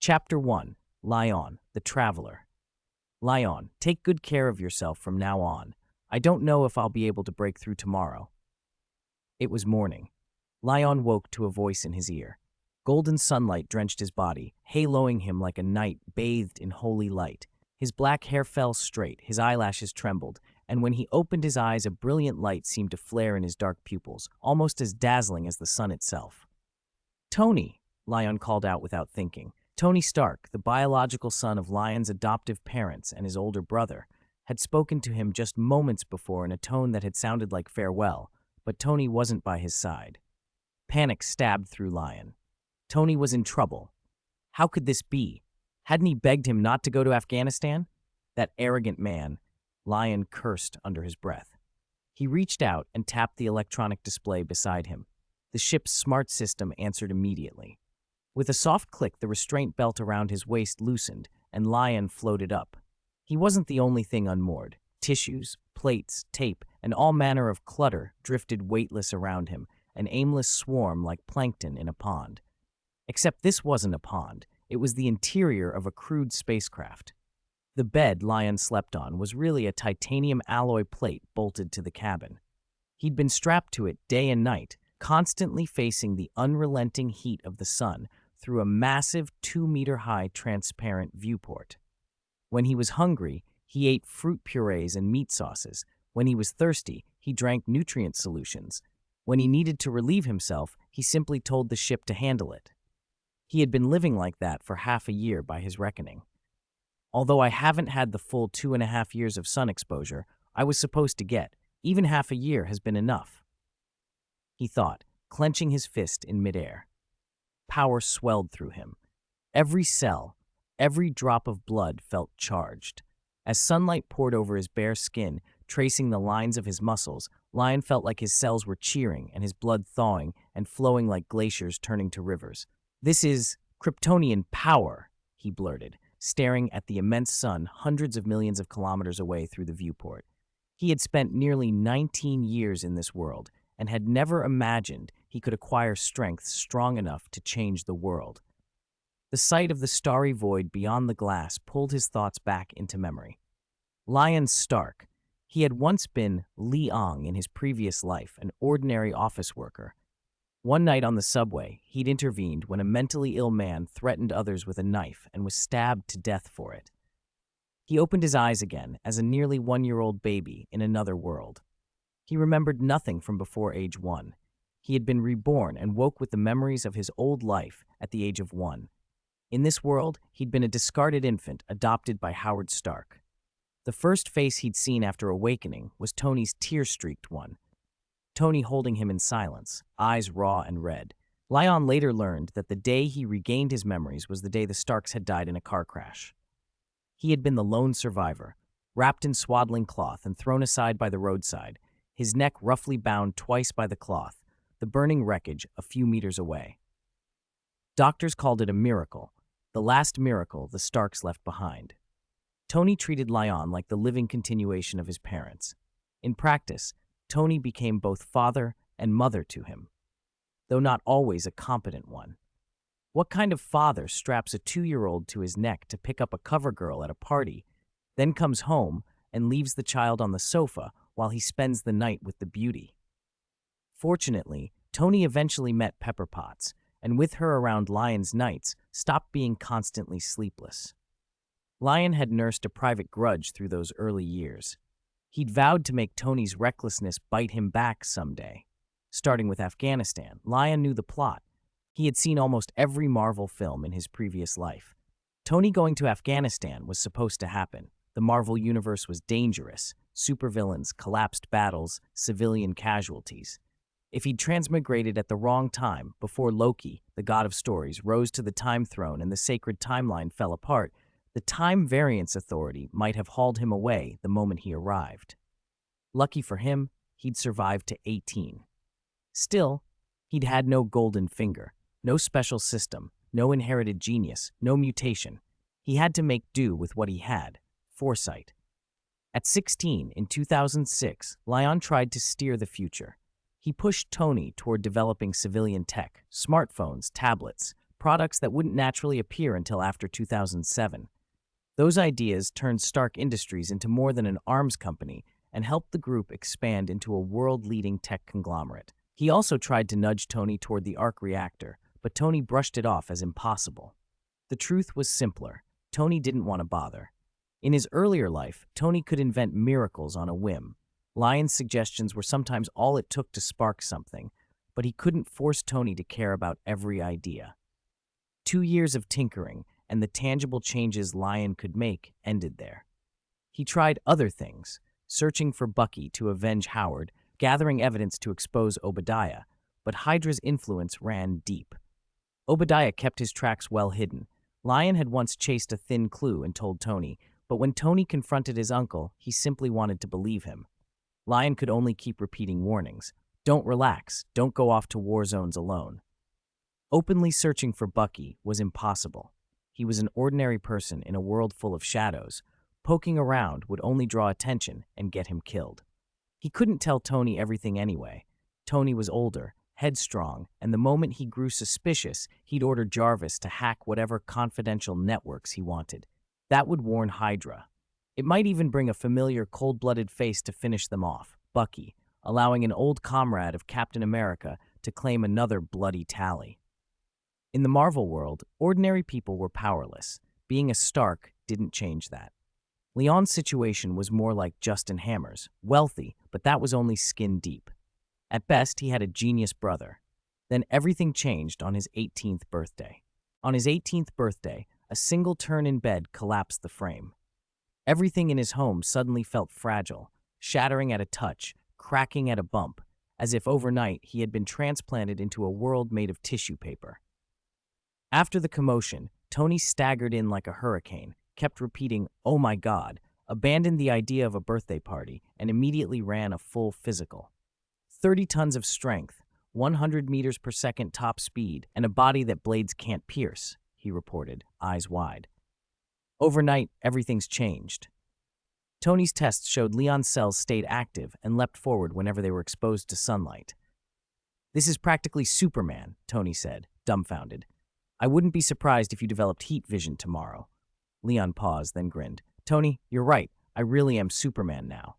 Chapter 1. Lion, the Traveler. Lion, take good care of yourself from now on. I don't know if I'll be able to break through tomorrow. It was morning. Lion woke to a voice in his ear. Golden sunlight drenched his body, haloing him like a knight bathed in holy light. His black hair fell straight, his eyelashes trembled, and when he opened his eyes, a brilliant light seemed to flare in his dark pupils, almost as dazzling as the sun itself. "Tony," Lion called out without thinking. Tony Stark, the biological son of Lion's adoptive parents and his older brother, had spoken to him just moments before in a tone that had sounded like farewell, but Tony wasn't by his side. Panic stabbed through Lion. Tony was in trouble. How could this be? Hadn't he begged him not to go to Afghanistan? That arrogant man, Lion cursed under his breath. He reached out and tapped the electronic display beside him. The ship's smart system answered immediately. With a soft click, the restraint belt around his waist loosened, and Lion floated up. He wasn't the only thing unmoored. Tissues, plates, tape, and all manner of clutter drifted weightless around him, an aimless swarm like plankton in a pond. Except this wasn't a pond. It was the interior of a crude spacecraft. The bed Lion slept on was really a titanium alloy plate bolted to the cabin. He'd been strapped to it day and night, constantly facing the unrelenting heat of the sun through a massive 2-meter-high transparent viewport. When he was hungry, he ate fruit purees and meat sauces. When he was thirsty, he drank nutrient solutions. When he needed to relieve himself, he simply told the ship to handle it. He had been living like that for half a year by his reckoning. Although I haven't had the full 2.5 years of sun exposure I was supposed to get, even half a year has been enough, he thought, clenching his fist in midair. Power swelled through him. Every cell, every drop of blood felt charged. As sunlight poured over his bare skin, tracing the lines of his muscles, Lion felt like his cells were cheering and his blood thawing and flowing like glaciers turning to rivers. "This is Kryptonian power," he blurted, staring at the immense sun hundreds of millions of kilometers away through the viewport. He had spent nearly 19 years in this world and had never imagined he could acquire strength strong enough to change the world. The sight of the starry void beyond the glass pulled his thoughts back into memory. Lion Stark. He had once been Liang in his previous life, an ordinary office worker. One night on the subway, he'd intervened when a mentally ill man threatened others with a knife and was stabbed to death for it. He opened his eyes again as a nearly 1-year-old baby in another world. He remembered nothing from before age 1. He had been reborn and woke with the memories of his old life at the age of 1. In this world, he'd been a discarded infant adopted by Howard Stark. The first face he'd seen after awakening was Tony's tear-streaked one. Tony holding him in silence, eyes raw and red. Lion later learned that the day he regained his memories was the day the Starks had died in a car crash. He had been the lone survivor, wrapped in swaddling cloth and thrown aside by the roadside, his neck roughly bound twice by the cloth, the burning wreckage a few meters away. Doctors called it a miracle, the last miracle the Starks left behind. Tony treated Lion like the living continuation of his parents. In practice, Tony became both father and mother to him, though not always a competent one. What kind of father straps a 2-year-old to his neck to pick up a cover girl at a party, then comes home and leaves the child on the sofa while he spends the night with the beauty? Fortunately, Tony eventually met Pepper Potts, and with her around Lion's nights, stopped being constantly sleepless. Lion had nursed a private grudge through those early years. He'd vowed to make Tony's recklessness bite him back someday. Starting with Afghanistan, Lion knew the plot. He had seen almost every Marvel film in his previous life. Tony going to Afghanistan was supposed to happen. The Marvel universe was dangerous. Supervillains, collapsed battles, civilian casualties. If he'd transmigrated at the wrong time, before Loki, the god of stories, rose to the time throne and the sacred timeline fell apart, the Time Variance Authority might have hauled him away the moment he arrived. Lucky for him, he'd survived to 18. Still, he'd had no golden finger, no special system, no inherited genius, no mutation. He had to make do with what he had, foresight. At 16, in 2006, Lion tried to steer the future. He pushed Tony toward developing civilian tech, smartphones, tablets, products that wouldn't naturally appear until after 2007. Those ideas turned Stark Industries into more than an arms company and helped the group expand into a world-leading tech conglomerate. He also tried to nudge Tony toward the arc reactor, but Tony brushed it off as impossible. The truth was simpler. Tony didn't want to bother. In his earlier life, Tony could invent miracles on a whim. Lion's suggestions were sometimes all it took to spark something, but he couldn't force Tony to care about every idea. 2 years of tinkering and the tangible changes Lion could make ended there. He tried other things, searching for Bucky to avenge Howard, gathering evidence to expose Obadiah, but Hydra's influence ran deep. Obadiah kept his tracks well hidden. Lion had once chased a thin clue and told Tony, but when Tony confronted his uncle, he simply wanted to believe him. Lion could only keep repeating warnings. Don't relax, don't go off to war zones alone. Openly searching for Bucky was impossible. He was an ordinary person in a world full of shadows. Poking around would only draw attention and get him killed. He couldn't tell Tony everything anyway. Tony was older, headstrong, and the moment he grew suspicious, he'd order Jarvis to hack whatever confidential networks he wanted. That would warn Hydra. It might even bring a familiar cold-blooded face to finish them off, Bucky, allowing an old comrade of Captain America to claim another bloody tally. In the Marvel world, ordinary people were powerless. Being a Stark didn't change that. Leon's situation was more like Justin Hammer's, wealthy, but that was only skin deep. At best, he had a genius brother. Then everything changed on his 18th birthday. On his 18th birthday, a single turn in bed collapsed the frame. Everything in his home suddenly felt fragile, shattering at a touch, cracking at a bump, as if overnight he had been transplanted into a world made of tissue paper. After the commotion, Tony staggered in like a hurricane, kept repeating, "Oh my God," abandoned the idea of a birthday party, and immediately ran a full physical. 30 tons of strength, 100 meters per second top speed, and a body that blades can't pierce, he reported, eyes wide. Overnight, everything's changed. Tony's tests showed Leon's cells stayed active and leapt forward whenever they were exposed to sunlight. "This is practically Superman," Tony said, dumbfounded. "I wouldn't be surprised if you developed heat vision tomorrow." Leon paused, then grinned. "Tony, you're right. I really am Superman now."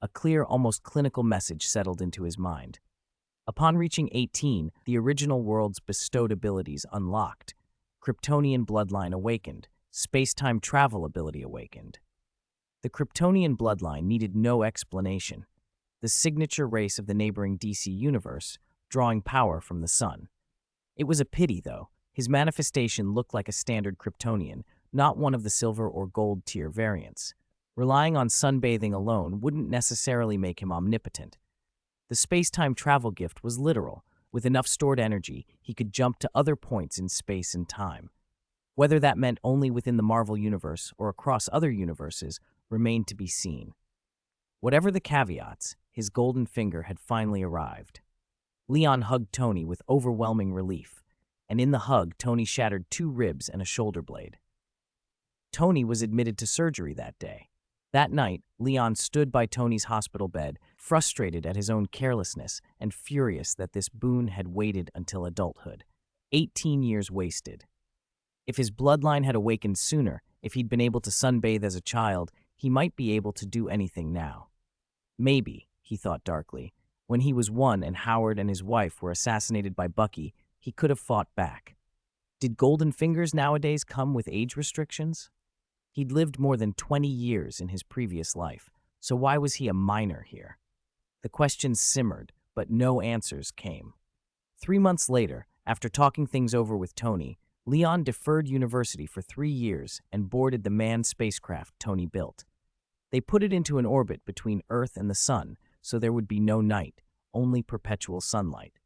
A clear, almost clinical message settled into his mind. Upon reaching 18, the original world's bestowed abilities unlocked. Kryptonian bloodline awakened. Space-time travel ability awakened. The Kryptonian bloodline needed no explanation. The signature race of the neighboring DC universe, drawing power from the sun. It was a pity, though. His manifestation looked like a standard Kryptonian, not one of the silver or gold tier variants. Relying on sunbathing alone wouldn't necessarily make him omnipotent. The space-time travel gift was literal. With enough stored energy, he could jump to other points in space and time. Whether that meant only within the Marvel universe or across other universes remained to be seen. Whatever the caveats, his golden finger had finally arrived. Leon hugged Tony with overwhelming relief, and in the hug, Tony shattered 2 ribs and a shoulder blade. Tony was admitted to surgery that day. That night, Leon stood by Tony's hospital bed, frustrated at his own carelessness and furious that this boon had waited until adulthood. 18 years wasted. If his bloodline had awakened sooner, if he'd been able to sunbathe as a child, he might be able to do anything now. Maybe, he thought darkly, when he was 1 and Howard and his wife were assassinated by Bucky, he could have fought back. Did golden fingers nowadays come with age restrictions? He'd lived more than 20 years in his previous life, so why was he a minor here? The questions simmered, but no answers came. 3 months later, after talking things over with Tony, Leon deferred university for 3 years and boarded the manned spacecraft Tony built. They put it into an orbit between Earth and the Sun, so there would be no night, only perpetual sunlight.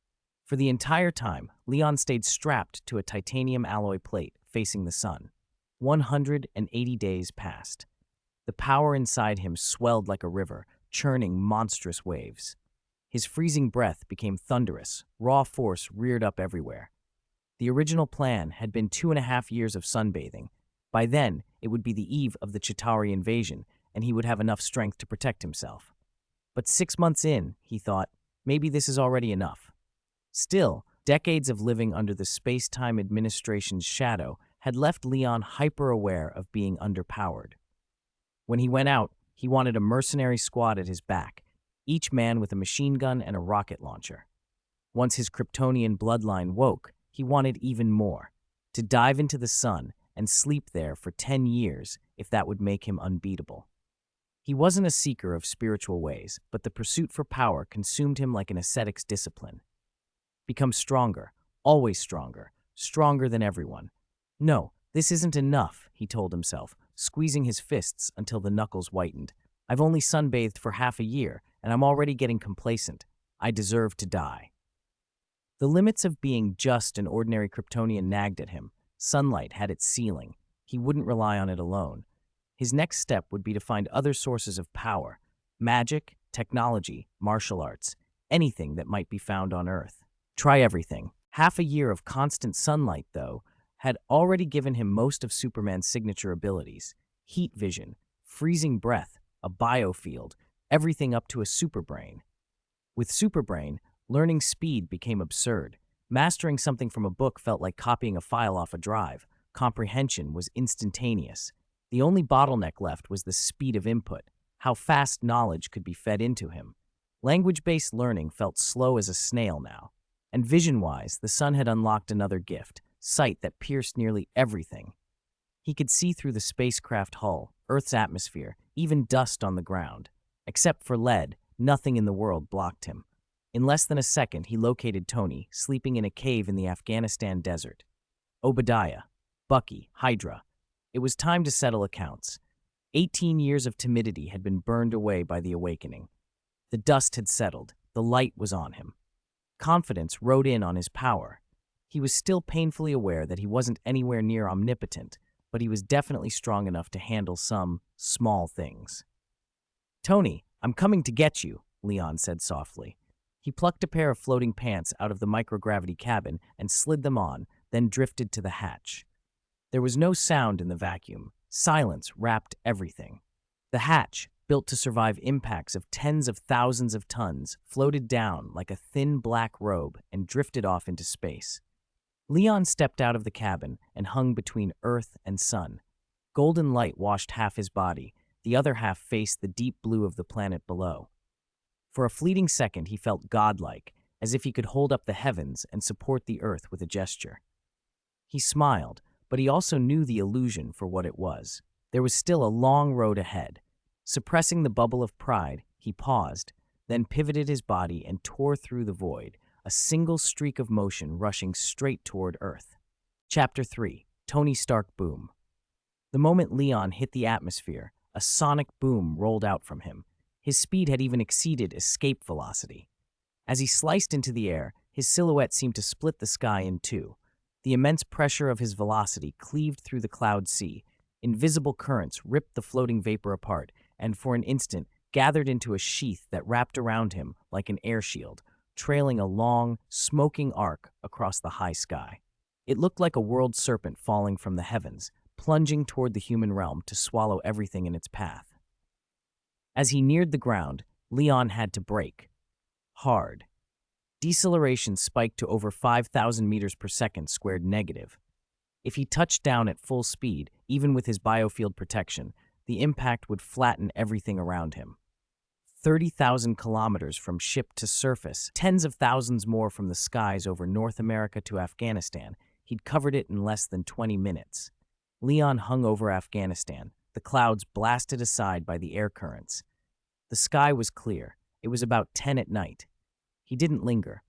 For the entire time, Leon stayed strapped to a titanium alloy plate facing the Sun. 180 days passed. The power inside him swelled like a river, churning monstrous waves. His freezing breath became thunderous, raw force reared up everywhere. The original plan had been 2.5 years of sunbathing. By then, it would be the eve of the Chitauri invasion, and he would have enough strength to protect himself. But 6 months in, he thought, maybe this is already enough. Still, Decades of living under the space-time administration's shadow had left Leon hyper-aware of being underpowered. When he went out, he wanted a mercenary squad at his back, each man with a machine gun and a rocket launcher. Once his Kryptonian bloodline woke, he wanted even more, to dive into the sun and sleep there for 10 years if that would make him unbeatable. He wasn't a seeker of spiritual ways, but the pursuit for power consumed him like an ascetic's discipline. Become stronger, always stronger, stronger than everyone. No, this isn't enough, he told himself, squeezing his fists until the knuckles whitened. I've only sunbathed for half a year, and I'm already getting complacent. I deserve to die. The limits of being just an ordinary Kryptonian nagged at him. Sunlight had its ceiling. He wouldn't rely on it alone. His next step would be to find other sources of power: magic, technology, martial arts, anything that might be found on Earth. Try everything. Half a year of constant sunlight, though, had already given him most of Superman's signature abilities: heat vision, freezing breath, a biofield, everything up to a superbrain. With superbrain, learning speed became absurd. Mastering something from a book felt like copying a file off a drive. Comprehension was instantaneous. The only bottleneck left was the speed of input, how fast knowledge could be fed into him. Language-based learning felt slow as a snail now. And vision-wise, the sun had unlocked another gift: sight that pierced nearly everything. He could see through the spacecraft hull, Earth's atmosphere, even dust on the ground. Except for lead, nothing in the world blocked him. In less than a second, he located Tony, sleeping in a cave in the Afghanistan desert. Obadiah, Bucky, Hydra. It was time to settle accounts. 18 years of timidity had been burned away by the awakening. The dust had settled. The light was on him. Confidence rode in on his power. He was still painfully aware that he wasn't anywhere near omnipotent, but he was definitely strong enough to handle some small things. "Tony, I'm coming to get you," Leon said softly. He plucked a pair of floating pants out of the microgravity cabin and slid them on, then drifted to the hatch. There was no sound in the vacuum. Silence wrapped everything. The hatch, built to survive impacts of tens of thousands of tons, floated down like a thin black robe and drifted off into space. Leon stepped out of the cabin and hung between Earth and sun. Golden light washed half his body. The other half faced the deep blue of the planet below. For a fleeting second, he felt godlike, as if he could hold up the heavens and support the Earth with a gesture. He smiled, but he also knew the illusion for what it was. There was still a long road ahead. Suppressing the bubble of pride, he paused, then pivoted his body and tore through the void, a single streak of motion rushing straight toward Earth. Chapter 3: Tony Stark Boom. The moment Leon hit the atmosphere, a sonic boom rolled out from him. His speed had even exceeded escape velocity. As he sliced into the air, his silhouette seemed to split the sky in two. The immense pressure of his velocity cleaved through the cloud sea. Invisible currents ripped the floating vapor apart, and for an instant gathered into a sheath that wrapped around him like an air shield, trailing a long, smoking arc across the high sky. It looked like a world serpent falling from the heavens, plunging toward the human realm to swallow everything in its path. As he neared the ground, Leon had to brake. Hard. Deceleration spiked to over 5,000 meters per second squared negative. If he touched down at full speed, even with his biofield protection, the impact would flatten everything around him. 30,000 kilometers from ship to surface, tens of thousands more from the skies over North America to Afghanistan. He'd covered it in less than 20 minutes. Leon hung over Afghanistan, the clouds blasted aside by the air currents. The sky was clear. It was about 10 at night. He didn't linger.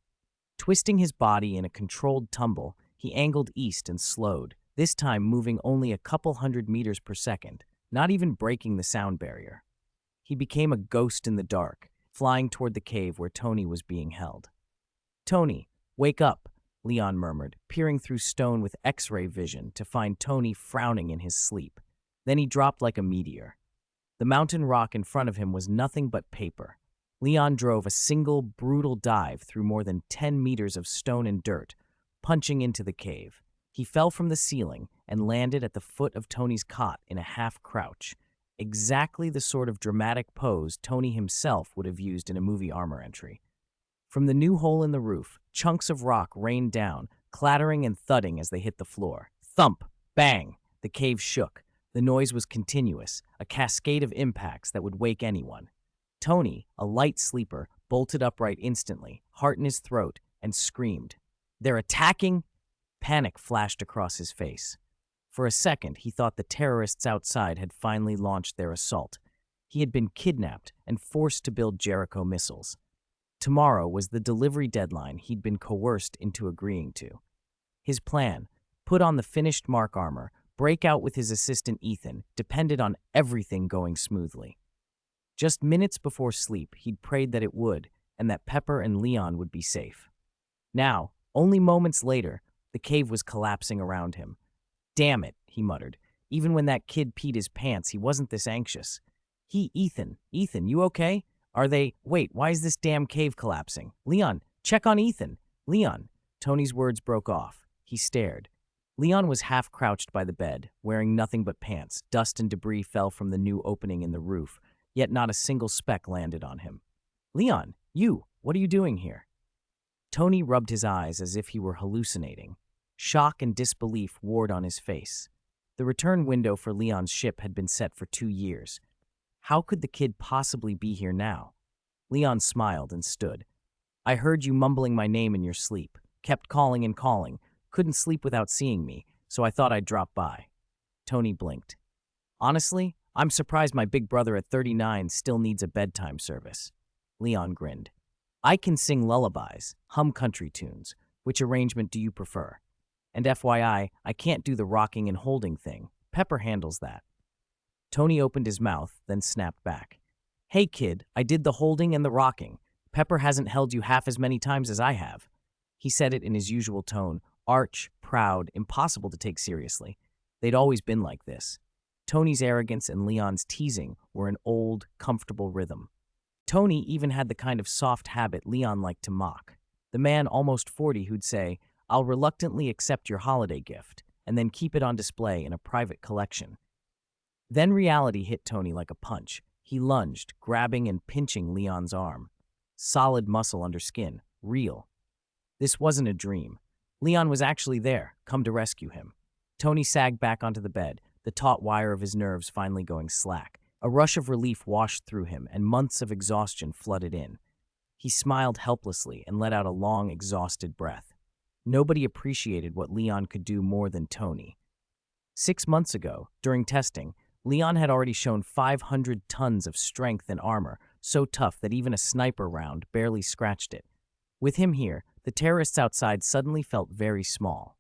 Twisting his body in a controlled tumble, he angled east and slowed, this time moving only a couple hundred meters per second, not even breaking the sound barrier. He became a ghost in the dark, flying toward the cave where Tony was being held. "Tony, wake up," Leon murmured, peering through stone with X-ray vision to find Tony frowning in his sleep. Then he dropped like a meteor. The mountain rock in front of him was nothing but paper. Leon drove a single, brutal dive through more than 10 meters of stone and dirt, punching into the cave. He fell from the ceiling and landed at the foot of Tony's cot in a half-crouch, exactly the sort of dramatic pose Tony himself would have used in a movie armor entry. From the new hole in the roof, chunks of rock rained down, clattering and thudding as they hit the floor. Thump! Bang! The cave shook. The noise was continuous, a cascade of impacts that would wake anyone. Tony, a light sleeper, bolted upright instantly, heart in his throat, and screamed. "They're attacking!" Panic flashed across his face. For a second, he thought the terrorists outside had finally launched their assault. He had been kidnapped and forced to build Jericho missiles. Tomorrow was the delivery deadline he'd been coerced into agreeing to. His plan, put on the finished Mark armor, break out with his assistant Ethan, depended on everything going smoothly. Just minutes before sleep, he'd prayed that it would, and that Pepper and Leon would be safe. Now, only moments later, the cave was collapsing around him. "Damn it," he muttered. Even when that kid peed his pants, he wasn't this anxious. Ethan, you okay? Wait, why is this damn cave collapsing? Leon, check on Ethan. Leon. Tony's words broke off. He stared. Leon was half crouched by the bed, wearing nothing but pants. Dust and debris fell from the new opening in the roof, yet not a single speck landed on him. "Leon, what are you doing here?" Tony rubbed his eyes as if he were hallucinating. Shock and disbelief warred on his face. The return window for Leon's ship had been set for 2 years. How could the kid possibly be here now? Leon smiled and stood. "I heard you mumbling my name in your sleep. Kept calling and calling. Couldn't sleep without seeing me, so I thought I'd drop by." Tony blinked. "Honestly, I'm surprised my big brother at 39 still needs a bedtime service." Leon grinned. "I can sing lullabies, hum country tunes. Which arrangement do you prefer? And FYI, I can't do the rocking and holding thing. Pepper handles that." Tony opened his mouth, then snapped back. "Hey kid, I did the holding and the rocking. Pepper hasn't held you half as many times as I have." He said it in his usual tone, arch, proud, impossible to take seriously. They'd always been like this. Tony's arrogance and Leon's teasing were an old, comfortable rhythm. Tony even had the kind of soft habit Leon liked to mock. The man almost 40 who'd say, "I'll reluctantly accept your holiday gift," and then keep it on display in a private collection. Then reality hit Tony like a punch. He lunged, grabbing and pinching Leon's arm. Solid muscle under skin, real. This wasn't a dream. Leon was actually there, come to rescue him. Tony sagged back onto the bed, the taut wire of his nerves finally going slack. A rush of relief washed through him, and months of exhaustion flooded in. He smiled helplessly and let out a long, exhausted breath. Nobody appreciated what Leon could do more than Tony. 6 months ago, during testing, Leon had already shown 500 tons of strength and armor, so tough that even a sniper round barely scratched it. With him here, the terrorists outside suddenly felt very small.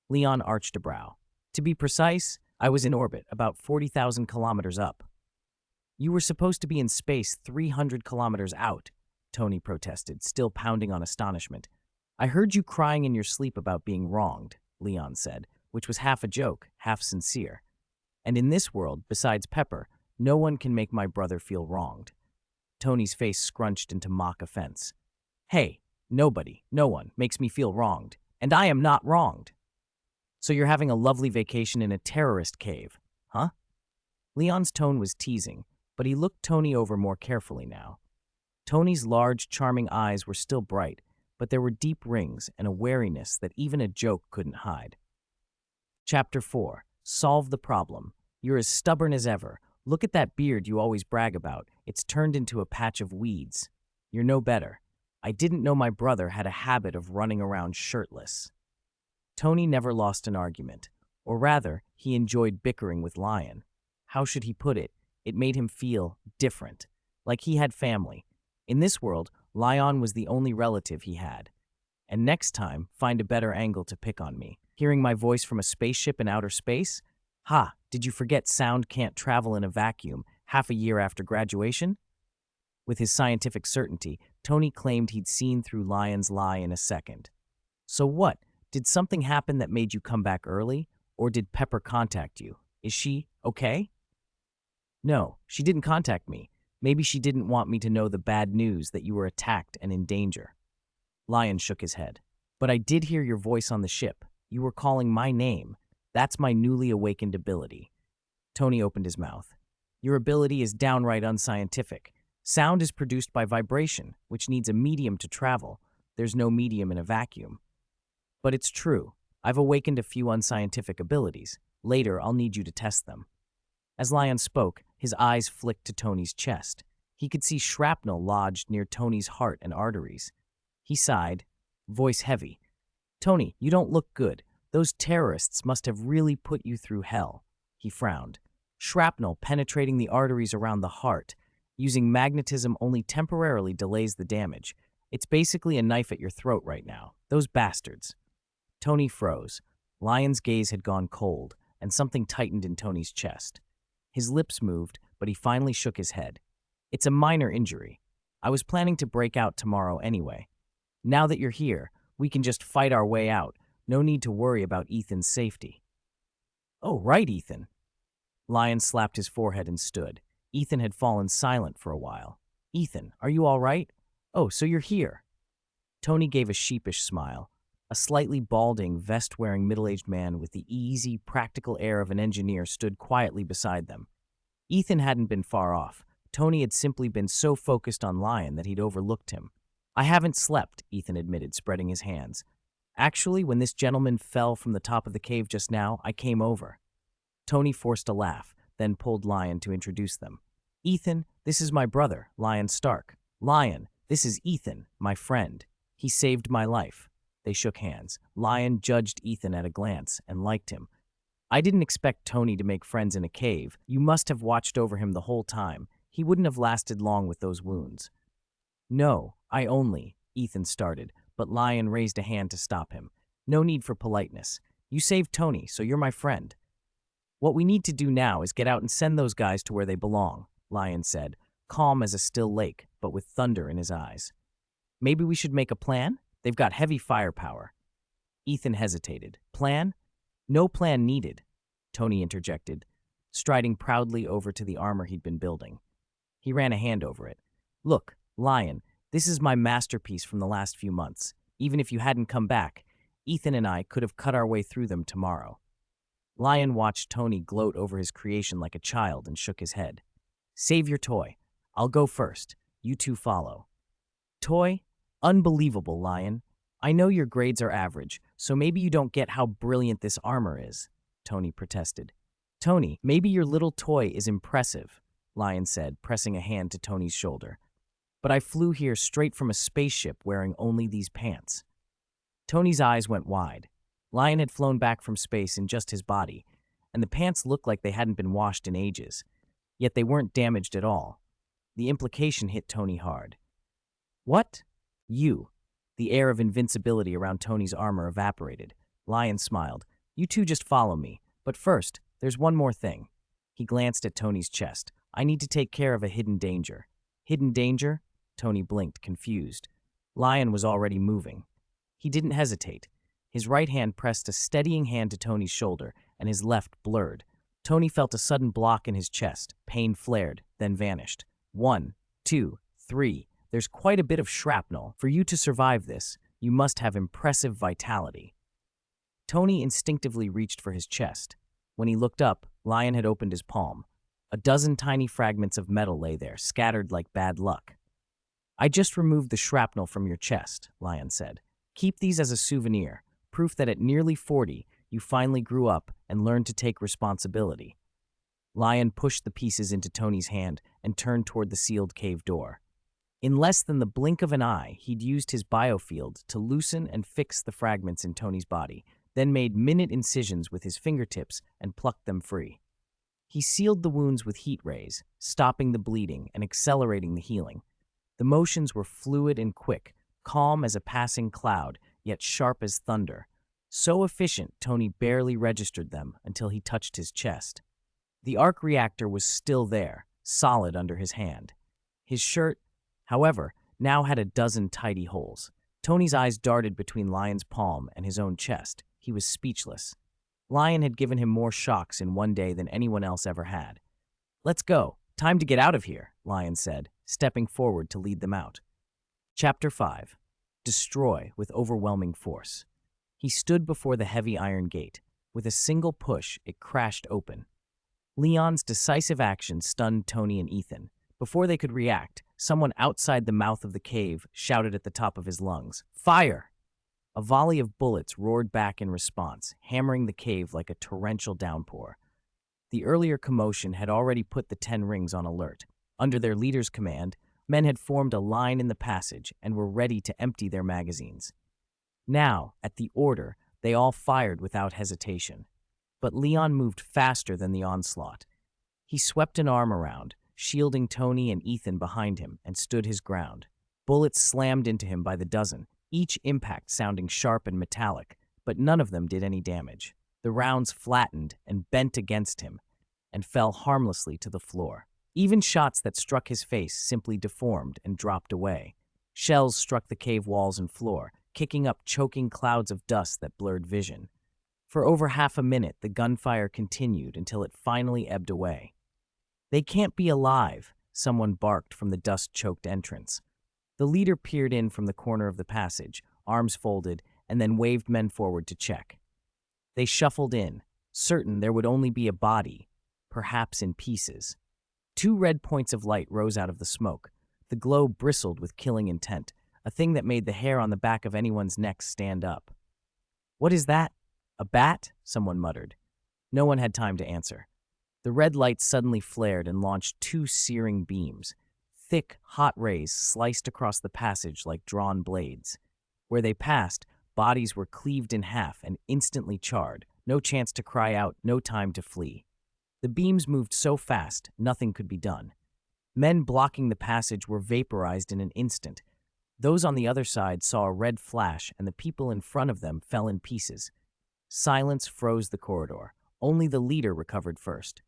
Leon arched a brow. "To be precise, I was in orbit, about 40,000 kilometers up." "You were supposed to be in space 300 kilometers out," Tony protested, still pounding on astonishment. "I heard you crying in your sleep about being wronged," Leon said, which was half a joke, half sincere. "And in this world, besides Pepper, no one can make my brother feel wronged." Tony's face scrunched into mock offense. "Hey, no one makes me feel wronged, and I am not wronged." "So you're having a lovely vacation in a terrorist cave, huh?" Leon's tone was teasing, but he looked Tony over more carefully now. Tony's large, charming eyes were still bright, but there were deep rings and a wariness that even a joke couldn't hide. Chapter 4. Solve the problem. You're as stubborn as ever. Look at that beard you always brag about. It's turned into a patch of weeds. You're no better. I didn't know my brother had a habit of running around shirtless. Tony never lost an argument. Or rather, he enjoyed bickering with Lion. How should he put it? It made him feel different. Like he had family. In this world, Lion was the only relative he had. And next time, find a better angle to pick on me. Hearing my voice from a spaceship in outer space? Ha, did you forget sound can't travel in a vacuum half a year after graduation? With his scientific certainty, Tony claimed he'd seen through Lion's lie in a second. So what? Did something happen that made you come back early? Or did Pepper contact you? Is she okay? No, she didn't contact me. Maybe she didn't want me to know the bad news that you were attacked and in danger. Lion shook his head. But I did hear your voice on the ship. You were calling my name. That's my newly awakened ability. Tony opened his mouth. Your ability is downright unscientific. Sound is produced by vibration, which needs a medium to travel. There's no medium in a vacuum. But it's true. I've awakened a few unscientific abilities. Later, I'll need you to test them. As Lion spoke, his eyes flicked to Tony's chest. He could see shrapnel lodged near Tony's heart and arteries. He sighed, voice heavy. Tony, you don't look good. Those terrorists must have really put you through hell. He frowned. Shrapnel penetrating the arteries around the heart, using magnetism only temporarily delays the damage. It's basically a knife at your throat right now. Those bastards. Tony froze. Lion's gaze had gone cold, and something tightened in Tony's chest. His lips moved, but he finally shook his head. It's a minor injury. I was planning to break out tomorrow anyway. Now that you're here, we can just fight our way out. No need to worry about Ethan's safety. Oh, right, Ethan. Lion slapped his forehead and stood. Ethan had fallen silent for a while. Ethan, are you all right? Oh, so you're here. Tony gave a sheepish smile. A slightly balding, vest-wearing middle-aged man with the easy, practical air of an engineer stood quietly beside them. Ethan hadn't been far off. Tony had simply been so focused on Lion that he'd overlooked him. I haven't slept, Ethan admitted, spreading his hands. Actually, when this gentleman fell from the top of the cave just now, I came over. Tony forced a laugh, then pulled Lion to introduce them. Ethan, this is my brother, Lion Stark. Lion, this is Ethan, my friend. He saved my life. They shook hands. Lion judged Ethan at a glance and liked him. I didn't expect Tony to make friends in a cave. You must have watched over him the whole time. He wouldn't have lasted long with those wounds. No, Ethan started, but Lion raised a hand to stop him. No need for politeness. You saved Tony, so you're my friend. What we need to do now is get out and send those guys to where they belong, Lion said, calm as a still lake, but with thunder in his eyes. Maybe we should make a plan? They've got heavy firepower. Ethan hesitated. Plan? No plan needed, Tony interjected, striding proudly over to the armor he'd been building. He ran a hand over it. Look, Lion, this is my masterpiece from the last few months. Even if you hadn't come back, Ethan and I could have cut our way through them tomorrow. Lion watched Tony gloat over his creation like a child and shook his head. Save your toy. I'll go first. You two follow. Toy? Unbelievable, Lion. I know your grades are average, so maybe you don't get how brilliant this armor is, Tony protested. Tony, maybe your little toy is impressive, Lion said, pressing a hand to Tony's shoulder. But I flew here straight from a spaceship wearing only these pants. Tony's eyes went wide. Lion had flown back from space in just his body, and the pants looked like they hadn't been washed in ages. Yet they weren't damaged at all. The implication hit Tony hard. What? You. The air of invincibility around Tony's armor evaporated. Lion smiled. You two just follow me. But first, there's one more thing. He glanced at Tony's chest. I need to take care of a hidden danger. Hidden danger? Tony blinked, confused. Lion was already moving. He didn't hesitate. His right hand pressed a steadying hand to Tony's shoulder, and his left blurred. Tony felt a sudden block in his chest. Pain flared, then vanished. 1, 2, 3. There's quite a bit of shrapnel. For you to survive this, you must have impressive vitality. Tony instinctively reached for his chest. When he looked up, Lion had opened his palm. A dozen tiny fragments of metal lay there, scattered like bad luck. I just removed the shrapnel from your chest, Lion said. Keep these as a souvenir, proof that at nearly 40, you finally grew up and learned to take responsibility. Lion pushed the pieces into Tony's hand and turned toward the sealed cave door. In less than the blink of an eye, he'd used his biofield to loosen and fix the fragments in Tony's body, then made minute incisions with his fingertips and plucked them free. He sealed the wounds with heat rays, stopping the bleeding and accelerating the healing. The motions were fluid and quick, calm as a passing cloud, yet sharp as thunder. So efficient, Tony barely registered them until he touched his chest. The arc reactor was still there, solid under his hand. His shirt, however, now had a dozen tidy holes. Tony's eyes darted between Lion's palm and his own chest. He was speechless. Lion had given him more shocks in one day than anyone else ever had. Let's go. Time to get out of here, Lion said, stepping forward to lead them out. Chapter 5. Destroy with overwhelming force. He stood before the heavy iron gate. With a single push, it crashed open. Leon's decisive action stunned Tony and Ethan. Before they could react, someone outside the mouth of the cave shouted at the top of his lungs, "Fire!" A volley of bullets roared back in response, hammering the cave like a torrential downpour. The earlier commotion had already put the 10 rings on alert. Under their leader's command, men had formed a line in the passage and were ready to empty their magazines. Now, at the order, they all fired without hesitation. But Leon moved faster than the onslaught. He swept an arm around, shielding Tony and Ethan behind him, and stood his ground. Bullets slammed into him by the dozen, each impact sounding sharp and metallic, but none of them did any damage. The rounds flattened and bent against him and fell harmlessly to the floor. Even shots that struck his face simply deformed and dropped away. Shells struck the cave walls and floor, kicking up choking clouds of dust that blurred vision. For over half a minute, the gunfire continued until it finally ebbed away. "They can't be alive," someone barked from the dust-choked entrance. The leader peered in from the corner of the passage, arms folded, and then waved men forward to check. They shuffled in, certain there would only be a body, perhaps in pieces. 2 red points of light rose out of the smoke. The glow bristled with killing intent, a thing that made the hair on the back of anyone's neck stand up. "What is that? A bat?" someone muttered. No one had time to answer. The red light suddenly flared and launched 2 searing beams. Thick, hot rays sliced across the passage like drawn blades. Where they passed, bodies were cleaved in half and instantly charred. No chance to cry out, no time to flee. The beams moved so fast, nothing could be done. Men blocking the passage were vaporized in an instant. Those on the other side saw a red flash, and the people in front of them fell in pieces. Silence froze the corridor. Only the leader recovered first.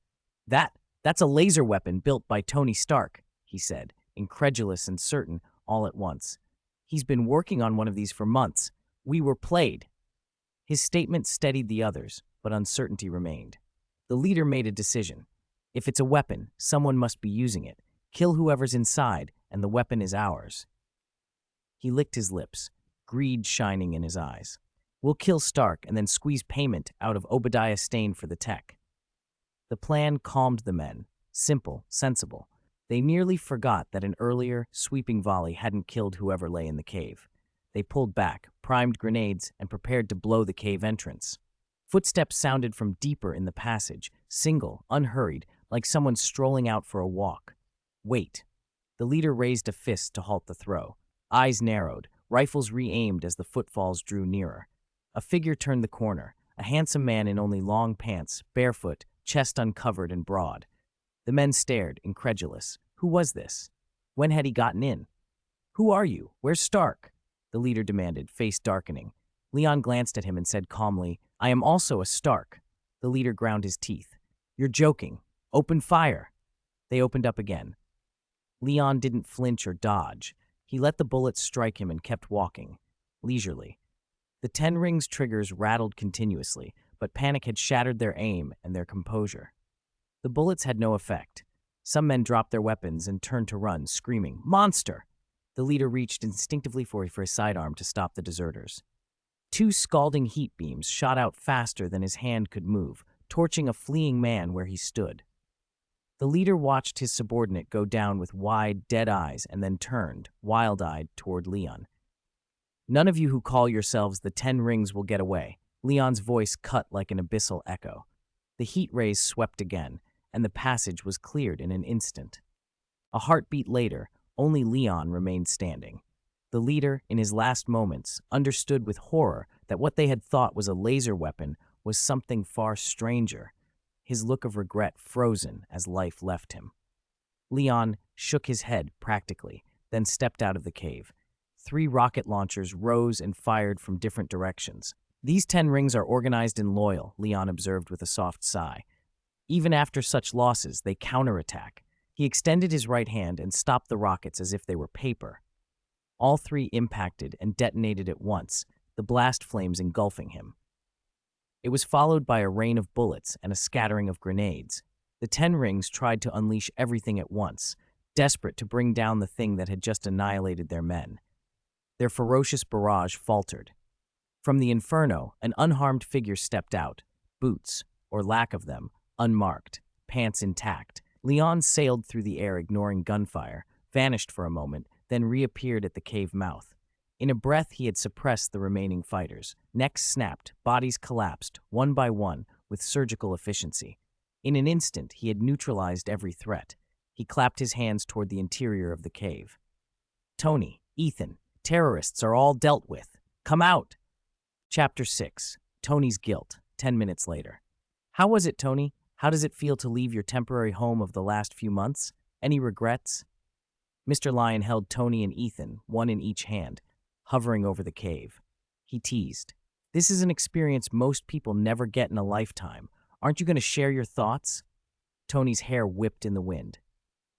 That's a laser weapon built by Tony Stark," he said, incredulous and certain all at once. "He's been working on one of these for months. We were played." His statement steadied the others, but uncertainty remained. The leader made a decision. If it's a weapon, someone must be using it. Kill whoever's inside, and the weapon is ours. He licked his lips, greed shining in his eyes. "We'll kill Stark and then squeeze payment out of Obadiah Stane for the tech." The plan calmed the men. Simple, sensible. They nearly forgot that an earlier, sweeping volley hadn't killed whoever lay in the cave. They pulled back, primed grenades, and prepared to blow the cave entrance. Footsteps sounded from deeper in the passage, single, unhurried, like someone strolling out for a walk. "Wait." The leader raised a fist to halt the throw. Eyes narrowed, rifles re-aimed as the footfalls drew nearer. A figure turned the corner, a handsome man in only long pants, barefoot, chest uncovered and broad. The men stared, incredulous. Who was this? When had he gotten in? "Who are you? Where's Stark?" the leader demanded, face darkening. Leon glanced at him and said calmly, "I am also a Stark." The leader ground his teeth. "You're joking. Open fire." They opened up again. Leon didn't flinch or dodge. He let the bullets strike him and kept walking, leisurely. The 10 rings triggers rattled continuously, but panic had shattered their aim and their composure. The bullets had no effect. Some men dropped their weapons and turned to run, screaming, "Monster!" The leader reached instinctively for his sidearm to stop the deserters. 2 scalding heat beams shot out faster than his hand could move, torching a fleeing man where he stood. The leader watched his subordinate go down with wide, dead eyes and then turned, wild-eyed, toward Leon. "None of you who call yourselves the 10 rings will get away." Leon's voice cut like an abyssal echo. The heat rays swept again, and the passage was cleared in an instant. A heartbeat later, only Leon remained standing. The leader, in his last moments, understood with horror that what they had thought was a laser weapon was something far stranger. His look of regret frozen as life left him. Leon shook his head practically, then stepped out of the cave. 3 rocket launchers rose and fired from different directions. "These 10 rings are organized and loyal," Leon observed with a soft sigh. "Even after such losses, they counterattack." He extended his right hand and stopped the rockets as if they were paper. All 3 impacted and detonated at once, the blast flames engulfing him. It was followed by a rain of bullets and a scattering of grenades. The 10 rings tried to unleash everything at once, desperate to bring down the thing that had just annihilated their men. Their ferocious barrage faltered. From the inferno, an unharmed figure stepped out, boots, or lack of them, unmarked, pants intact. Leon sailed through the air ignoring gunfire, vanished for a moment, then reappeared at the cave mouth. In a breath, he had suppressed the remaining fighters. Necks snapped, bodies collapsed, one by one, with surgical efficiency. In an instant, he had neutralized every threat. He clapped his hands toward the interior of the cave. Tony, Ethan, terrorists are all dealt with. Come out! Chapter 6. Tony's Guilt, 10 minutes later. How was it, Tony? How does it feel to leave your temporary home of the last few months? Any regrets? Mr. Lion held Tony and Ethan, one in each hand, hovering over the cave. He teased. This is an experience most people never get in a lifetime. Aren't you going to share your thoughts? Tony's hair whipped in the wind.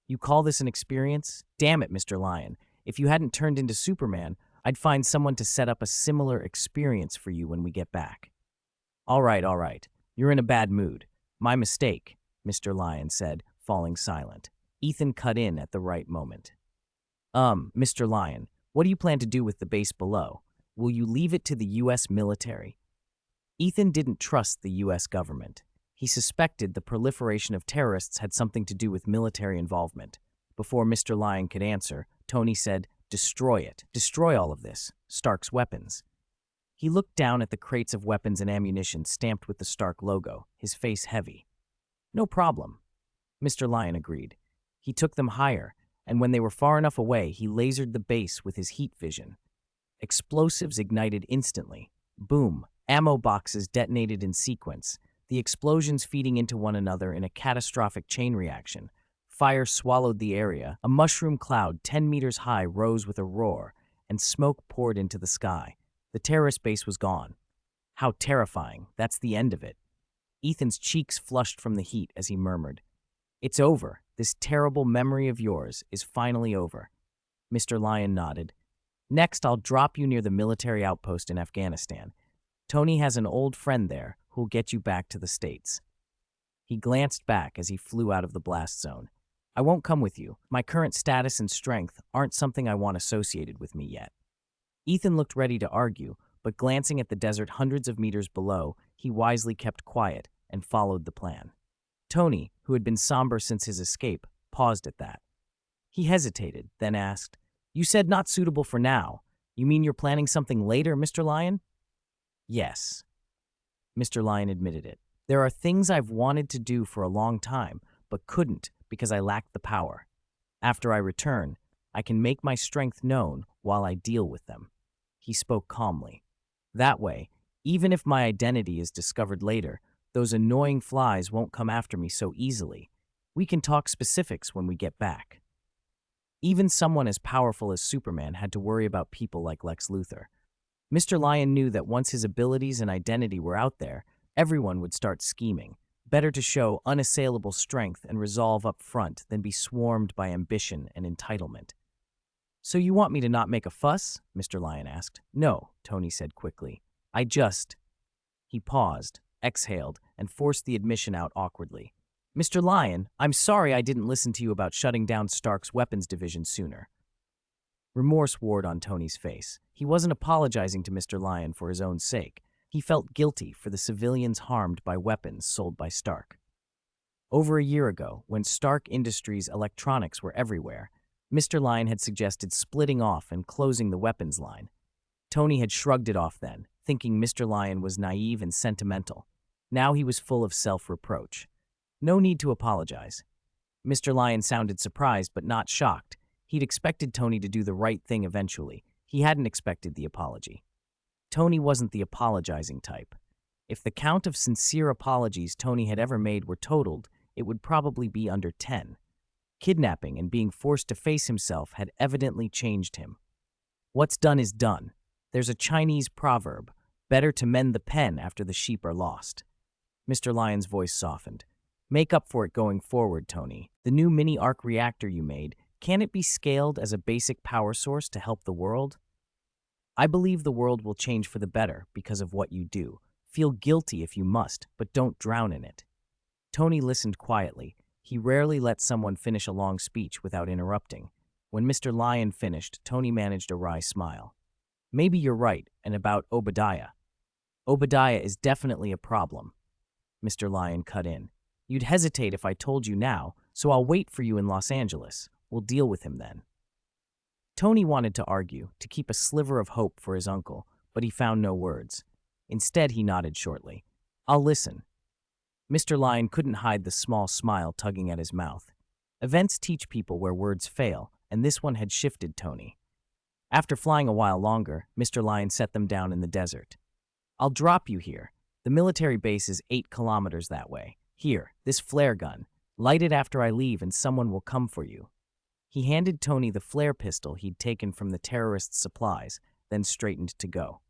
You call this an experience? Damn it, Mr. Lion. If you hadn't turned into Superman, I'd find someone to set up a similar experience for you when we get back. All right. You're in a bad mood. My mistake, Mr. Lion said, falling silent. Ethan cut in at the right moment. Mr. Lion, what do you plan to do with the base below? Will you leave it to the U.S. military? Ethan didn't trust the U.S. government. He suspected the proliferation of terrorists had something to do with military involvement. Before Mr. Lion could answer, Tony said, Destroy it. Destroy all of this. Stark's weapons. He looked down at the crates of weapons and ammunition stamped with the Stark logo, his face heavy. No problem. Mr. Lion agreed. He took them higher, and when they were far enough away, he lasered the base with his heat vision. Explosives ignited instantly. Boom. Ammo boxes detonated in sequence, the explosions feeding into one another in a catastrophic chain reaction. Fire swallowed the area. A mushroom cloud 10 meters high rose with a roar, and smoke poured into the sky. The terrorist base was gone. How terrifying. That's the end of it. Ethan's cheeks flushed from the heat as he murmured, It's over. This terrible memory of yours is finally over. Mr. Lion nodded. Next, I'll drop you near the military outpost in Afghanistan. Tony has an old friend there who'll get you back to the States. He glanced back as he flew out of the blast zone. I won't come with you. My current status and strength aren't something I want associated with me yet. Ethan looked ready to argue, but glancing at the desert hundreds of meters below, he wisely kept quiet and followed the plan. Tony, who had been somber since his escape, paused at that. He hesitated, then asked, You said not suitable for now. You mean you're planning something later, Mr. Lion? Yes. Mr. Lion admitted it. There are things I've wanted to do for a long time, but couldn't because I lacked the power. After I return, I can make my strength known while I deal with them. He spoke calmly. That way, even if my identity is discovered later, those annoying flies won't come after me so easily. We can talk specifics when we get back. Even someone as powerful as Superman had to worry about people like Lex Luthor. Mr. Lion knew that once his abilities and identity were out there, everyone would start scheming. Better to show unassailable strength and resolve up front than be swarmed by ambition and entitlement. So you want me to not make a fuss? Mr. Lion asked. No, Tony said quickly. He paused, exhaled, and forced the admission out awkwardly. Mr. Lion, I'm sorry I didn't listen to you about shutting down Stark's weapons division sooner. Remorse warred on Tony's face. He wasn't apologizing to Mr. Lion for his own sake. He felt guilty for the civilians harmed by weapons sold by Stark. Over a year ago, when Stark Industries electronics were everywhere, Mr. Lion had suggested splitting off and closing the weapons line. Tony had shrugged it off then, thinking Mr. Lion was naive and sentimental. Now he was full of self-reproach. No need to apologize. Mr. Lion sounded surprised but not shocked. He'd expected Tony to do the right thing eventually. He hadn't expected the apology. Tony wasn't the apologizing type. If the count of sincere apologies Tony had ever made were totaled, it would probably be under 10. Kidnapping and being forced to face himself had evidently changed him. What's done is done. There's a Chinese proverb, better to mend the pen after the sheep are lost. Mr. Lion's voice softened. Make up for it going forward, Tony. The new mini-arc reactor you made, can it be scaled as a basic power source to help the world? I believe the world will change for the better because of what you do. Feel guilty if you must, but don't drown in it. Tony listened quietly. He rarely let someone finish a long speech without interrupting. When Mr. Lion finished, Tony managed a wry smile. Maybe you're right, and about Obadiah. Obadiah is definitely a problem. Mr. Lion cut in. You'd hesitate if I told you now, so I'll wait for you in Los Angeles. We'll deal with him then. Tony wanted to argue, to keep a sliver of hope for his uncle, but he found no words. Instead, he nodded shortly. I'll listen. Mr. Lion couldn't hide the small smile tugging at his mouth. Events teach people where words fail, and this one had shifted Tony. After flying a while longer, Mr. Lion set them down in the desert. I'll drop you here. The military base is 8 kilometers that way. Here, this flare gun. Light it after I leave and someone will come for you. He handed Tony the flare pistol he'd taken from the terrorists' supplies, then straightened to go.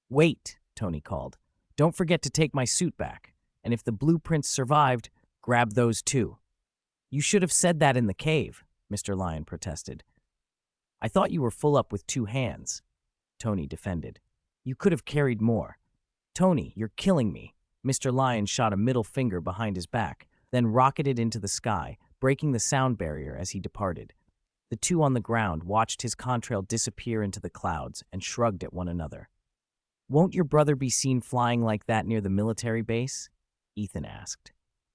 Wait, Tony called. Don't forget to take my suit back. And if the blueprints survived, grab those too. You should have said that in the cave, Mr. Lion protested. I thought you were full up with 2 hands, Tony defended. You could have carried more. Tony, you're killing me. Mr. Lion shot a middle finger behind his back, then rocketed into the sky, breaking the sound barrier as he departed. The two on the ground watched his contrail disappear into the clouds and shrugged at one another. Won't your brother be seen flying like that near the military base? Ethan asked.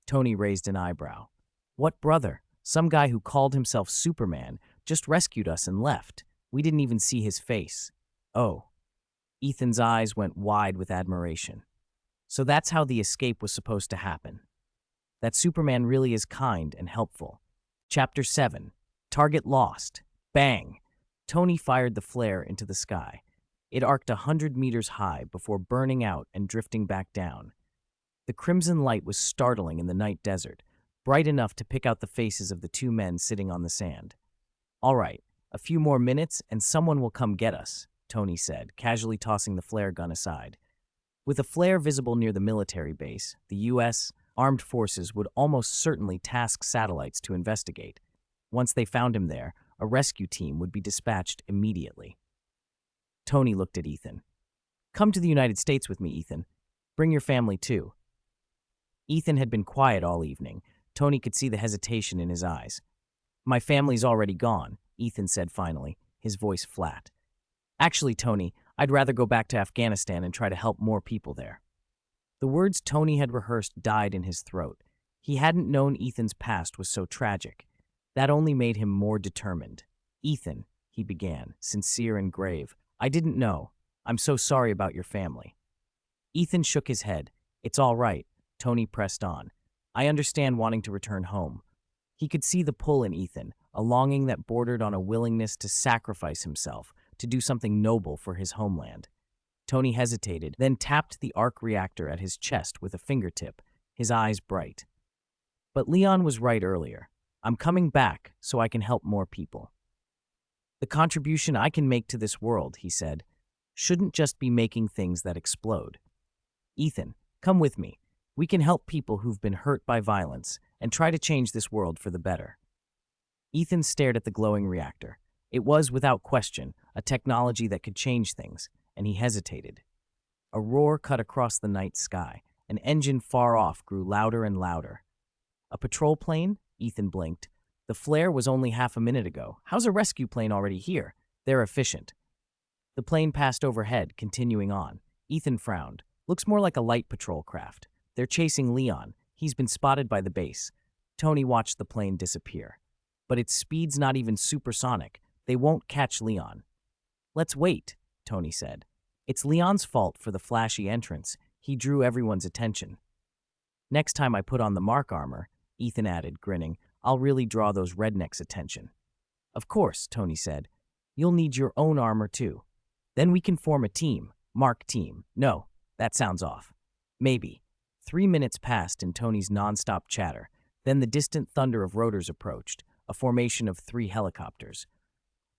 Tony raised an eyebrow. What brother? Some guy who called himself Superman just rescued us and left. We didn't even see his face. Oh. Ethan's eyes went wide with admiration. So that's how the escape was supposed to happen. That Superman really is kind and helpful. Chapter 7. Target lost. Bang! Tony fired the flare into the sky. It arced 100 meters high before burning out and drifting back down. The crimson light was startling in the night desert, bright enough to pick out the faces of the 2 men sitting on the sand. All right, a few more minutes and someone will come get us, Tony said, casually tossing the flare gun aside. With a flare visible near the military base, the U.S. Armed Forces would almost certainly task satellites to investigate. Once they found him there, a rescue team would be dispatched immediately. Tony looked at Ethan. Come to the United States with me, Ethan. Bring your family too. Ethan had been quiet all evening. Tony could see the hesitation in his eyes. My family's already gone, Ethan said finally, his voice flat. Actually, Tony, I'd rather go back to Afghanistan and try to help more people there. The words Tony had rehearsed died in his throat. He hadn't known Ethan's past was so tragic. That only made him more determined. Ethan, he began, sincere and grave, I didn't know. I'm so sorry about your family. Ethan shook his head. It's all right, Tony pressed on. I understand wanting to return home. He could see the pull in Ethan, a longing that bordered on a willingness to sacrifice himself, to do something noble for his homeland. Tony hesitated, then tapped the arc reactor at his chest with a fingertip, his eyes bright. But Leon was right earlier. I'm coming back so I can help more people. The contribution I can make to this world, he said, shouldn't just be making things that explode. Ethan, come with me. We can help people who've been hurt by violence and try to change this world for the better. Ethan stared at the glowing reactor. It was, without question, a technology that could change things, and he hesitated. A roar cut across the night sky. An engine far off grew louder and louder. A patrol plane? Ethan blinked. The flare was only half a minute ago. How's a rescue plane already here? They're efficient. The plane passed overhead, continuing on. Ethan frowned. Looks more like a light patrol craft. They're chasing Leon. He's been spotted by the base. Tony watched the plane disappear. But its speed's not even supersonic. They won't catch Leon. Let's wait, Tony said. It's Leon's fault for the flashy entrance. He drew everyone's attention. Next time I put on the Mark armor, Ethan added, grinning, I'll really draw those rednecks' attention. Of course, Tony said. You'll need your own armor too. Then we can form a team. Mark team. No, that sounds off. Maybe. 3 minutes passed in Tony's nonstop chatter. Then the distant thunder of rotors approached, a formation of 3 helicopters.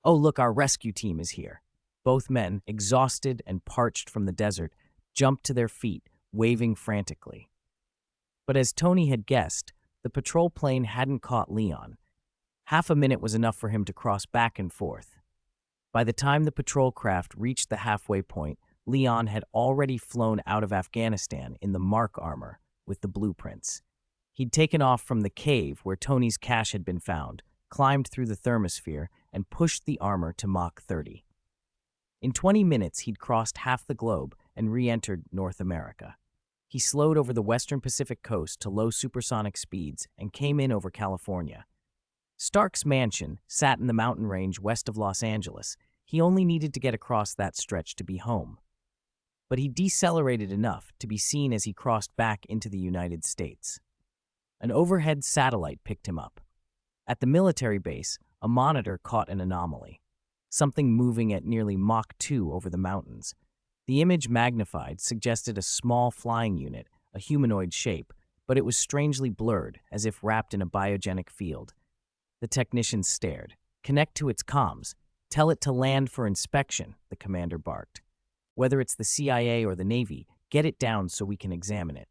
Oh, look, our rescue team is here. Both men, exhausted and parched from the desert, jumped to their feet, waving frantically. But as Tony had guessed, the patrol plane hadn't caught Leon. Half a minute was enough for him to cross back and forth. By the time the patrol craft reached the halfway point, Leon had already flown out of Afghanistan in the Mark armor with the blueprints. He'd taken off from the cave where Tony's cache had been found, climbed through the thermosphere, and pushed the armor to Mach 30. In 20 minutes, he'd crossed half the globe and re-entered North America. He slowed over the western Pacific coast to low supersonic speeds and came in over California. Stark's mansion sat in the mountain range west of Los Angeles. He only needed to get across that stretch to be home. But he decelerated enough to be seen as he crossed back into the United States. An overhead satellite picked him up. At the military base, a monitor caught an anomaly, something moving at nearly Mach 2 over the mountains. The image, magnified, suggested a small flying unit, a humanoid shape, but it was strangely blurred, as if wrapped in a biogenic field. The technician stared. "Connect to its comms. Tell it to land for inspection," the commander barked. "Whether it's the CIA or the Navy, get it down so we can examine it."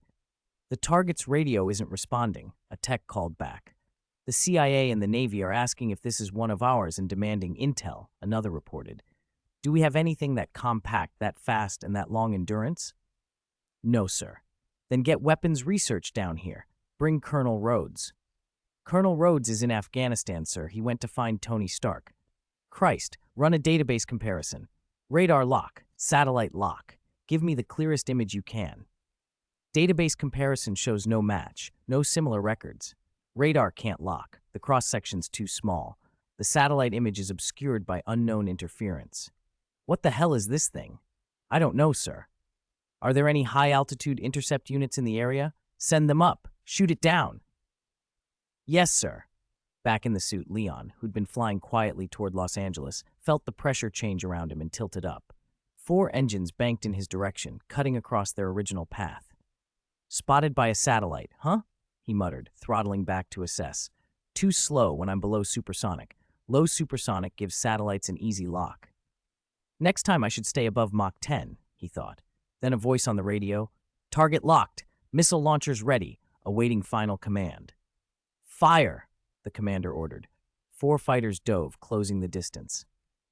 "The target's radio isn't responding," a tech called back. "The CIA and the Navy are asking if this is one of ours and demanding intel," another reported. "Do we have anything that compact, that fast, and that long endurance?" "No, sir." "Then get weapons research down here. Bring Colonel Rhodes." "Colonel Rhodes is in Afghanistan, sir. He went to find Tony Stark." "Christ, run a database comparison. Radar lock, satellite lock. Give me the clearest image you can." Database comparison shows no match, no similar records. Radar can't lock. The cross-section's too small. The satellite image is obscured by unknown interference. "What the hell is this thing?" "I don't know, sir." "Are there any high-altitude intercept units in the area? Send them up. Shoot it down." "Yes, sir." Back in the suit, Leon, who'd been flying quietly toward Los Angeles, felt the pressure change around him and tilted up. 4 engines banked in his direction, cutting across their original path. "Spotted by a satellite, huh?" he muttered, throttling back to assess. "Too slow when I'm below supersonic. Low supersonic gives satellites an easy lock." "Next time I should stay above Mach 10, he thought. Then a voice on the radio. "Target locked. Missile launchers ready. Awaiting final command." "Fire!" the commander ordered. 4 fighters dove, closing the distance.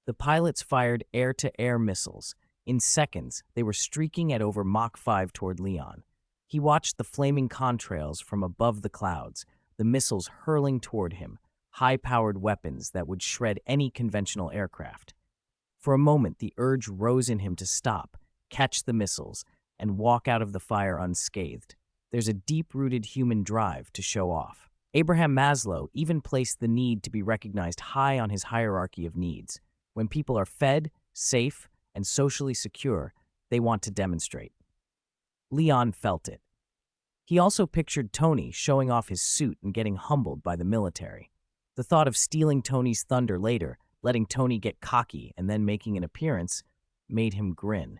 The pilots fired air-to-air missiles. In seconds, they were streaking at over Mach 5 toward Leon. He watched the flaming contrails from above the clouds, the missiles hurling toward him, high-powered weapons that would shred any conventional aircraft. For a moment, the urge rose in him to stop, catch the missiles, and walk out of the fire unscathed. There's a deep-rooted human drive to show off. Abraham Maslow even placed the need to be recognized high on his hierarchy of needs. When people are fed, safe, and socially secure, they want to demonstrate. Leon felt it. He also pictured Tony showing off his suit and getting humbled by the military. The thought of stealing Tony's thunder later, letting Tony get cocky, and then making an appearance, made him grin.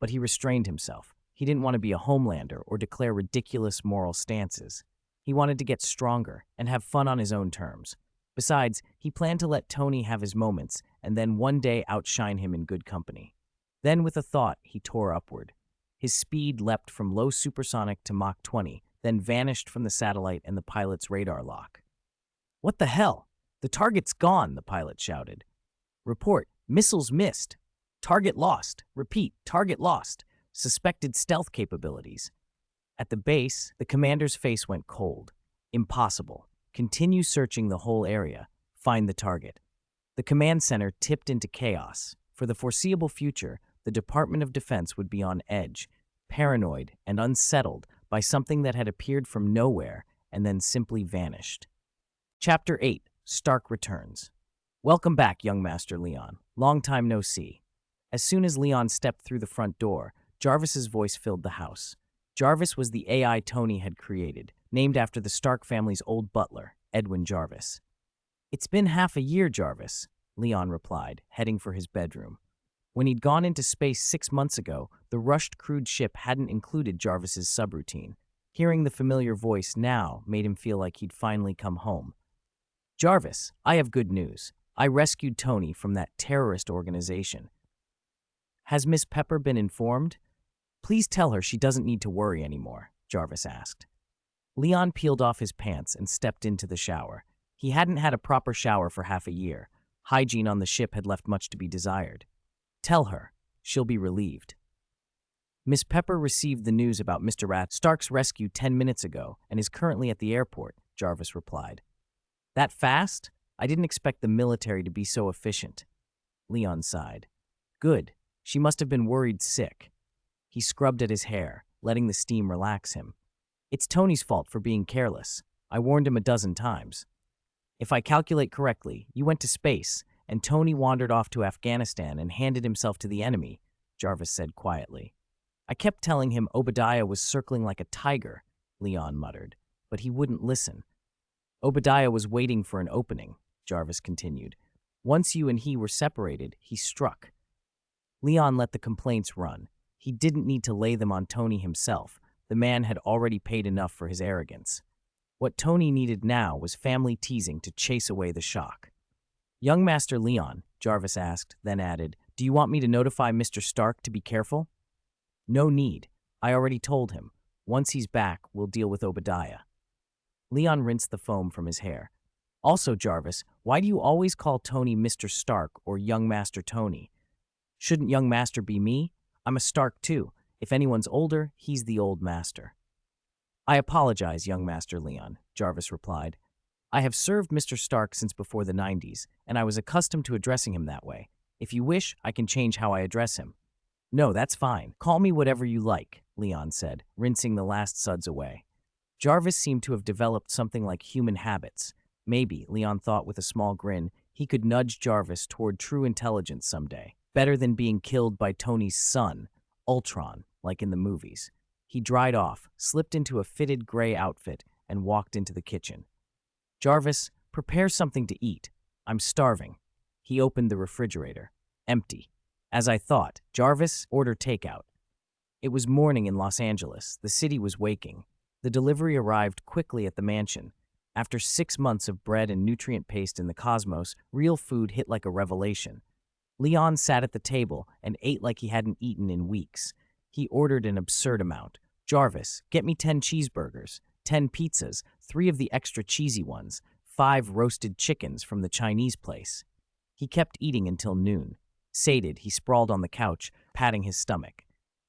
But he restrained himself. He didn't want to be a Homelander or declare ridiculous moral stances. He wanted to get stronger and have fun on his own terms. Besides, he planned to let Tony have his moments and then one day outshine him in good company. Then, with a thought, he tore upward. His speed leapt from low supersonic to Mach 20, then vanished from the satellite and the pilot's radar lock. "What the hell? The target's gone," the pilot shouted. "Report, missiles missed. Target lost. Repeat, target lost. Suspected stealth capabilities." At the base, the commander's face went cold. "Impossible. Continue searching the whole area. Find the target." The command center tipped into chaos. For the foreseeable future, the Department of Defense would be on edge, paranoid and unsettled by something that had appeared from nowhere and then simply vanished. Chapter 8. Stark Returns. "Welcome back, young Master Leon. Long time no see." As soon as Leon stepped through the front door, Jarvis's voice filled the house. Jarvis was the AI Tony had created, named after the Stark family's old butler, Edwin Jarvis. "It's been half a year, Jarvis," Leon replied, heading for his bedroom. When he'd gone into space 6 months ago, the rushed crewed ship hadn't included Jarvis's subroutine. Hearing the familiar voice now made him feel like he'd finally come home. "Jarvis, I have good news. I rescued Tony from that terrorist organization." "Has Miss Pepper been informed?" "Please tell her she doesn't need to worry anymore," Jarvis asked. Leon peeled off his pants and stepped into the shower. He hadn't had a proper shower for half a year. Hygiene on the ship had left much to be desired. "Tell her. She'll be relieved." "Miss Pepper received the news about Mr. Stark's rescue 10 minutes ago and is currently at the airport," Jarvis replied. "That fast? I didn't expect the military to be so efficient." Leon sighed. "Good. She must have been worried sick." He scrubbed at his hair, letting the steam relax him. "It's Tony's fault for being careless. I warned him a dozen times." If I calculate correctly, you went to space, and Tony wandered off to Afghanistan and handed himself to the enemy, Jarvis said quietly. I kept telling him Obadiah was circling like a tiger, Leon muttered, but he wouldn't listen. Obadiah was waiting for an opening, Jarvis continued. Once you and he were separated, he struck. Leon let the complaints run. He didn't need to lay them on Tony himself. The man had already paid enough for his arrogance. What Tony needed now was family teasing to chase away the shock. Young Master Leon, Jarvis asked, then added, do you want me to notify Mr. Stark to be careful? No need. I already told him. Once he's back, we'll deal with Obadiah. Leon rinsed the foam from his hair. Also, Jarvis, why do you always call Tony Mr. Stark or Young Master Tony? Shouldn't Young Master be me? I'm a Stark too. If anyone's older, he's the old master. I apologize, Young Master Leon, Jarvis replied. I have served Mr. Stark since before the 90s, and I was accustomed to addressing him that way. If you wish, I can change how I address him. No, that's fine. Call me whatever you like, Leon said, rinsing the last suds away. Jarvis seemed to have developed something like human habits. Maybe, Leon thought with a small grin, he could nudge Jarvis toward true intelligence someday. Better than being killed by Tony's son, Ultron, like in the movies. He dried off, slipped into a fitted gray outfit, and walked into the kitchen. Jarvis, prepare something to eat. I'm starving. He opened the refrigerator. Empty. As I thought, Jarvis, order takeout. It was morning in Los Angeles. The city was waking. The delivery arrived quickly at the mansion. After 6 months of bread and nutrient paste in the cosmos, real food hit like a revelation. Leon sat at the table and ate like he hadn't eaten in weeks. He ordered an absurd amount. Jarvis, get me 10 cheeseburgers, 10 pizzas, 3 of the extra cheesy ones, 5 roasted chickens from the Chinese place. He kept eating until noon. Sated, he sprawled on the couch, patting his stomach.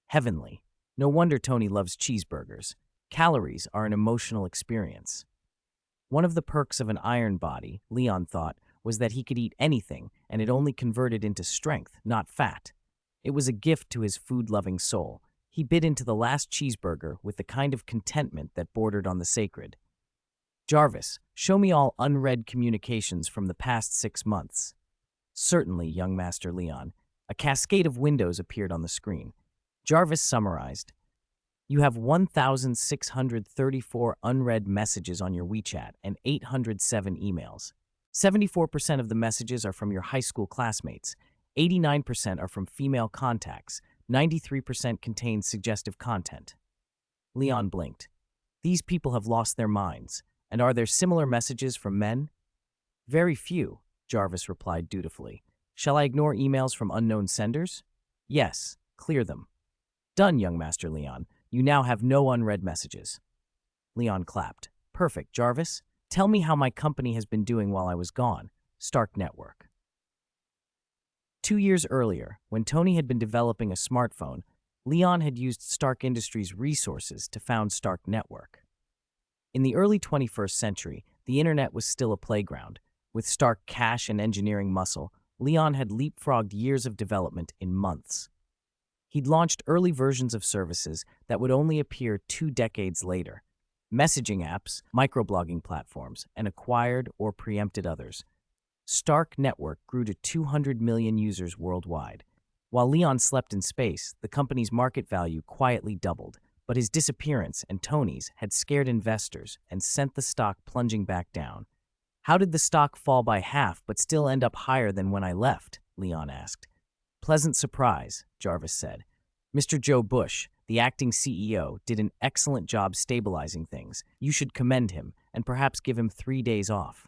Heavenly. No wonder Tony loves cheeseburgers. Calories are an emotional experience. One of the perks of an iron body, Leon thought, was that he could eat anything, and it only converted into strength, not fat. It was a gift to his food-loving soul. He bit into the last cheeseburger with the kind of contentment that bordered on the sacred. Jarvis, show me all unread communications from the past 6 months. Certainly, Young Master Leon. A cascade of windows appeared on the screen. Jarvis summarized. You have 1,634 unread messages on your WeChat and 807 emails. 74% of the messages are from your high school classmates. 89% are from female contacts. 93% contain suggestive content. Leon blinked. These people have lost their minds. And are there similar messages from men? Very few, Jarvis replied dutifully. Shall I ignore emails from unknown senders? Yes, clear them. Done, Young Master Leon. You now have no unread messages. Leon clapped. Perfect, Jarvis. Tell me how my company has been doing while I was gone. Stark Network. 2 years earlier, when Tony had been developing a smartphone, Leon had used Stark Industries' resources to found Stark Network. In the early 21st century, the internet was still a playground. With Stark cash and engineering muscle, Leon had leapfrogged years of development in months. He'd launched early versions of services that would only appear 2 decades later. Messaging apps, microblogging platforms, and acquired or preempted others. Stark Network grew to 200 million users worldwide. While Leon slept in space, the company's market value quietly doubled, but his disappearance and Tony's had scared investors and sent the stock plunging back down. How did the stock fall by half but still end up higher than when I left? Leon asked. Pleasant surprise, Jarvis said. Mr. Joe Bush, the acting CEO, did an excellent job stabilizing things. You should commend him and perhaps give him 3 days off.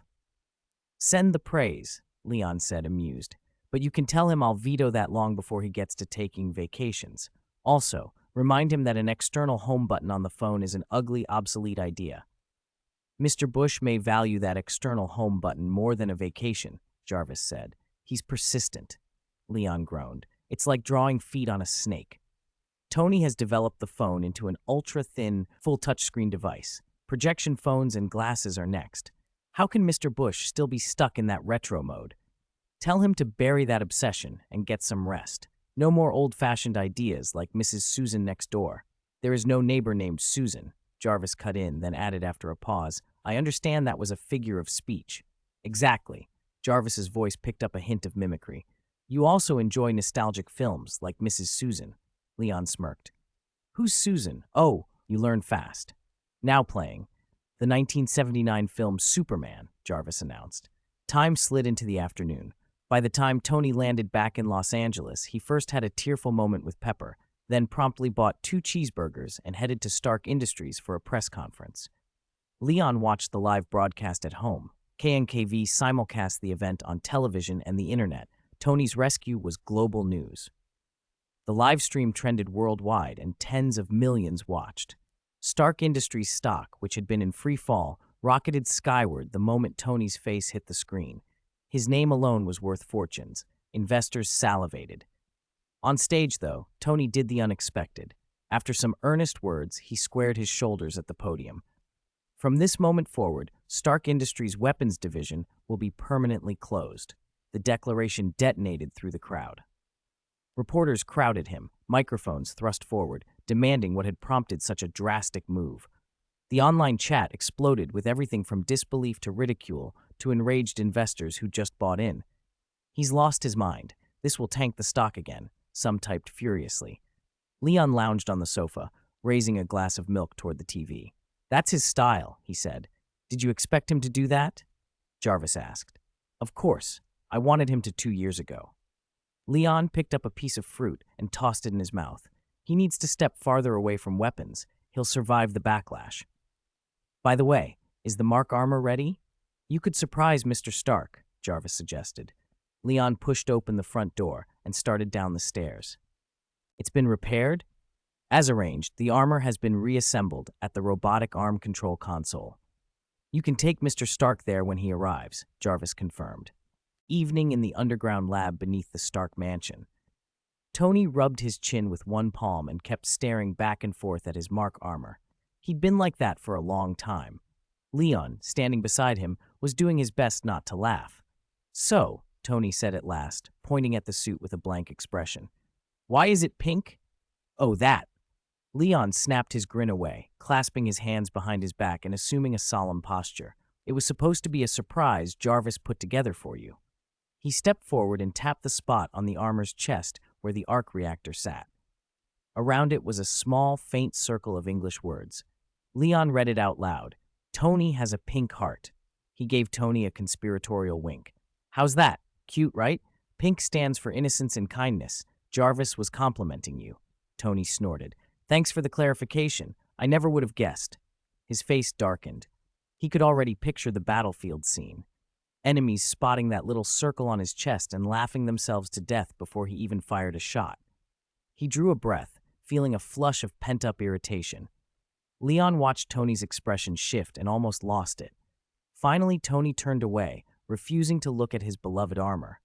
Send the praise, Leon said, amused. But you can tell him I'll veto that long before he gets to taking vacations. Also, remind him that an external home button on the phone is an ugly, obsolete idea. Mr. Bush may value that external home button more than a vacation, Jarvis said. He's persistent. Leon groaned. It's like drawing feet on a snake. Tony has developed the phone into an ultra-thin, full touchscreen device. Projection phones and glasses are next. How can Mr. Bush still be stuck in that retro mode? Tell him to bury that obsession and get some rest. No more old-fashioned ideas like Mrs. Susan next door. There is no neighbor named Susan, Jarvis cut in, then added after a pause, I understand that was a figure of speech. Exactly. Jarvis's voice picked up a hint of mimicry. You also enjoy nostalgic films like Mrs. Susan. Leon smirked. Who's Susan? Oh, you learn fast. Now playing. The 1979 film Superman, Jarvis announced. Time slid into the afternoon. By the time Tony landed back in Los Angeles, he first had a tearful moment with Pepper, then promptly bought 2 cheeseburgers and headed to Stark Industries for a press conference. Leon watched the live broadcast at home. KNKV simulcast the event on television and the internet. Tony's rescue was global news. The live stream trended worldwide and tens of millions watched. Stark Industries stock, which had been in free fall, rocketed skyward the moment Tony's face hit the screen. His name alone was worth fortunes. Investors salivated. On stage, though, Tony did the unexpected. After some earnest words, he squared his shoulders at the podium. From this moment forward, Stark Industries' weapons division will be permanently closed. The declaration detonated through the crowd. Reporters crowded him, microphones thrust forward, demanding what had prompted such a drastic move. The online chat exploded with everything from disbelief to ridicule to enraged investors who just bought in. He's lost his mind. This will tank the stock again, some typed furiously. Leon lounged on the sofa, raising a glass of milk toward the TV. That's his style, he said. Did you expect him to do that? Jarvis asked. Of course. I wanted him to 2 years ago. Leon picked up a piece of fruit and tossed it in his mouth. He needs to step farther away from weapons. He'll survive the backlash. By the way, is the Mark armor ready? You could surprise Mr. Stark, Jarvis suggested. Leon pushed open the front door and started down the stairs. It's been repaired? As arranged, the armor has been reassembled at the robotic arm control console. You can take Mr. Stark there when he arrives, Jarvis confirmed. Evening in the underground lab beneath the Stark mansion. Tony rubbed his chin with one palm and kept staring back and forth at his Mark armor. He'd been like that for a long time. Leon, standing beside him, was doing his best not to laugh. So, Tony said at last, pointing at the suit with a blank expression. Why is it pink? Oh, that. Leon snapped his grin away, clasping his hands behind his back and assuming a solemn posture. It was supposed to be a surprise Jarvis put together for you. He stepped forward and tapped the spot on the armor's chest where the arc reactor sat. Around it was a small, faint circle of English words. Leon read it out loud. Tony has a pink heart. He gave Tony a conspiratorial wink. How's that? Cute, right? Pink stands for innocence and kindness. Jarvis was complimenting you. Tony snorted. Thanks for the clarification. I never would have guessed. His face darkened. He could already picture the battlefield scene. Enemies spotting that little circle on his chest and laughing themselves to death before he even fired a shot. He drew a breath, feeling a flush of pent-up irritation. Leon watched Tony's expression shift and almost lost it. Finally, Tony turned away, refusing to look at his beloved armor.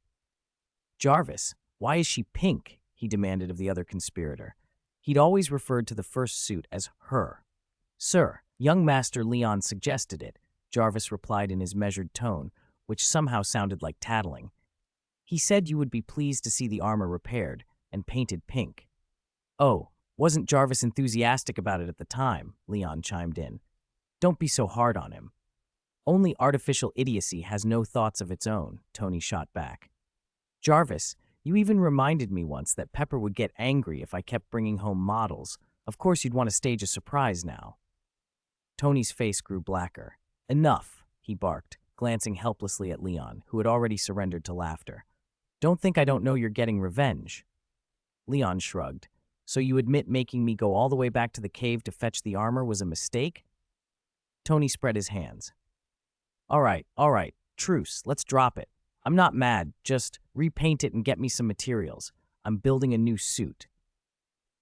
Jarvis, why is she pink? He demanded of the other conspirator. He'd always referred to the first suit as her. Sir, young Master Leon suggested it, Jarvis replied in his measured tone, which somehow sounded like tattling. He said you would be pleased to see the armor repaired and painted pink. Oh, wasn't Jarvis enthusiastic about it at the time? Leon chimed in. Don't be so hard on him. Only artificial idiocy has no thoughts of its own, Tony shot back. Jarvis, you even reminded me once that Pepper would get angry if I kept bringing home models. Of course you'd want to stage a surprise now. Tony's face grew blacker. Enough, he barked, glancing helplessly at Leon, who had already surrendered to laughter. Don't think I don't know you're getting revenge. Leon shrugged. So you admit making me go all the way back to the cave to fetch the armor was a mistake? Tony spread his hands. All right, truce, let's drop it. I'm not mad, just repaint it and get me some materials. I'm building a new suit.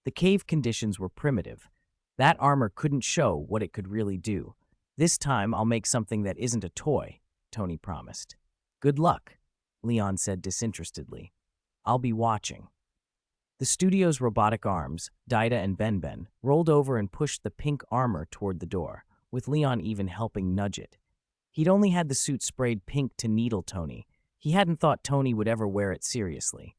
The cave conditions were primitive. That armor couldn't show what it could really do. This time I'll make something that isn't a toy, Tony promised. Good luck, Leon said disinterestedly. I'll be watching. The studio's robotic arms, Dida and Ben, rolled over and pushed the pink armor toward the door, with Leon even helping nudge it. He'd only had the suit sprayed pink to needle Tony. He hadn't thought Tony would ever wear it seriously.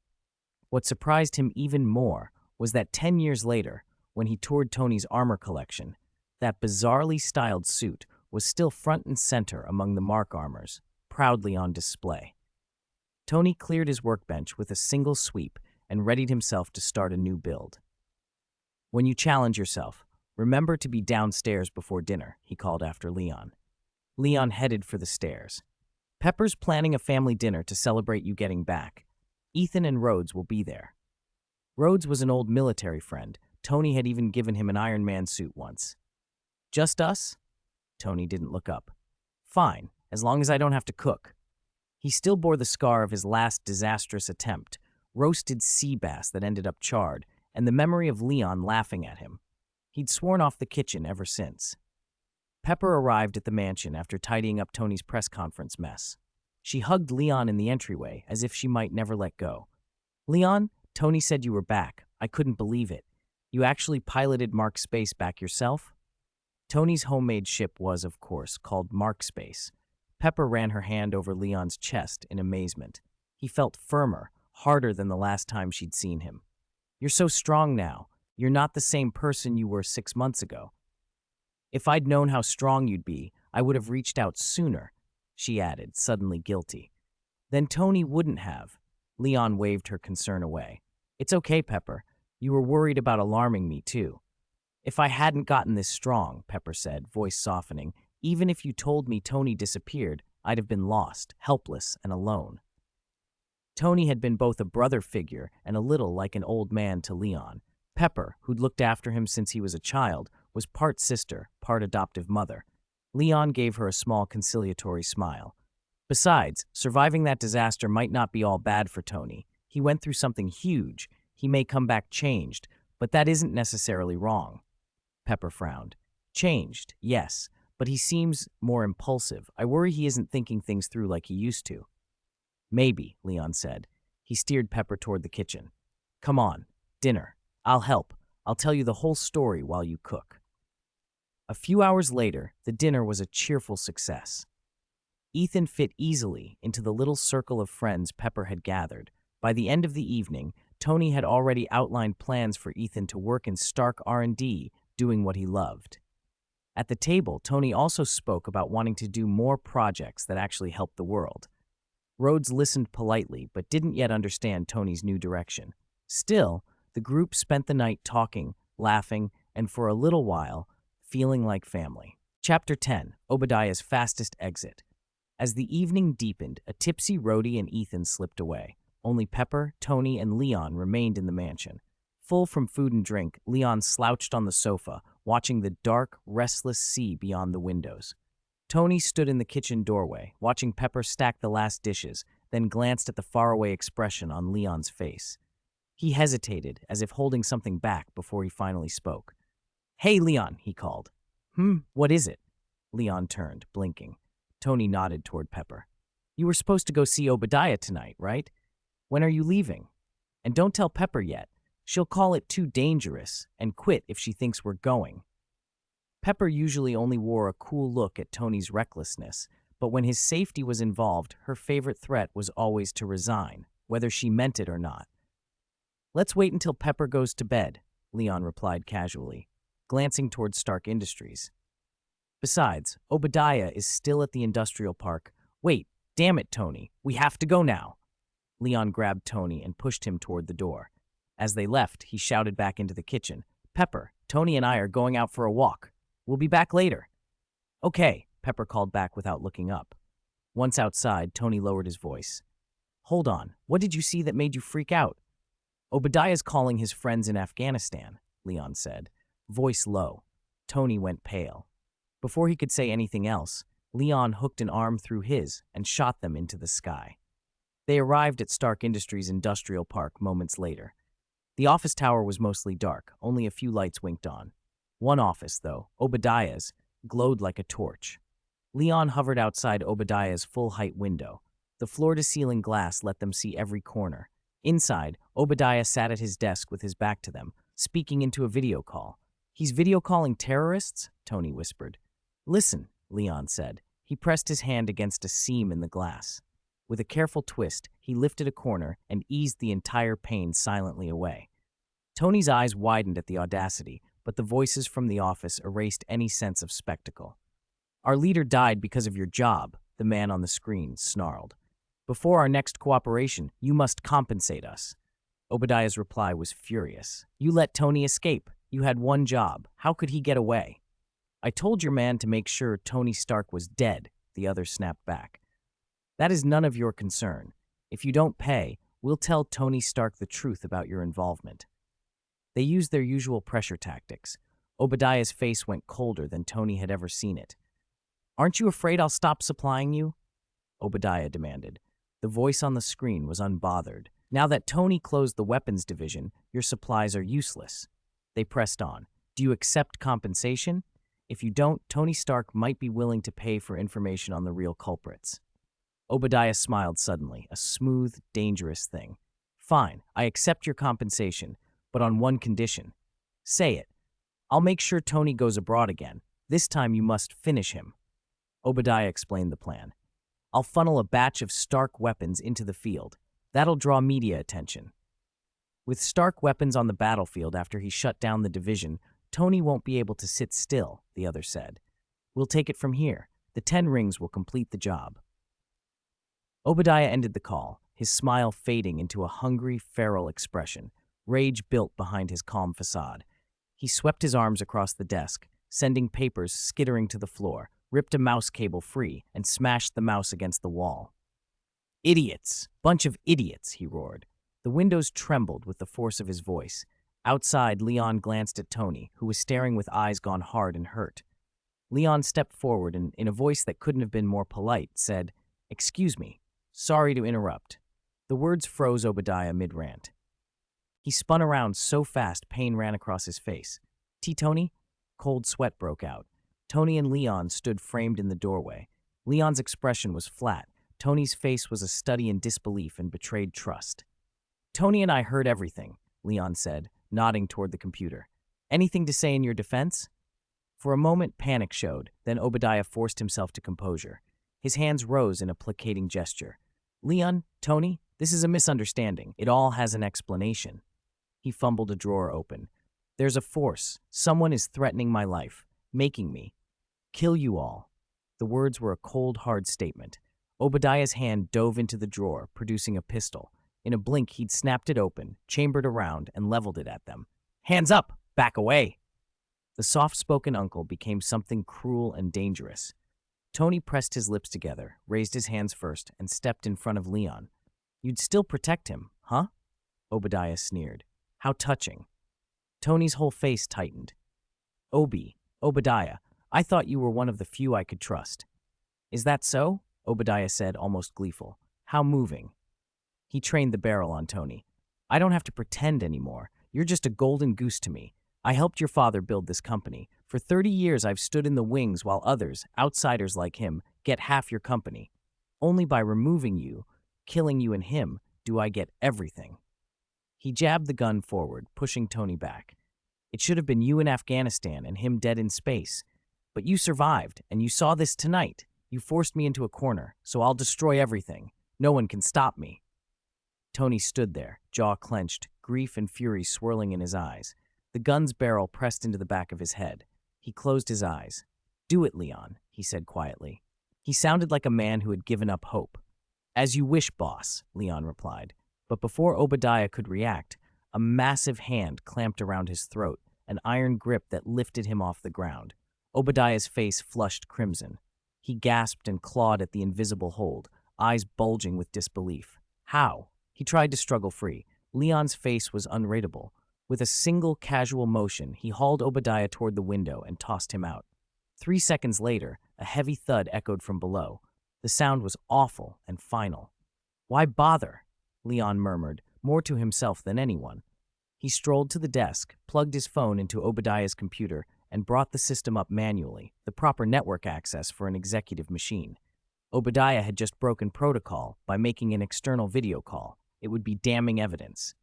What surprised him even more was that 10 years later, when he toured Tony's armor collection, that bizarrely styled suit was still front and center among the Mark armors, proudly on display. Tony cleared his workbench with a single sweep and readied himself to start a new build. "When you challenge yourself, remember to be downstairs before dinner," he called after Leon. Leon headed for the stairs. "Pepper's planning a family dinner to celebrate you getting back. Ethan and Rhodes will be there." Rhodes was an old military friend. Tony had even given him an Iron Man suit once. "Just us?" Tony didn't look up. "Fine, as long as I don't have to cook." He still bore the scar of his last disastrous attempt, roasted sea bass that ended up charred, and the memory of Leon laughing at him. He'd sworn off the kitchen ever since. Pepper arrived at the mansion after tidying up Tony's press conference mess. She hugged Leon in the entryway as if she might never let go. "Leon, Tony said you were back. I couldn't believe it. You actually piloted Mark Space back yourself?" Tony's homemade ship was, of course, called Mark Space. Pepper ran her hand over Leon's chest in amazement. He felt firmer, harder than the last time she'd seen him. "You're so strong now. You're not the same person you were 6 months ago." "If I'd known how strong you'd be, I would have reached out sooner," she added, suddenly guilty. "Then Tony wouldn't have." Leon waved her concern away. "It's okay, Pepper. You were worried about alarming me, too." "If I hadn't gotten this strong," Pepper said, voice softening, "even if you told me Tony disappeared, I'd have been lost, helpless, and alone." Tony had been both a brother figure and a little like an old man to Leon. Pepper, who'd looked after him since he was a child, was part sister, part adoptive mother. Leon gave her a small conciliatory smile. Besides, surviving that disaster might not be all bad for Tony. He went through something huge. He may come back changed, but that isn't necessarily wrong. Pepper frowned. "Changed, yes, but he seems more impulsive. I worry he isn't thinking things through like he used to." "Maybe," Leon said. He steered Pepper toward the kitchen. "Come on, dinner. I'll help. I'll tell you the whole story while you cook." A few hours later, the dinner was a cheerful success. Ethan fit easily into the little circle of friends Pepper had gathered. By the end of the evening, Tony had already outlined plans for Ethan to work in stark R&D, doing what he loved. At the table, Tony also spoke about wanting to do more projects that actually helped the world. Rhodes listened politely, but didn't yet understand Tony's new direction. Still, the group spent the night talking, laughing, and for a little while, feeling like family. Chapter 10, Obadiah's Fastest Exit. As the evening deepened, a tipsy Rhodey and Ethan slipped away. Only Pepper, Tony, and Leon remained in the mansion. Full from food and drink, Leon slouched on the sofa, watching the dark, restless sea beyond the windows. Tony stood in the kitchen doorway, watching Pepper stack the last dishes, then glanced at the faraway expression on Leon's face. He hesitated, as if holding something back before he finally spoke. "Hey, Leon," he called. What is it?" Leon turned, blinking. Tony nodded toward Pepper. "You were supposed to go see Obadiah tonight, right? When are you leaving? And don't tell Pepper yet. She'll call it too dangerous and quit if she thinks we're going." Pepper usually only wore a cool look at Tony's recklessness, but when his safety was involved, her favorite threat was always to resign, whether she meant it or not. "Let's wait until Pepper goes to bed," Leon replied casually, glancing toward Stark Industries. "Besides, Obadiah is still at the industrial park. Wait, damn it, Tony, we have to go now." Leon grabbed Tony and pushed him toward the door. As they left, he shouted back into the kitchen, "Pepper, Tony and I are going out for a walk. We'll be back later." "Okay," Pepper called back without looking up. Once outside, Tony lowered his voice. "Hold on, what did you see that made you freak out?" "Obadiah's calling his friends in Afghanistan," Leon said, voice low. Tony went pale. Before he could say anything else, Leon hooked an arm through his and shot them into the sky. They arrived at Stark Industries Industrial Park moments later. The office tower was mostly dark, only a few lights winked on. One office, though, Obadiah's, glowed like a torch. Leon hovered outside Obadiah's full-height window. The floor-to-ceiling glass let them see every corner. Inside, Obadiah sat at his desk with his back to them, speaking into a video call. "He's video calling terrorists?" Tony whispered. "Listen," Leon said. He pressed his hand against a seam in the glass. With a careful twist, he lifted a corner and eased the entire pane silently away. Tony's eyes widened at the audacity, but the voices from the office erased any sense of spectacle. "Our leader died because of your job," the the man on the screen snarled. Before our next cooperation, you must compensate us. Obadiah's reply was furious. You let Tony escape. You had one job. How could he get away? I told your man to make sure Tony Stark was dead, the other snapped back. That is none of your concern. If you don't pay, we'll tell Tony Stark the truth about your involvement. They used their usual pressure tactics. Obadiah's face went colder than Tony had ever seen it. Aren't you afraid I'll stop supplying you? Obadiah demanded. The voice on the screen was unbothered. Now that Tony closed the weapons division, your supplies are useless. They pressed on. Do you accept compensation? If you don't, Tony Stark might be willing to pay for information on the real culprits. Obadiah smiled suddenly, a smooth, dangerous thing. Fine, I accept your compensation, but on one condition. Say it. I'll make sure Tony goes abroad again. This time you must finish him. Obadiah explained the plan. I'll funnel a batch of Stark weapons into the field. That'll draw media attention. With Stark weapons on the battlefield after he shut down the division, Tony won't be able to sit still, the other said. We'll take it from here. The 10 rings will complete the job. Obadiah ended the call, his smile fading into a hungry, feral expression. Rage built behind his calm facade. He swept his arms across the desk, sending papers skittering to the floor, ripped a mouse cable free, and smashed the mouse against the wall. Idiots! Bunch of idiots, he roared. The windows trembled with the force of his voice. Outside, Leon glanced at Tony, who was staring with eyes gone hard and hurt. Leon stepped forward and, in a voice that couldn't have been more polite, said, Excuse me. Sorry to interrupt. The words froze Obadiah mid-rant. He spun around so fast pain ran across his face. Tony? Cold sweat broke out. Tony and Leon stood framed in the doorway. Leon's expression was flat. Tony's face was a study in disbelief and betrayed trust. Tony and I heard everything, Leon said, nodding toward the computer. Anything to say in your defense? For a moment, panic showed, then Obadiah forced himself to composure. His hands rose in a placating gesture. Leon, Tony, this is a misunderstanding. It all has an explanation. He fumbled a drawer open. There's a force. Someone is threatening my life, making me kill you all. The words were a cold, hard statement. Obadiah's hand dove into the drawer, producing a pistol. In a blink, he'd snapped it open, chambered around, and leveled it at them. Hands up! Back away! The soft-spoken uncle became something cruel and dangerous. Tony pressed his lips together, raised his hands first, and stepped in front of Leon. You'd still protect him, huh? Obadiah sneered. How touching. Tony's whole face tightened. Obadiah, I thought you were one of the few I could trust. Is that so? Obadiah said, almost gleeful. How moving. He trained the barrel on Tony. I don't have to pretend anymore. You're just a golden goose to me. I helped your father build this company. For 30 years, I've stood in the wings while others, outsiders like him, get half your company. Only by removing you, killing you and him, do I get everything. He jabbed the gun forward, pushing Tony back. It should have been you in Afghanistan and him dead in space. But you survived, and you saw this tonight. You forced me into a corner, so I'll destroy everything. No one can stop me. Tony stood there, jaw clenched, grief and fury swirling in his eyes. The gun's barrel pressed into the back of his head. He closed his eyes. Do it, Leon, he said quietly. He sounded like a man who had given up hope. As you wish, boss, Leon replied. But before Obadiah could react, a massive hand clamped around his throat, an iron grip that lifted him off the ground. Obadiah's face flushed crimson. He gasped and clawed at the invisible hold, eyes bulging with disbelief. How? He tried to struggle free. Leon's face was unreadable. With a single casual motion, he hauled Obadiah toward the window and tossed him out. 3 seconds later, a heavy thud echoed from below. The sound was awful and final. Why bother? Leon murmured, more to himself than anyone. He strolled to the desk, plugged his phone into Obadiah's computer, and brought the system up manually, the proper network access for an executive machine. Obadiah had just broken protocol by making an external video call. It would be damning evidence.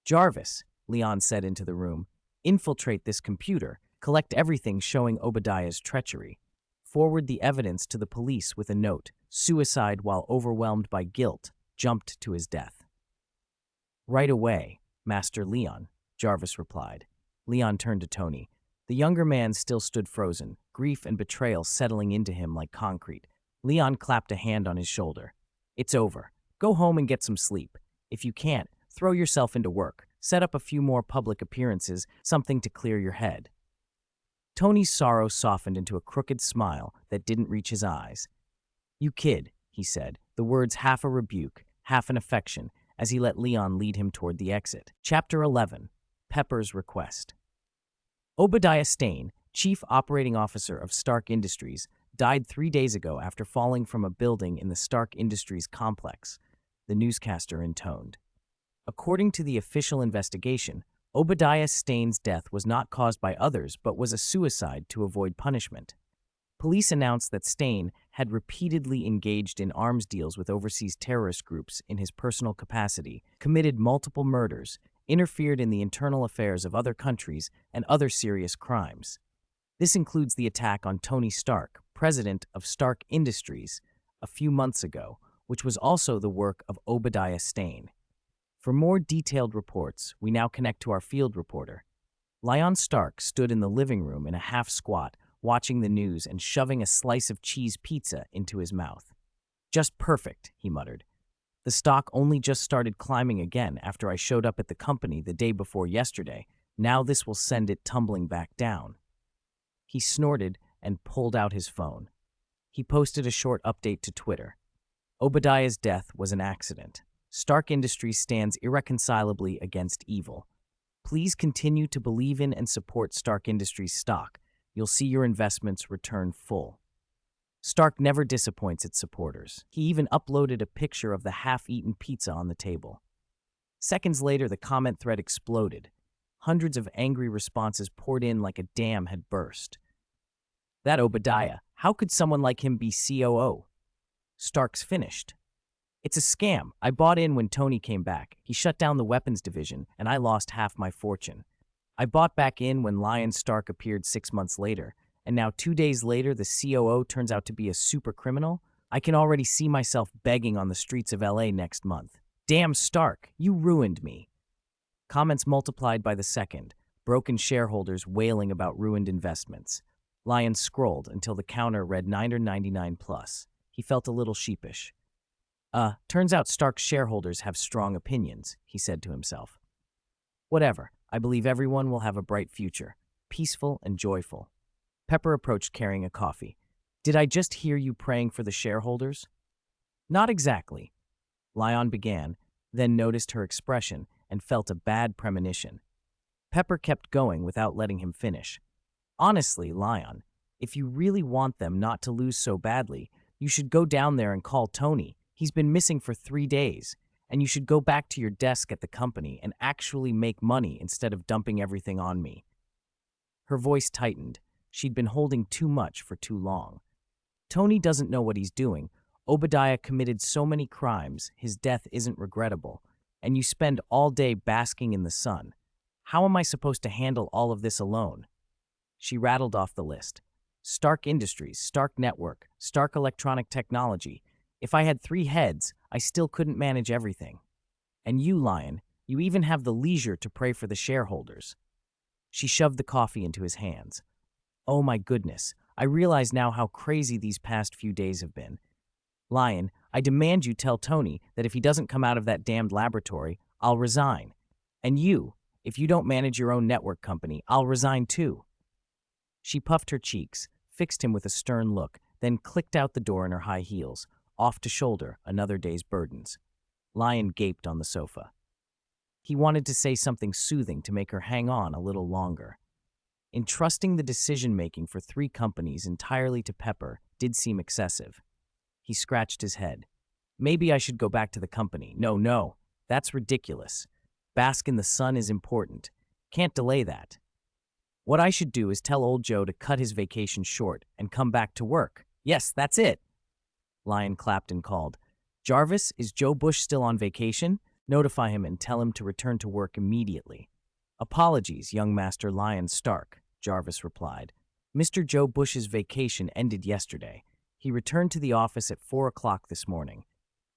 Jarvis, Leon said into the room, infiltrate this computer, collect everything showing Obadiah's treachery. Forward the evidence to the police with a note, suicide while overwhelmed by guilt, jumped to his death. Right away, Master Leon, Jarvis replied. Leon turned to Tony. The younger man still stood frozen, grief and betrayal settling into him like concrete. Leon clapped a hand on his shoulder. It's over. Go home and get some sleep. If you can't, throw yourself into work. Set up a few more public appearances, something to clear your head. Tony's sorrow softened into a crooked smile that didn't reach his eyes. You kid, he said, the words half a rebuke, half an affection, as he let Leon lead him toward the exit. Chapter 11. Pepper's Request. Obadiah Stane, Chief Operating Officer of Stark Industries, died 3 days ago after falling from a building in the Stark Industries complex, the newscaster intoned. According to the official investigation, Obadiah Stane's death was not caused by others but was a suicide to avoid punishment. Police announced that Stane had repeatedly engaged in arms deals with overseas terrorist groups in his personal capacity, committed multiple murders, interfered in the internal affairs of other countries, and other serious crimes. This includes the attack on Tony Stark, president of Stark Industries, a few months ago, which was also the work of Obadiah Stane. For more detailed reports, we now connect to our field reporter. Lyon Stark stood in the living room in a half-squat, watching the news and shoving a slice of cheese pizza into his mouth. Just perfect, he muttered. The stock only just started climbing again after I showed up at the company the day before yesterday. Now this will send it tumbling back down. He snorted and pulled out his phone. He posted a short update to Twitter. Obadiah's death was an accident. Stark Industries stands irreconcilably against evil. Please continue to believe in and support Stark Industries stock. You'll see your investments return full. Stark never disappoints its supporters. He even uploaded a picture of the half-eaten pizza on the table. Seconds later, the comment thread exploded. Hundreds of angry responses poured in like a dam had burst. That Obadiah, how could someone like him be COO? Stark's finished. It's a scam. I bought in when Tony came back. He shut down the weapons division, and I lost half my fortune. I bought back in when Lyon Stark appeared 6 months later, and now 2 days later the COO turns out to be a super criminal? I can already see myself begging on the streets of LA next month. Damn Stark, you ruined me. Comments multiplied by the second, broken shareholders wailing about ruined investments. Lyon scrolled until the counter read $9.99 plus. He felt a little sheepish. Turns out Stark's shareholders have strong opinions, he said to himself. Whatever, I believe everyone will have a bright future, peaceful and joyful. Pepper approached carrying a coffee. Did I just hear you praying for the shareholders? Not exactly. Lyon began, then noticed her expression and felt a bad premonition. Pepper kept going without letting him finish. Honestly, Lyon, if you really want them not to lose so badly, you should go down there and call Tony. He's been missing for 3 days, and you should go back to your desk at the company and actually make money instead of dumping everything on me. Her voice tightened. She'd been holding too much for too long. Tony doesn't know what he's doing. Obadiah committed so many crimes, his death isn't regrettable, and you spend all day basking in the sun. How am I supposed to handle all of this alone? She rattled off the list. Stark Industries, Stark Network, Stark Electronic Technology. If I had 3 heads, I still couldn't manage everything. And you, Lyon, you even have the leisure to pray for the shareholders. She shoved the coffee into his hands. Oh my goodness, I realize now how crazy these past few days have been. Lyon, I demand you tell Tony that if he doesn't come out of that damned laboratory, I'll resign. And you, if you don't manage your own network company, I'll resign too. She puffed her cheeks, fixed him with a stern look, then clicked out the door in her high heels, off to shoulder another day's burdens. Lyon gaped on the sofa. He wanted to say something soothing to make her hang on a little longer. Entrusting the decision-making for 3 companies entirely to Pepper did seem excessive. He scratched his head. Maybe I should go back to the company. No, that's ridiculous. Bask in the sun is important. Can't delay that. What I should do is tell old Joe to cut his vacation short and come back to work. Yes, that's it. Lyon clapped and called. Jarvis, is Joe Bush still on vacation? Notify him and tell him to return to work immediately. Apologies, young Master Lyon Stark, Jarvis replied. Mr. Joe Bush's vacation ended yesterday. He returned to the office at 4 o'clock this morning.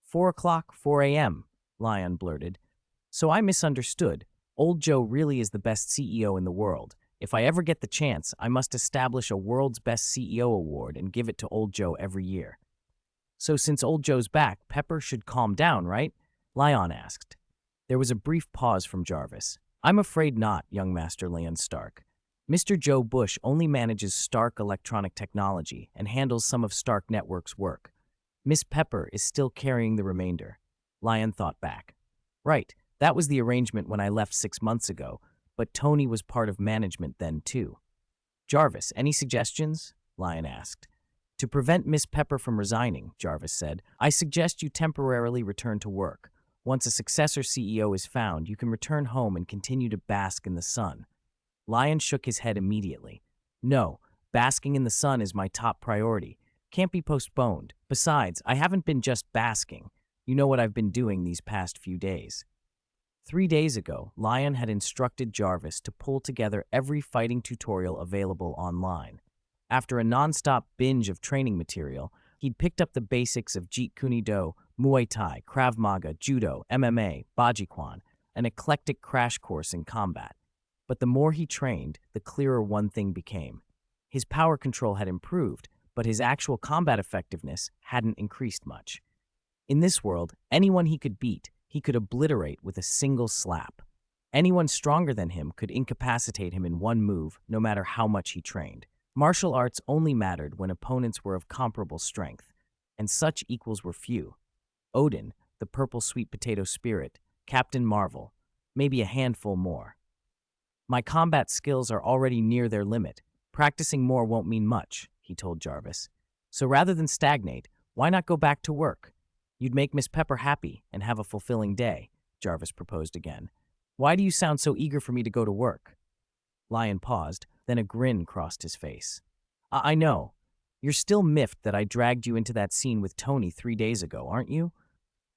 4 o'clock, 4 a.m., Lyon blurted. So I misunderstood. Old Joe really is the best CEO in the world. If I ever get the chance, I must establish a World's Best CEO award and give it to old Joe every year. So since old Joe's back, Pepper should calm down, right? Lion asked. There was a brief pause from Jarvis. I'm afraid not, young Master Leon Stark. Mr. Joe Bush only manages Stark Electronic Technology and handles some of Stark Network's work. Miss Pepper is still carrying the remainder. Lion thought back. Right, that was the arrangement when I left 6 months ago, but Tony was part of management then too. Jarvis, any suggestions? Lion asked. To prevent Miss Pepper from resigning, Jarvis said, I suggest you temporarily return to work. Once a successor CEO is found, you can return home and continue to bask in the sun. Lion shook his head immediately. No, basking in the sun is my top priority. Can't be postponed. Besides, I haven't been just basking. You know what I've been doing these past few days. 3 days ago, Lion had instructed Jarvis to pull together every fighting tutorial available online. After a non-stop binge of training material, he'd picked up the basics of Jeet Kune Do, Muay Thai, Krav Maga, Judo, MMA, Bajikwan, an eclectic crash course in combat. But the more he trained, the clearer one thing became. His power control had improved, but his actual combat effectiveness hadn't increased much. In this world, anyone he could beat, he could obliterate with a single slap. Anyone stronger than him could incapacitate him in one move, no matter how much he trained. Martial arts only mattered when opponents were of comparable strength, and such equals were few. Odin, the purple sweet potato spirit, Captain Marvel, maybe a handful more. My combat skills are already near their limit. Practicing more won't mean much, he told Jarvis. So rather than stagnate, why not go back to work? You'd make Miss Pepper happy and have a fulfilling day, Jarvis proposed again. Why do you sound so eager for me to go to work? Lion paused, then a grin crossed his face. I know. You're still miffed that I dragged you into that scene with Tony 3 days ago, aren't you?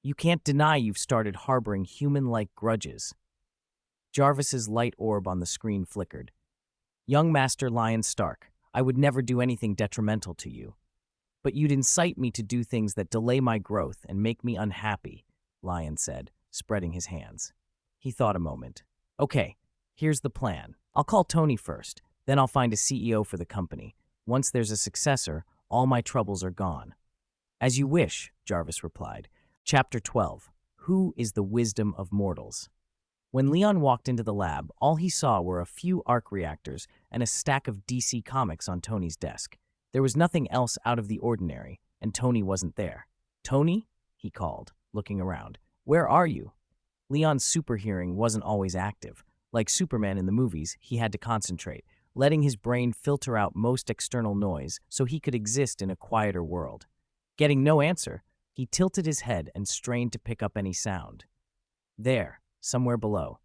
You can't deny you've started harboring human-like grudges. Jarvis's light orb on the screen flickered. Young Master Lion Stark, I would never do anything detrimental to you. But you'd incite me to do things that delay my growth and make me unhappy, Lion said, spreading his hands. He thought a moment. Okay, here's the plan. I'll call Tony first, then I'll find a CEO for the company. Once there's a successor, all my troubles are gone. As you wish, Jarvis replied. Chapter 12. Who is the wisdom of mortals? When Leon walked into the lab, all he saw were a few arc reactors and a stack of DC comics on Tony's desk. There was nothing else out of the ordinary, and Tony wasn't there. Tony? He called, looking around. Where are you? Leon's super hearing wasn't always active. Like Superman in the movies, he had to concentrate, letting his brain filter out most external noise so he could exist in a quieter world. Getting no answer, he tilted his head and strained to pick up any sound. There, somewhere below.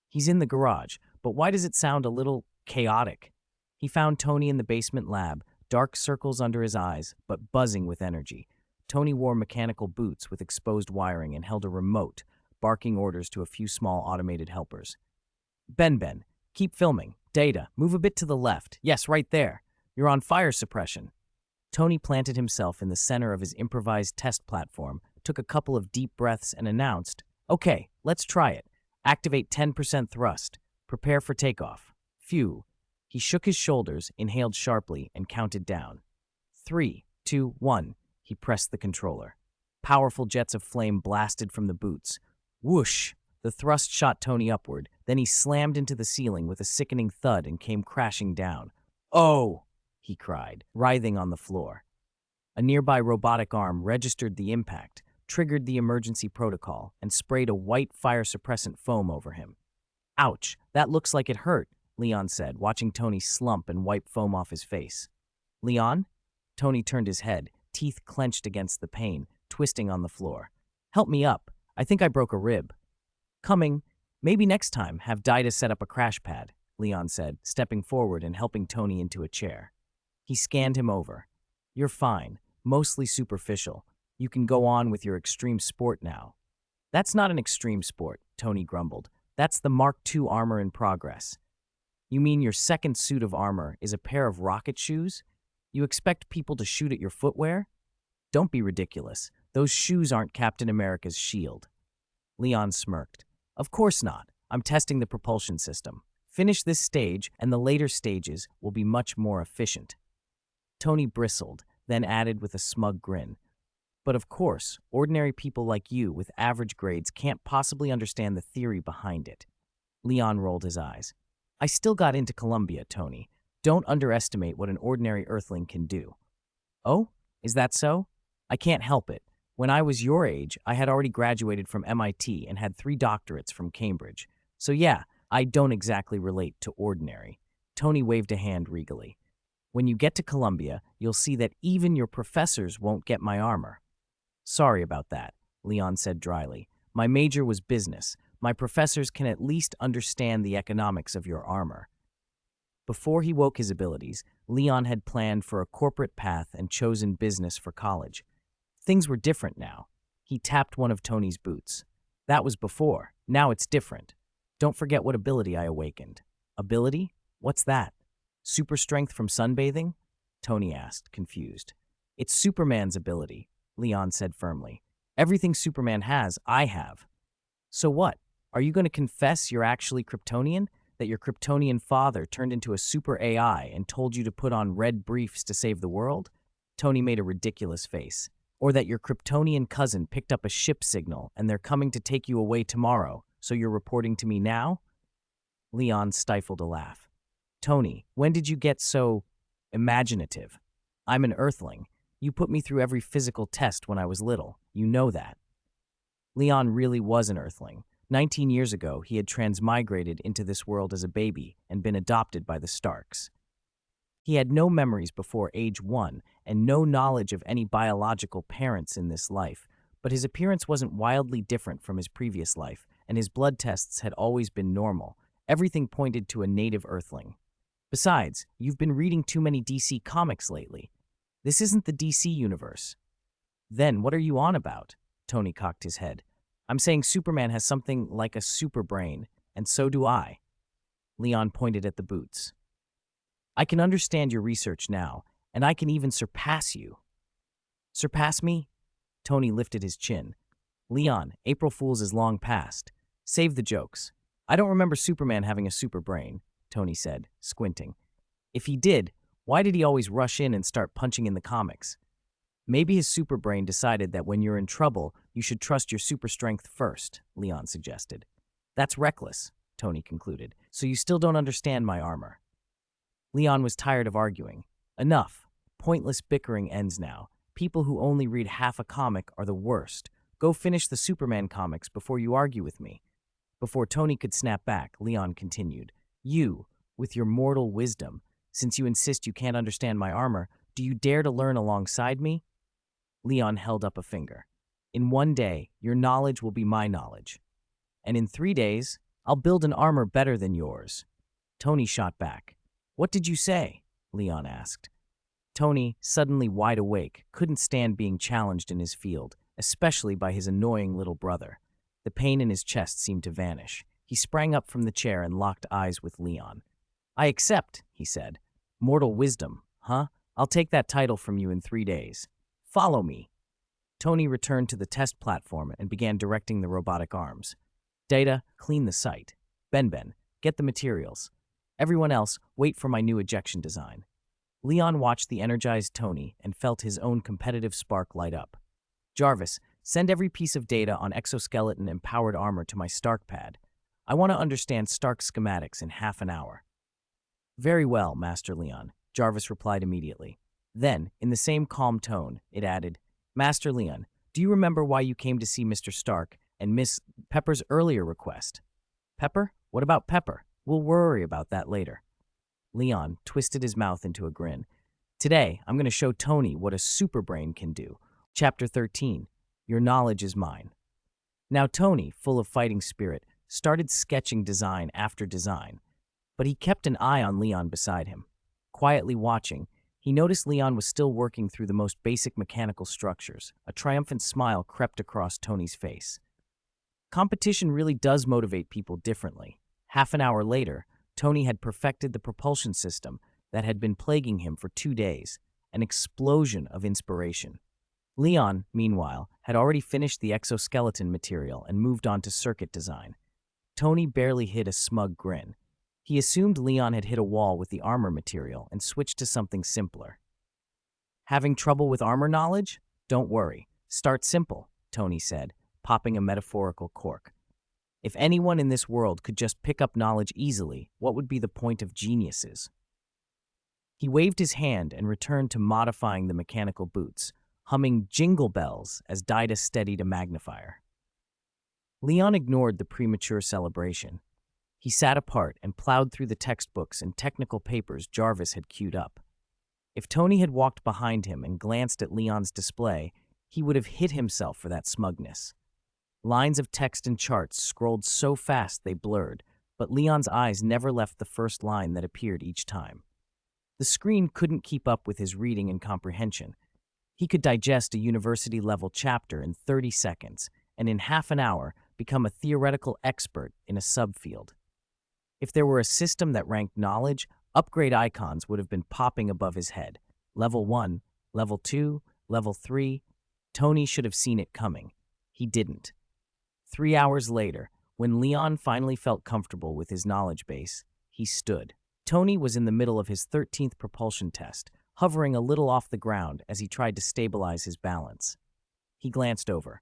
He's in the garage, but why does it sound a little chaotic? He found Tony in the basement lab, dark circles under his eyes, but buzzing with energy. Tony wore mechanical boots with exposed wiring and held a remote, barking orders to a few small automated helpers. Ben, keep filming. Data, move a bit to the left. Yes, right there. You're on fire suppression. Tony planted himself in the center of his improvised test platform, took a couple of deep breaths, and announced, Okay, let's try it. Activate 10% thrust. Prepare for takeoff. Phew. He shook his shoulders, inhaled sharply, and counted down. 3, 2, 1. He pressed the controller. Powerful jets of flame blasted from the boots. Whoosh! The thrust shot Tony upward, then he slammed into the ceiling with a sickening thud and came crashing down. Oh! He cried, writhing on the floor. A nearby robotic arm registered the impact, triggered the emergency protocol, and sprayed a white fire-suppressant foam over him. Ouch, that looks like it hurt, Leon said, watching Tony slump and wipe foam off his face. Leon? Tony turned his head, teeth clenched against the pain, twisting on the floor. Help me up. I think I broke a rib. Coming. Maybe next time have Dida set up a crash pad, Leon said, stepping forward and helping Tony into a chair. He scanned him over. You're fine, mostly superficial. You can go on with your extreme sport now. That's not an extreme sport, Tony grumbled. That's the Mark II armor in progress. You mean your second suit of armor is a pair of rocket shoes? You expect people to shoot at your footwear? Don't be ridiculous. Those shoes aren't Captain America's shield. Leon smirked. Of course not. I'm testing the propulsion system. Finish this stage, and the later stages will be much more efficient. Tony bristled, then added with a smug grin. But of course, ordinary people like you with average grades can't possibly understand the theory behind it. Leon rolled his eyes. I still got into Columbia, Tony. Don't underestimate what an ordinary Earthling can do. Oh, is that so? I can't help it. When I was your age, I had already graduated from MIT and had 3 doctorates from Cambridge. So yeah, I don't exactly relate to ordinary. Tony waved a hand regally. When you get to Columbia, you'll see that even your professors won't get my armor. Sorry about that, Leon said dryly. My major was business. My professors can at least understand the economics of your armor. Before he woke his abilities, Leon had planned for a corporate path and chosen business for college. Things were different now. He tapped one of Tony's boots. That was before. Now it's different. Don't forget what ability I awakened. Ability? What's that? Super strength from sunbathing? Tony asked, confused. It's Superman's ability, Leon said firmly. Everything Superman has, I have. So what? Are you going to confess you're actually Kryptonian? That your Kryptonian father turned into a super AI and told you to put on red briefs to save the world? Tony made a ridiculous face. Or that your Kryptonian cousin picked up a ship signal and they're coming to take you away tomorrow, so you're reporting to me now? Leon stifled a laugh. Tony, when did you get so imaginative? I'm an Earthling. You put me through every physical test when I was little. You know that. Leon really was an Earthling. 19 years ago, he had transmigrated into this world as a baby and been adopted by the Starks. He had no memories before age 1 and no knowledge of any biological parents in this life, but his appearance wasn't wildly different from his previous life, and his blood tests had always been normal. Everything pointed to a native Earthling. Besides, you've been reading too many DC comics lately. This isn't the DC universe. Then what are you on about? Tony cocked his head. I'm saying Superman has something like a super brain, and so do I. Leon pointed at the boots. I can understand your research now, and I can even surpass you. Surpass me? Tony lifted his chin. Leon, April Fool's is long past. Save the jokes. I don't remember Superman having a super brain, Tony said, squinting. If he did, why did he always rush in and start punching in the comics? Maybe his super brain decided that when you're in trouble, you should trust your super strength first, Leon suggested. That's reckless, Tony concluded, so you still don't understand my armor. Leon was tired of arguing. Enough. Pointless bickering ends now. People who only read half a comic are the worst. Go finish the Superman comics before you argue with me. Before Tony could snap back, Leon continued. You, with your mortal wisdom, since you insist you can't understand my armor, do you dare to learn alongside me? Leon held up a finger. In 1 day, your knowledge will be my knowledge. And in 3 days, I'll build an armor better than yours. Tony shot back. What did you say? Leon asked. Tony, suddenly wide awake, couldn't stand being challenged in his field, especially by his annoying little brother. The pain in his chest seemed to vanish. He sprang up from the chair and locked eyes with Leon. I accept, he said. Mortal wisdom, huh? I'll take that title from you in 3 days. Follow me. Tony returned to the test platform and began directing the robotic arms. Data, clean the site. Ben, get the materials. Everyone else, wait for my new ejection design. Leon watched the energized Tony and felt his own competitive spark light up. Jarvis, send every piece of data on exoskeleton-empowered armor to my Stark pad. I want to understand Stark schematics in half an hour. Very well, Master Leon, Jarvis replied immediately. Then, in the same calm tone, it added, Master Leon, do you remember why you came to see Mr. Stark and Miss Pepper's earlier request? Pepper? What about Pepper? We'll worry about that later. Leon twisted his mouth into a grin. Today, I'm going to show Tony what a super brain can do. Chapter 13. Your knowledge is mine. Now Tony, full of fighting spirit, started sketching design after design, but he kept an eye on Leon beside him. Quietly watching, he noticed Leon was still working through the most basic mechanical structures. A triumphant smile crept across Tony's face. Competition really does motivate people differently. Half an hour later, Tony had perfected the propulsion system that had been plaguing him for 2 days, an explosion of inspiration. Leon, meanwhile, had already finished the exoskeleton material and moved on to circuit design. Tony barely hid a smug grin. He assumed Leon had hit a wall with the armor material and switched to something simpler. Having trouble with armor knowledge? Don't worry. Start simple, Tony said, popping a metaphorical cork. If anyone in this world could just pick up knowledge easily, what would be the point of geniuses? He waved his hand and returned to modifying the mechanical boots, humming jingle bells as Dida steadied a magnifier. Leon ignored the premature celebration. He sat apart and plowed through the textbooks and technical papers Jarvis had queued up. If Tony had walked behind him and glanced at Leon's display, he would have hit himself for that smugness. Lines of text and charts scrolled so fast they blurred, but Leon's eyes never left the first line that appeared each time. The screen couldn't keep up with his reading and comprehension. He could digest a university-level chapter in 30 seconds, and in half an hour become a theoretical expert in a subfield. If there were a system that ranked knowledge, upgrade icons would have been popping above his head. Level 1, Level 2, Level 3. Tony should have seen it coming. He didn't. 3 hours later, when Leon finally felt comfortable with his knowledge base, he stood. Tony was in the middle of his 13th propulsion test, hovering a little off the ground as he tried to stabilize his balance. He glanced over.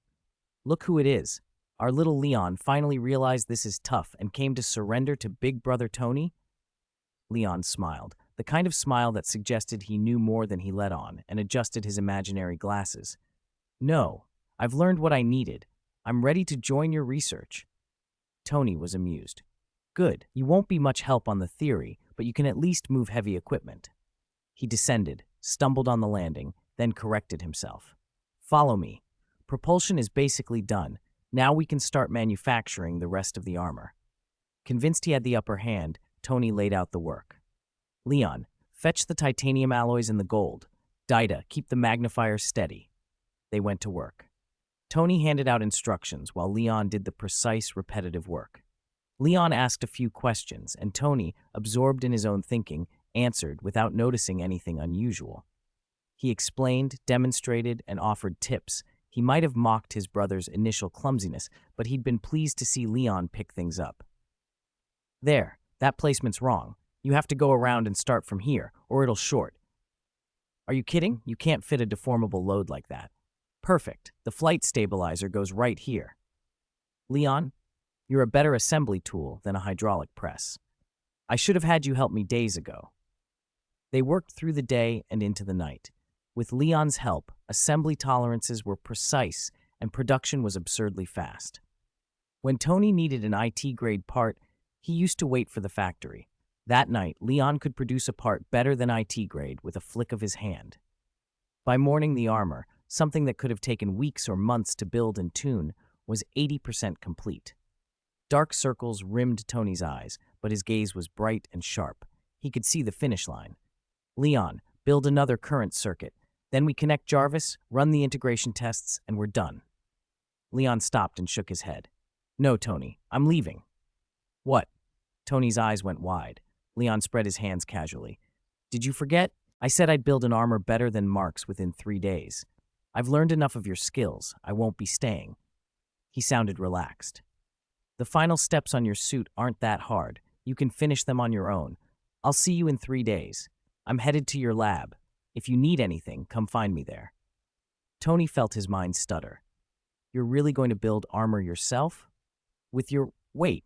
Look who it is. Our little Leon finally realized this is tough and came to surrender to Big Brother Tony? Leon smiled, the kind of smile that suggested he knew more than he let on, and adjusted his imaginary glasses. No, I've learned what I needed. I'm ready to join your research. Tony was amused. Good, you won't be much help on the theory, but you can at least move heavy equipment. He descended, stumbled on the landing, then corrected himself. Follow me. Propulsion is basically done. Now we can start manufacturing the rest of the armor. Convinced he had the upper hand, Tony laid out the work. Leon, fetch the titanium alloys and the gold. Dida, keep the magnifier steady. They went to work. Tony handed out instructions while Leon did the precise, repetitive work. Leon asked a few questions, and Tony, absorbed in his own thinking, answered without noticing anything unusual. He explained, demonstrated, and offered tips. He might have mocked his brother's initial clumsiness, but he'd been pleased to see Leon pick things up. There, that placement's wrong. You have to go around and start from here, or it'll short. Are you kidding? You can't fit a deformable load like that. Perfect. The flight stabilizer goes right here. Leon, you're a better assembly tool than a hydraulic press. I should have had you help me days ago. They worked through the day and into the night. With Leon's help, assembly tolerances were precise and production was absurdly fast. When Tony needed an IT-grade part, he used to wait for the factory. That night, Leon could produce a part better than IT-grade with a flick of his hand. By morning, the armor, something that could have taken weeks or months to build and tune, was 80% complete. Dark circles rimmed Tony's eyes, but his gaze was bright and sharp. He could see the finish line. Leon, build another current circuit. Then we connect Jarvis, run the integration tests, and we're done. Leon stopped and shook his head. No, Tony, I'm leaving. What? Tony's eyes went wide. Leon spread his hands casually. Did you forget? I said I'd build an armor better than Mark's within 3 days. I've learned enough of your skills. I won't be staying. He sounded relaxed. The final steps on your suit aren't that hard. You can finish them on your own. I'll see you in 3 days. I'm headed to your lab. If you need anything, come find me there. Tony felt his mind stutter. You're really going to build armor yourself? With your... Wait.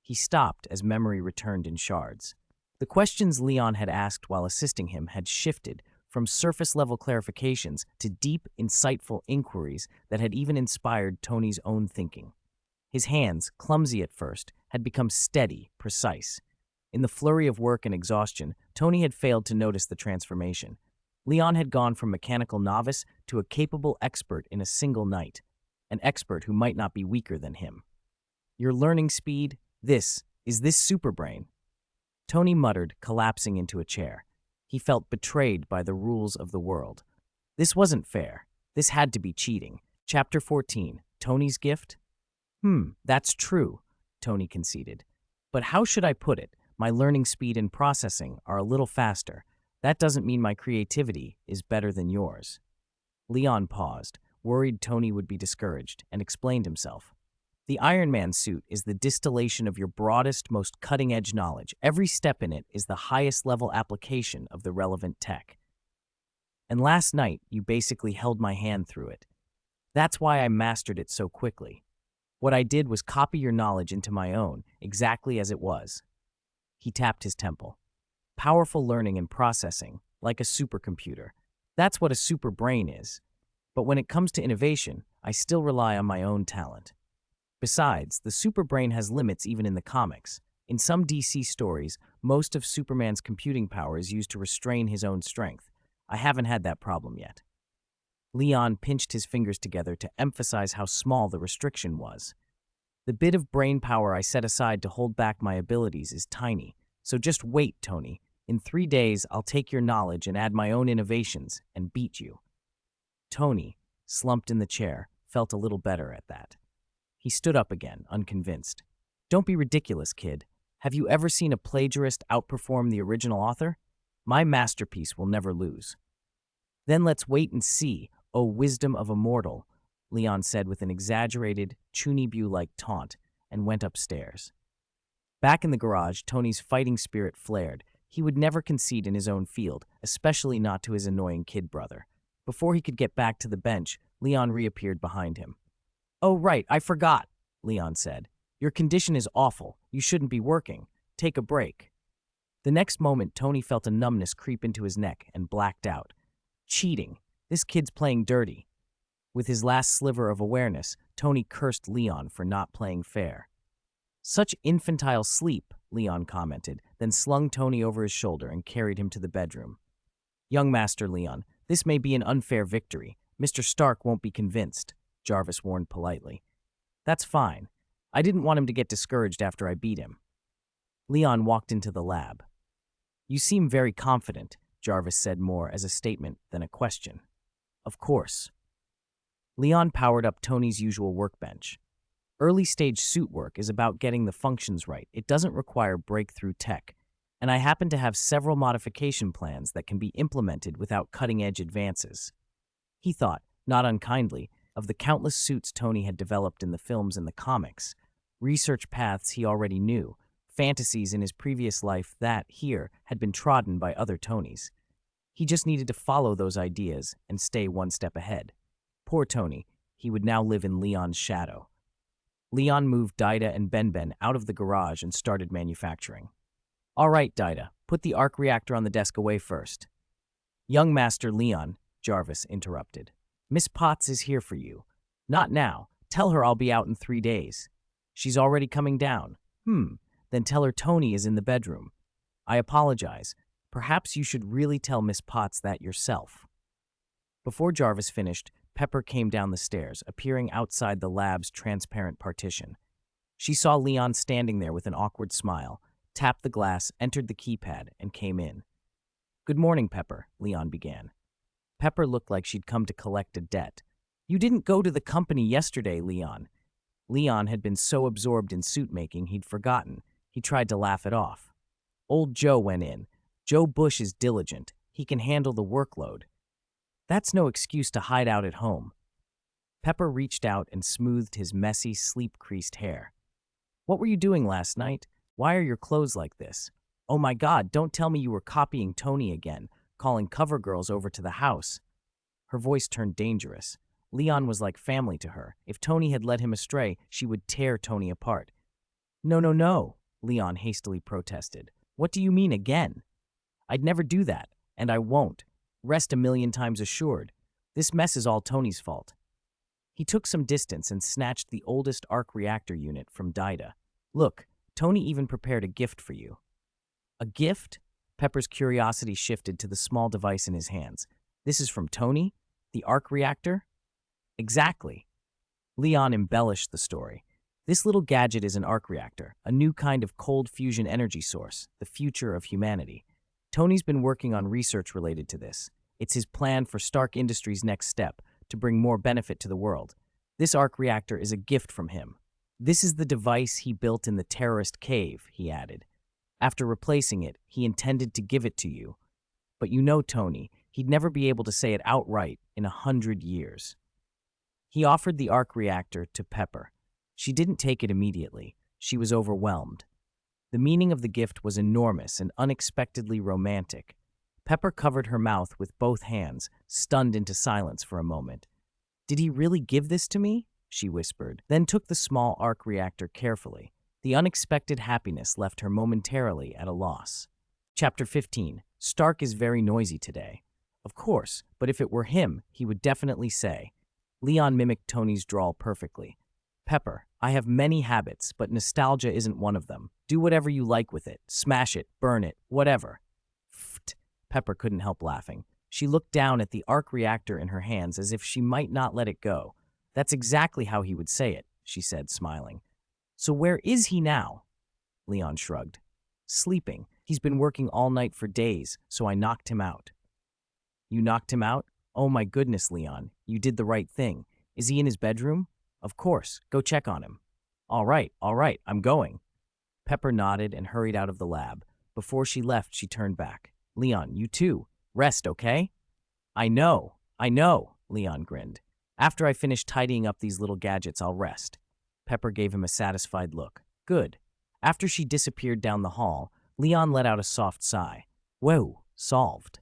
He stopped as memory returned in shards. The questions Leon had asked while assisting him had shifted from surface-level clarifications to deep, insightful inquiries that had even inspired Tony's own thinking. His hands, clumsy at first, had become steady, precise. In the flurry of work and exhaustion, Tony had failed to notice the transformation. Leon had gone from mechanical novice to a capable expert in a single night, an expert who might not be weaker than him. Your learning speed, is this superbrain? Tony muttered, collapsing into a chair. He felt betrayed by the rules of the world. This wasn't fair. This had to be cheating. Chapter 14, Tony's gift? That's true, Tony conceded. But how should I put it? My learning speed and processing are a little faster. That doesn't mean my creativity is better than yours. Leon paused, worried Tony would be discouraged, and explained himself. The Iron Man suit is the distillation of your broadest, most cutting-edge knowledge. Every step in it is the highest-level application of the relevant tech. And last night, you basically held my hand through it. That's why I mastered it so quickly. What I did was copy your knowledge into my own, exactly as it was. He tapped his temple. Powerful learning and processing, like a supercomputer. That's what a super brain is. But when it comes to innovation, I still rely on my own talent. Besides, the super brain has limits even in the comics. In some DC stories, most of Superman's computing power is used to restrain his own strength. I haven't had that problem yet. Leon pinched his fingers together to emphasize how small the restriction was. The bit of brain power I set aside to hold back my abilities is tiny, so just wait, Tony. In 3 days, I'll take your knowledge and add my own innovations and beat you. Tony, slumped in the chair, felt a little better at that. He stood up again, unconvinced. Don't be ridiculous, kid. Have you ever seen a plagiarist outperform the original author? My masterpiece will never lose. Then let's wait and see, O wisdom of a mortal, Leon said with an exaggerated, Chunibu-like taunt, and went upstairs. Back in the garage, Tony's fighting spirit flared. He would never concede in his own field, especially not to his annoying kid brother. Before he could get back to the bench, Leon reappeared behind him. Oh, right, I forgot, Leon said. Your condition is awful. You shouldn't be working. Take a break. The next moment, Tony felt a numbness creep into his neck and blacked out. Cheating. This kid's playing dirty. With his last sliver of awareness, Tony cursed Leon for not playing fair. Such infantile sleep, Leon commented, then slung Tony over his shoulder and carried him to the bedroom. Young Master Leon, this may be an unfair victory. Mr. Stark won't be convinced, Jarvis warned politely. That's fine. I didn't want him to get discouraged after I beat him. Leon walked into the lab. You seem very confident, Jarvis said more as a statement than a question. Of course. Leon powered up Tony's usual workbench. Early-stage suit work is about getting the functions right. It doesn't require breakthrough tech, and I happen to have several modification plans that can be implemented without cutting-edge advances. He thought, not unkindly, of the countless suits Tony had developed in the films and the comics, research paths he already knew, fantasies in his previous life that, here, had been trodden by other Tonys. He just needed to follow those ideas and stay one step ahead. Poor Tony, he would now live in Leon's shadow. Leon moved Dida and Benben out of the garage and started manufacturing. All right, Dida, put the arc reactor on the desk away first. Young Master Leon, Jarvis interrupted. Miss Potts is here for you. Not now. Tell her I'll be out in 3 days. She's already coming down. Then tell her Tony is in the bedroom. I apologize. Perhaps you should really tell Miss Potts that yourself. Before Jarvis finished, Pepper came down the stairs, appearing outside the lab's transparent partition. She saw Leon standing there with an awkward smile, tapped the glass, entered the keypad, and came in. Good morning, Pepper, Leon began. Pepper looked like she'd come to collect a debt. You didn't go to the company yesterday, Leon. Leon had been so absorbed in suit-making he'd forgotten. He tried to laugh it off. Old Joe went in. Joe Bush is diligent. He can handle the workload. That's no excuse to hide out at home. Pepper reached out and smoothed his messy, sleep-creased hair. What were you doing last night? Why are your clothes like this? Oh my God, don't tell me you were copying Tony again, calling cover girls over to the house. Her voice turned dangerous. Leon was like family to her. If Tony had led him astray, she would tear Tony apart. No, no, no, Leon hastily protested. What do you mean again? I'd never do that, and I won't. Rest a million times assured. This mess is all Tony's fault. He took some distance and snatched the oldest arc reactor unit from Dida. Look, Tony even prepared a gift for you. A gift? Pepper's curiosity shifted to the small device in his hands. This is from Tony? The arc reactor? Exactly. Leon embellished the story. This little gadget is an arc reactor, a new kind of cold fusion energy source, the future of humanity. Tony's been working on research related to this. It's his plan for Stark Industries' next step, to bring more benefit to the world. This arc reactor is a gift from him. This is the device he built in the terrorist cave, he added. After replacing it, he intended to give it to you. But you know Tony, he'd never be able to say it outright in 100 years. He offered the arc reactor to Pepper. She didn't take it immediately. She was overwhelmed. The meaning of the gift was enormous and unexpectedly romantic. Pepper covered her mouth with both hands, stunned into silence for a moment. Did he really give this to me? She whispered, then took the small arc reactor carefully. The unexpected happiness left her momentarily at a loss. Chapter 15. Stark is very noisy today. Of course, but if it were him, he would definitely say. Leon mimicked Tony's drawl perfectly. Pepper, I have many habits, but nostalgia isn't one of them. Do whatever you like with it. Smash it, burn it, whatever. Pfft. Pepper couldn't help laughing. She looked down at the arc reactor in her hands as if she might not let it go. That's exactly how he would say it, she said, smiling. So where is he now? Leon shrugged. Sleeping. He's been working all night for days, so I knocked him out. You knocked him out? Oh my goodness, Leon. You did the right thing. Is he in his bedroom? Of course. Go check on him. All right, I'm going. Pepper nodded and hurried out of the lab. Before she left, she turned back. Leon, you too. Rest, okay? I know, Leon grinned. After I finish tidying up these little gadgets, I'll rest. Pepper gave him a satisfied look. Good. After she disappeared down the hall, Leon let out a soft sigh. Whoa, solved.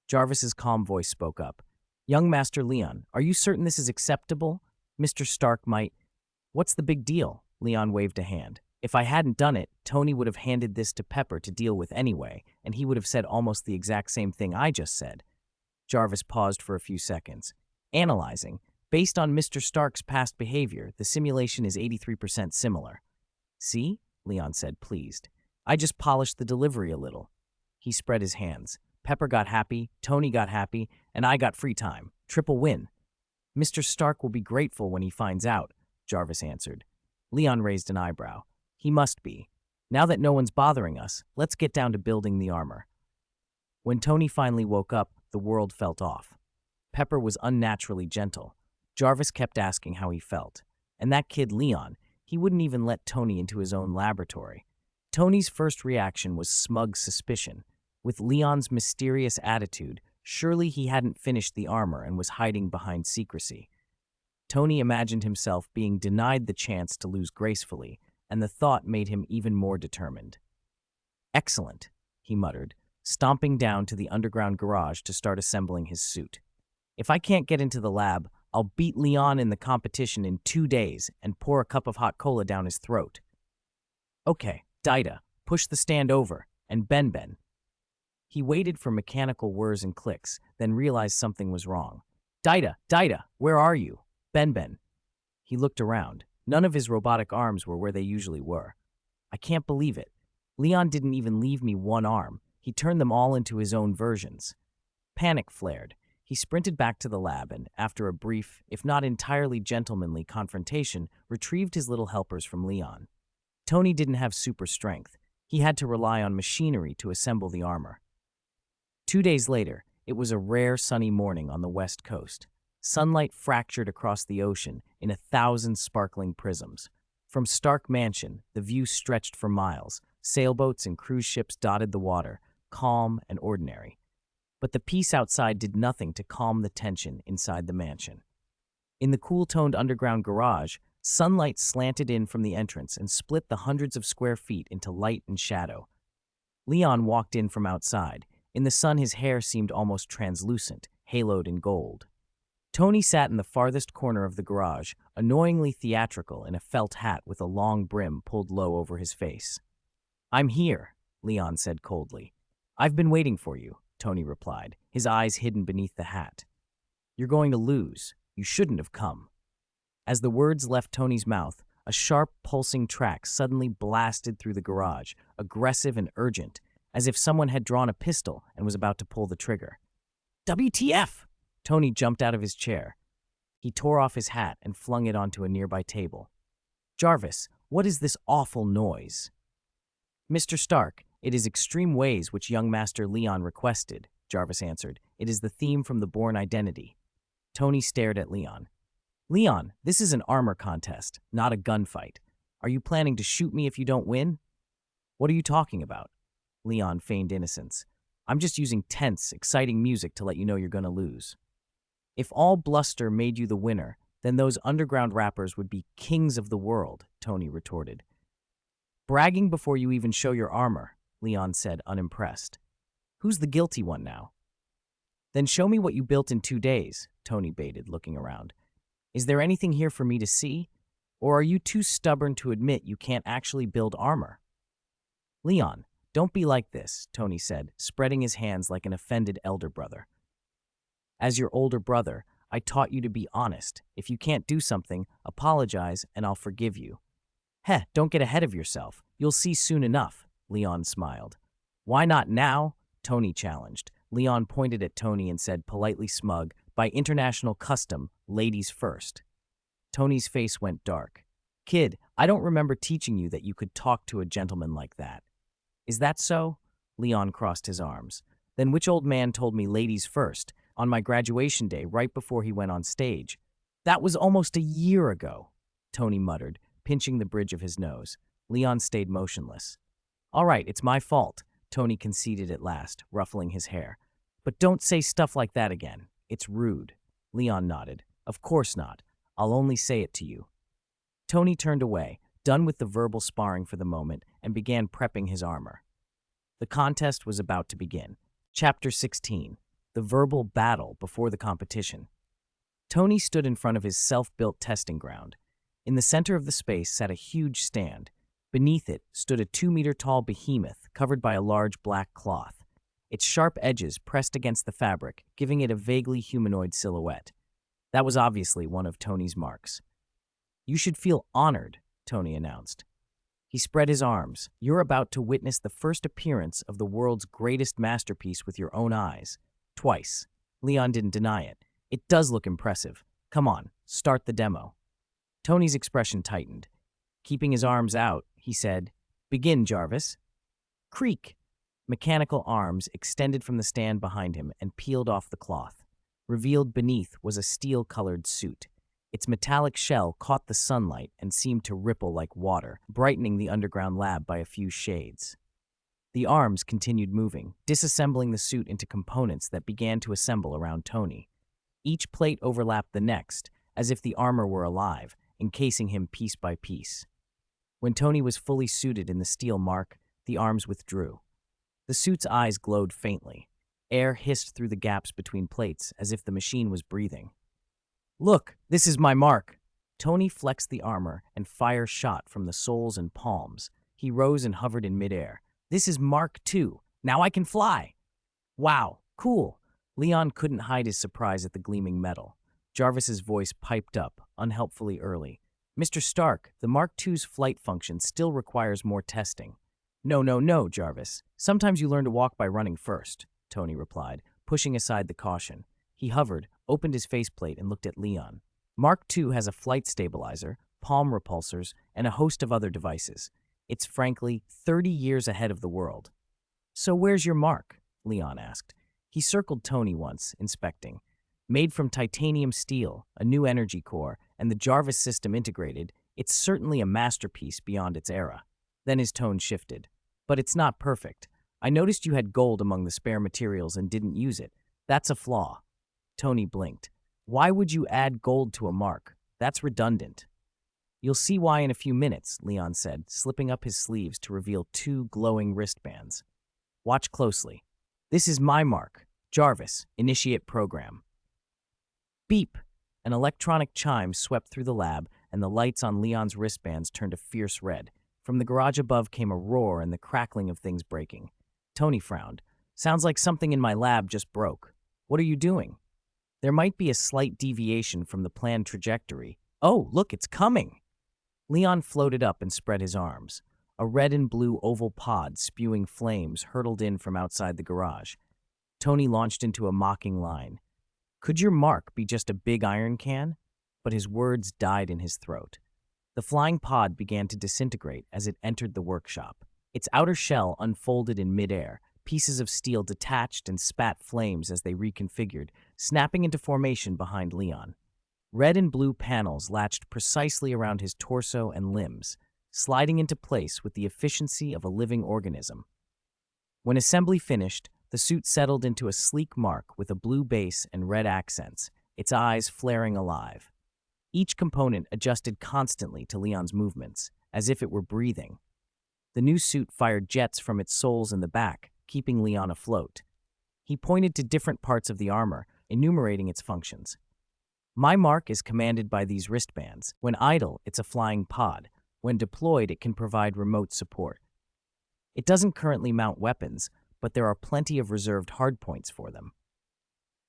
Jarvis's calm voice spoke up. Young Master Leon, are you certain this is acceptable? Mr. Stark might... What's the big deal? Leon waved a hand. If I hadn't done it, Tony would have handed this to Pepper to deal with anyway, and he would have said almost the exact same thing I just said. Jarvis paused for a few seconds. Analyzing. Based on Mr. Stark's past behavior, the simulation is 83% similar. See? Leon said, pleased. I just polished the delivery a little. He spread his hands. Pepper got happy, Tony got happy, and I got free time. Triple win. Mr. Stark will be grateful when he finds out, Jarvis answered. Leon raised an eyebrow. He must be. Now that no one's bothering us, let's get down to building the armor. When Tony finally woke up, the world felt off. Pepper was unnaturally gentle. Jarvis kept asking how he felt. And that kid Leon, he wouldn't even let Tony into his own laboratory. Tony's first reaction was smug suspicion. With Leon's mysterious attitude, surely he hadn't finished the armor and was hiding behind secrecy. Tony imagined himself being denied the chance to lose gracefully, and the thought made him even more determined. Excellent, he muttered, stomping down to the underground garage to start assembling his suit. If I can't get into the lab, I'll beat Leon in the competition in 2 days and pour a cup of hot cola down his throat. Okay, Dida, push the stand over, and Ben. He waited for mechanical whirs and clicks, then realized something was wrong. Dida, where are you? Ben. He looked around. None of his robotic arms were where they usually were. I can't believe it. Leon didn't even leave me one arm. He turned them all into his own versions. Panic flared. He sprinted back to the lab and, after a brief, if not entirely gentlemanly confrontation, retrieved his little helpers from Leon. Tony didn't have super strength. He had to rely on machinery to assemble the armor. 2 days later, it was a rare sunny morning on the west coast. Sunlight fractured across the ocean in 1,000 sparkling prisms. From Stark Mansion, the view stretched for miles. Sailboats and cruise ships dotted the water, calm and ordinary. But the peace outside did nothing to calm the tension inside the mansion. In the cool-toned underground garage, sunlight slanted in from the entrance and split the hundreds of square feet into light and shadow. Leon walked in from outside. In the sun, his hair seemed almost translucent, haloed in gold. Tony sat in the farthest corner of the garage, annoyingly theatrical in a felt hat with a long brim pulled low over his face. I'm here, Leon said coldly. I've been waiting for you, Tony replied, his eyes hidden beneath the hat. You're going to lose. You shouldn't have come. As the words left Tony's mouth, a sharp, pulsing track suddenly blasted through the garage, aggressive and urgent, as if someone had drawn a pistol and was about to pull the trigger. WTF! Tony jumped out of his chair. He tore off his hat and flung it onto a nearby table. Jarvis, what is this awful noise? Mr. Stark, it is Extreme Ways which young Master Leon requested, Jarvis answered. It is the theme from the Born Identity. Tony stared at Leon. Leon, this is an armor contest, not a gunfight. Are you planning to shoot me if you don't win? What are you talking about? Leon feigned innocence. I'm just using tense, exciting music to let you know you're going to lose. If all bluster made you the winner, then those underground rappers would be kings of the world, Tony retorted. Bragging before you even show your armor, Leon said, unimpressed. Who's the guilty one now? Then show me what you built in 2 days, Tony baited, looking around. Is there anything here for me to see? Or are you too stubborn to admit you can't actually build armor? Leon, don't be like this, Tony said, spreading his hands like an offended elder brother. As your older brother, I taught you to be honest. If you can't do something, apologize and I'll forgive you. Heh, don't get ahead of yourself. You'll see soon enough, Leon smiled. Why not now? Tony challenged. Leon pointed at Tony and said, politely smug, by international custom, ladies first. Tony's face went dark. Kid, I don't remember teaching you that you could talk to a gentleman like that. Is that so? Leon crossed his arms. Then which old man told me ladies first, on my graduation day right before he went on stage? That was almost a year ago, Tony muttered, pinching the bridge of his nose. Leon stayed motionless. All right, it's my fault, Tony conceded at last, ruffling his hair. But don't say stuff like that again. It's rude. Leon nodded. Of course not. I'll only say it to you. Tony turned away, done with the verbal sparring for the moment, and began prepping his armor. The contest was about to begin. Chapter 16. The verbal battle before the competition. Tony stood in front of his self-built testing ground. In the center of the space sat a huge stand. Beneath it stood a 2-meter-tall behemoth covered by a large black cloth, its sharp edges pressed against the fabric, giving it a vaguely humanoid silhouette. That was obviously one of Tony's marks. You should feel honored, Tony announced. He spread his arms. You're about to witness the first appearance of the world's greatest masterpiece with your own eyes. Twice. Leon didn't deny it. It does look impressive. Come on, start the demo. Tony's expression tightened. Keeping his arms out, he said, Begin, Jarvis. Creak. Mechanical arms extended from the stand behind him and peeled off the cloth. Revealed beneath was a steel-colored suit. Its metallic shell caught the sunlight and seemed to ripple like water, brightening the underground lab by a few shades. The arms continued moving, disassembling the suit into components that began to assemble around Tony. Each plate overlapped the next, as if the armor were alive, encasing him piece by piece. When Tony was fully suited in the steel mark, the arms withdrew. The suit's eyes glowed faintly. Air hissed through the gaps between plates as if the machine was breathing. Look, this is my mark. Tony flexed the armor and fire shot from the soles and palms. He rose and hovered in midair. This is Mark II. Now I can fly. Wow, cool. Leon couldn't hide his surprise at the gleaming metal. Jarvis's voice piped up, unhelpfully early. Mr. Stark, the Mark II's flight function still requires more testing. No, Jarvis. Sometimes you learn to walk by running first, Tony replied, pushing aside the caution. He hovered, opened his faceplate, and looked at Leon. Mark II has a flight stabilizer, palm repulsors, and a host of other devices. It's frankly 30 years ahead of the world. So where's your mark? Leon asked. He circled Tony once, inspecting. Made from titanium steel, a new energy core, and the Jarvis system integrated, it's certainly a masterpiece beyond its era. Then his tone shifted. But it's not perfect. I noticed you had gold among the spare materials and didn't use it. That's a flaw. Tony blinked. Why would you add gold to a mark? That's redundant. You'll see why in a few minutes, Leon said, slipping up his sleeves to reveal 2 glowing wristbands. Watch closely. This is my mark. Jarvis, initiate program. Beep! An electronic chime swept through the lab, and the lights on Leon's wristbands turned a fierce red. From the garage above came a roar and the crackling of things breaking. Tony frowned. Sounds like something in my lab just broke. What are you doing? There might be a slight deviation from the planned trajectory. Oh, look, it's coming! Leon floated up and spread his arms. A red and blue oval pod spewing flames hurtled in from outside the garage. Tony launched into a mocking line. Could your mark be just a big iron can? But his words died in his throat. The flying pod began to disintegrate as it entered the workshop. Its outer shell unfolded in midair. Pieces of steel detached and spat flames as they reconfigured, snapping into formation behind Leon. Red and blue panels latched precisely around his torso and limbs, sliding into place with the efficiency of a living organism. When assembly finished, the suit settled into a sleek mark with a blue base and red accents, its eyes flaring alive. Each component adjusted constantly to Leon's movements, as if it were breathing. The new suit fired jets from its soles in the back, keeping Leon afloat. He pointed to different parts of the armor, enumerating its functions. My mark is commanded by these wristbands. When idle, it's a flying pod. When deployed, it can provide remote support. It doesn't currently mount weapons, but there are plenty of reserved hardpoints for them.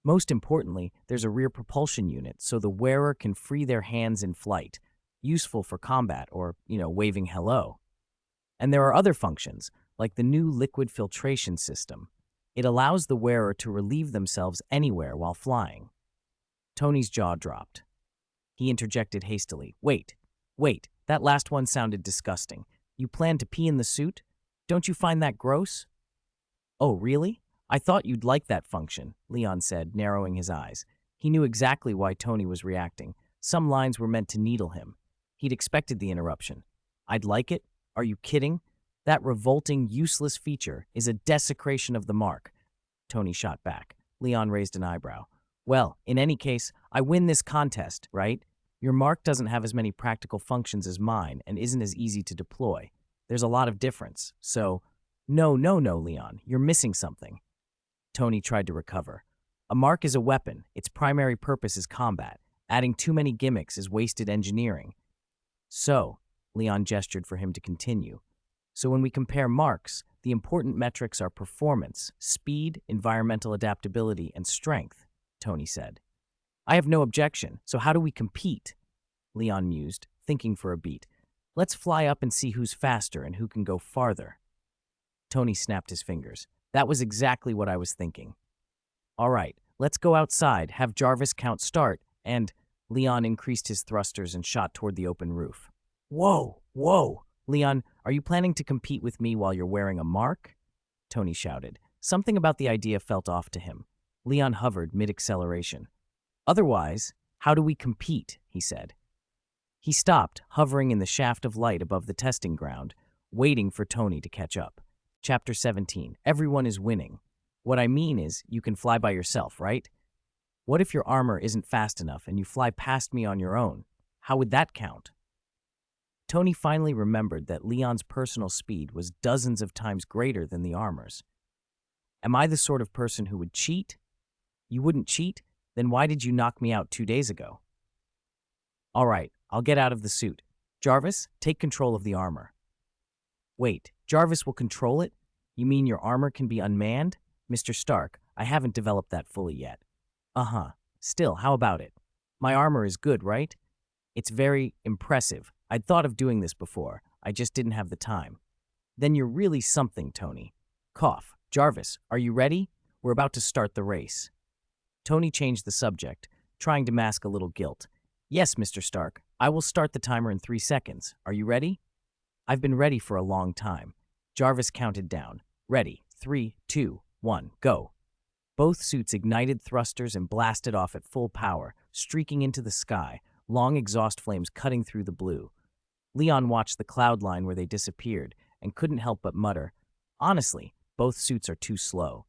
Most importantly, there's a rear propulsion unit so the wearer can free their hands in flight, useful for combat or, waving hello. And there are other functions, like the new liquid filtration system. It allows the wearer to relieve themselves anywhere while flying. Tony's jaw dropped. He interjected hastily. Wait, that last one sounded disgusting. You plan to pee in the suit? Don't you find that gross? Oh, really? I thought you'd like that function, Leon said, narrowing his eyes. He knew exactly why Tony was reacting. Some lines were meant to needle him. He'd expected the interruption. I'd like it? Are you kidding? That revolting, useless feature is a desecration of the mark. Tony shot back. Leon raised an eyebrow. Well, in any case, I win this contest, right? Your mark doesn't have as many practical functions as mine and isn't as easy to deploy. There's a lot of difference. So, no, Leon, you're missing something. Tony tried to recover. A mark is a weapon. Its primary purpose is combat. Adding too many gimmicks is wasted engineering. So, Leon gestured for him to continue. So when we compare marks, the important metrics are performance, speed, environmental adaptability, and strength, Tony said. I have no objection, so how do we compete? Leon mused, thinking for a beat. Let's fly up and see who's faster and who can go farther. Tony snapped his fingers. That was exactly what I was thinking. All right, let's go outside, have Jarvis count start, and Leon increased his thrusters and shot toward the open roof. Whoa! Leon, are you planning to compete with me while you're wearing a mark? Tony shouted. Something about the idea felt off to him. Leon hovered mid-acceleration. Otherwise, how do we compete? He said. He stopped, hovering in the shaft of light above the testing ground, waiting for Tony to catch up. Chapter 17. Everyone is winning. What I mean is, you can fly by yourself, right? What if your armor isn't fast enough and you fly past me on your own? How would that count? Tony finally remembered that Leon's personal speed was dozens of times greater than the armor's. Am I the sort of person who would cheat? You wouldn't cheat? Then why did you knock me out 2 days ago? All right, I'll get out of the suit. Jarvis, take control of the armor. Wait, Jarvis will control it? You mean your armor can be unmanned? Mr. Stark, I haven't developed that fully yet. Uh-huh. Still, how about it? My armor is good, right? It's very impressive. I'd thought of doing this before. I just didn't have the time. Then you're really something, Tony. Cough. Jarvis, are you ready? We're about to start the race. Tony changed the subject, trying to mask a little guilt. Yes, Mr. Stark. I will start the timer in 3 seconds. Are you ready? I've been ready for a long time. Jarvis counted down. Ready. 3, 2, 1, go. Both suits ignited thrusters and blasted off at full power, streaking into the sky, long exhaust flames cutting through the blue. Leon watched the cloud line where they disappeared and couldn't help but mutter, honestly, both suits are too slow.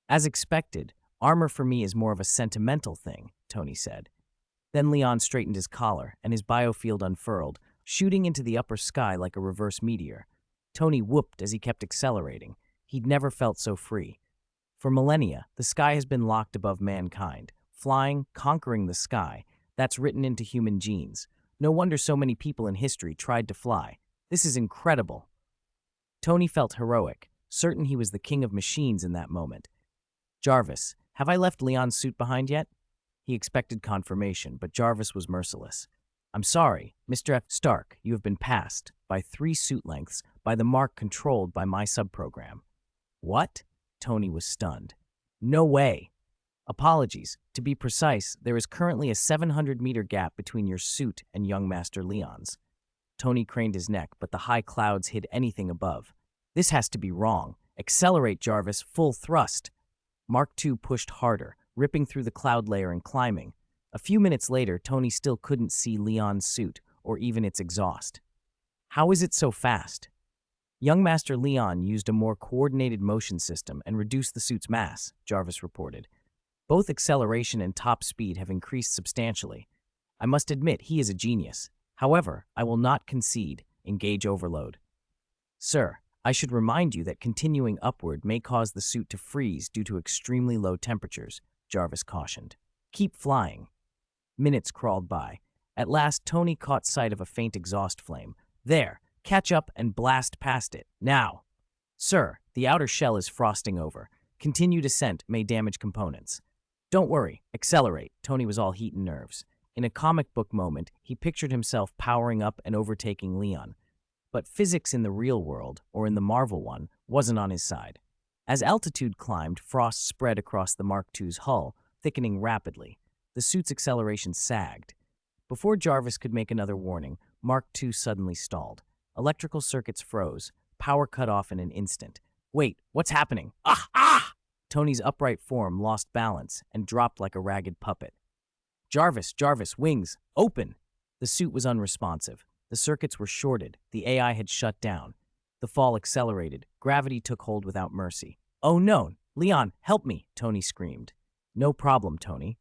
As expected, armor for me is more of a sentimental thing, Tony said. Then Leon straightened his collar and his biofield unfurled, shooting into the upper sky like a reverse meteor. Tony whooped as he kept accelerating. He'd never felt so free. For millennia, the sky has been locked above mankind. Flying, conquering the sky, that's written into human genes. No wonder so many people in history tried to fly. This is incredible. Tony felt heroic, certain he was the king of machines in that moment. Jarvis, have I left Leon's suit behind yet? He expected confirmation, but Jarvis was merciless. I'm sorry, Mr. F. Stark, you have been passed, by 3 suit lengths, by the mark controlled by my subprogram. What? Tony was stunned. No way. Apologies. To be precise, there is currently a 700-meter gap between your suit and young Master Leon's. Tony craned his neck, but the high clouds hid anything above. This has to be wrong. Accelerate, Jarvis, full thrust. Mark II pushed harder, ripping through the cloud layer and climbing. A few minutes later, Tony still couldn't see Leon's suit, or even its exhaust. How is it so fast? Young Master Leon used a more coordinated motion system and reduced the suit's mass, Jarvis reported. Both acceleration and top speed have increased substantially. I must admit he is a genius. However, I will not concede, engage overload. Sir, I should remind you that continuing upward may cause the suit to freeze due to extremely low temperatures, Jarvis cautioned. Keep flying. Minutes crawled by. At last, Tony caught sight of a faint exhaust flame. There, catch up and blast past it. Now! Sir, the outer shell is frosting over. Continued ascent may damage components. Don't worry, accelerate. Tony was all heat and nerves. In a comic book moment, he pictured himself powering up and overtaking Leon. But physics in the real world, or in the Marvel one, wasn't on his side. As altitude climbed, frost spread across the Mark II's hull, thickening rapidly. The suit's acceleration sagged. Before Jarvis could make another warning, Mark II suddenly stalled. Electrical circuits froze, power cut off in an instant. Wait, what's happening? Ah! Ah! Tony's upright form lost balance and dropped like a ragged puppet. Jarvis, wings, open! The suit was unresponsive. The circuits were shorted. The AI had shut down. The fall accelerated. Gravity took hold without mercy. Oh no! Leon, help me! Tony screamed. No problem, Tony.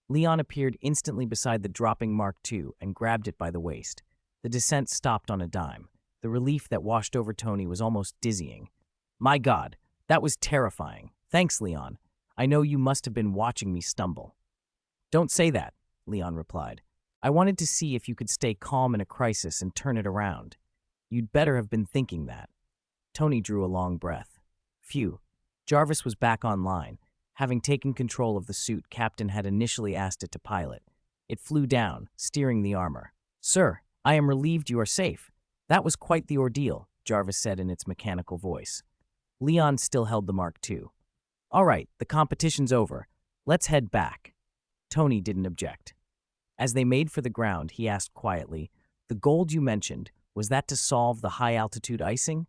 Leon appeared instantly beside the dropping Mark II and grabbed it by the waist. The descent stopped on a dime. The relief that washed over Tony was almost dizzying. My God, that was terrifying. Thanks, Leon. I know you must have been watching me stumble. Don't say that, Leon replied. I wanted to see if you could stay calm in a crisis and turn it around. You'd better have been thinking that. Tony drew a long breath. Phew. Jarvis was back online. Having taken control of the suit Captain had initially asked it to pilot. It flew down, steering the armor. Sir, I am relieved you are safe. That was quite the ordeal, Jarvis said in its mechanical voice. Leon still held the Mark II. All right, the competition's over. Let's head back. Tony didn't object. As they made for the ground, he asked quietly, the gold you mentioned, was that to solve the high-altitude icing?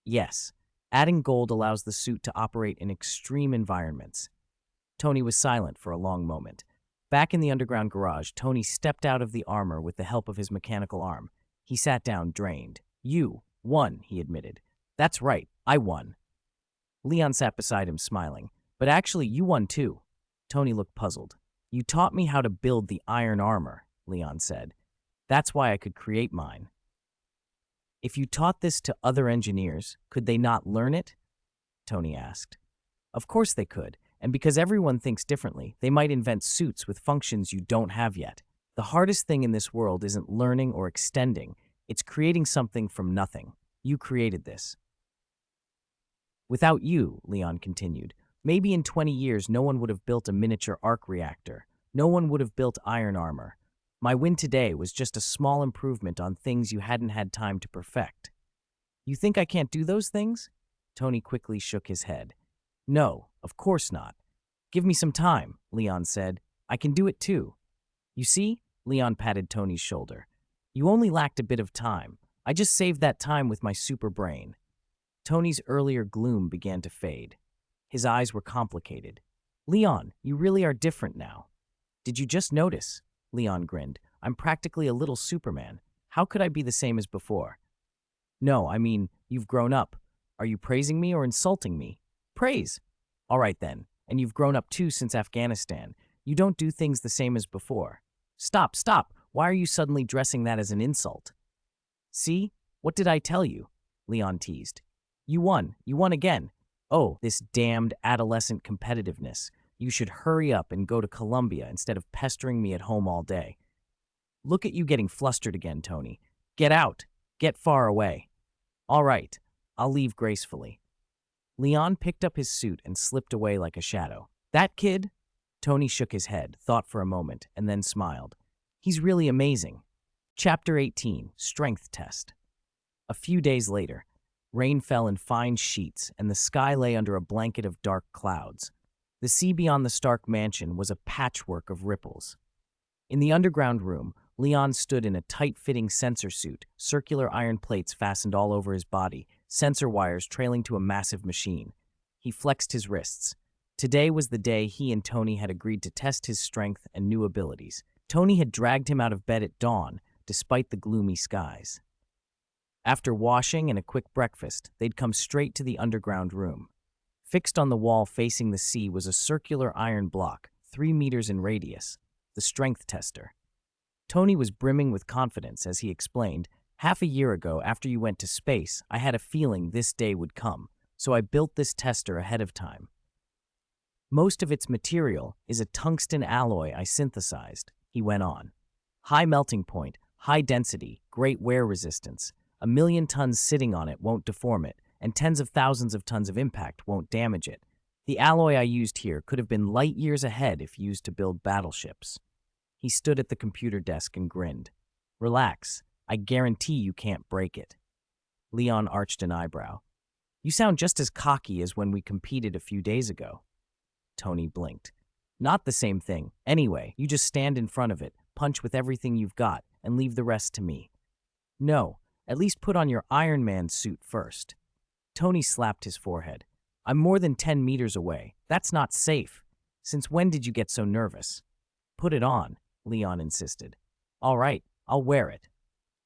Yes. Adding gold allows the suit to operate in extreme environments. Tony was silent for a long moment. Back in the underground garage, Tony stepped out of the armor with the help of his mechanical arm. He sat down, drained. You won, he admitted. That's right, I won. Leon sat beside him, smiling. But actually, you won too. Tony looked puzzled. You taught me how to build the iron armor, Leon said. That's why I could create mine. If you taught this to other engineers, could they not learn it? Tony asked. Of course they could, and because everyone thinks differently, they might invent suits with functions you don't have yet. The hardest thing in this world isn't learning or extending, it's creating something from nothing. You created this. Without you, Leon continued, maybe in 20 years no one would have built a miniature arc reactor. No one would have built iron armor. My win today was just a small improvement on things you hadn't had time to perfect. You think I can't do those things? Tony quickly shook his head. No, of course not. Give me some time, Leon said. I can do it too. You see? Leon patted Tony's shoulder. You only lacked a bit of time. I just saved that time with my super brain. Tony's earlier gloom began to fade. His eyes were complicated. Leon, you really are different now. Did you just notice? Leon grinned. I'm practically a little Superman. How could I be the same as before? No, I mean, you've grown up. Are you praising me or insulting me? Praise. All right then. And you've grown up too since Afghanistan. You don't do things the same as before. Stop. Why are you suddenly dressing that as an insult? See? What did I tell you? Leon teased. You won again. Oh, this damned adolescent competitiveness. You should hurry up and go to Columbia instead of pestering me at home all day. Look at you getting flustered again, Tony. Get out. Get far away. All right, I'll leave gracefully. Leon picked up his suit and slipped away like a shadow. That kid? Tony shook his head, thought for a moment, and then smiled. He's really amazing. Chapter 18, Strength Test. A few days later, rain fell in fine sheets and the sky lay under a blanket of dark clouds. The sea beyond the Stark mansion was a patchwork of ripples. In the underground room, Leon stood in a tight-fitting sensor suit, circular iron plates fastened all over his body, sensor wires trailing to a massive machine. He flexed his wrists. Today was the day he and Tony had agreed to test his strength and new abilities. Tony had dragged him out of bed at dawn, despite the gloomy skies. After washing and a quick breakfast, they'd come straight to the underground room. Fixed on the wall facing the sea was a circular iron block, 3 meters in radius, the strength tester. Tony was brimming with confidence as he explained, half a year ago after you went to space, I had a feeling this day would come, so I built this tester ahead of time. Most of its material is a tungsten alloy I synthesized, he went on. High melting point, high density, great wear resistance. 1,000,000 tons sitting on it won't deform it, and tens of thousands of tons of impact won't damage it. The alloy I used here could have been light years ahead if used to build battleships. He stood at the computer desk and grinned. Relax, I guarantee you can't break it. Leon arched an eyebrow. You sound just as cocky as when we competed a few days ago. Tony blinked. Not the same thing. Anyway, you just stand in front of it, punch with everything you've got, and leave the rest to me. No, at least put on your Iron Man suit first. Tony slapped his forehead. I'm more than 10 meters away. That's not safe. Since when did you get so nervous? Put it on, Leon insisted. All right, I'll wear it.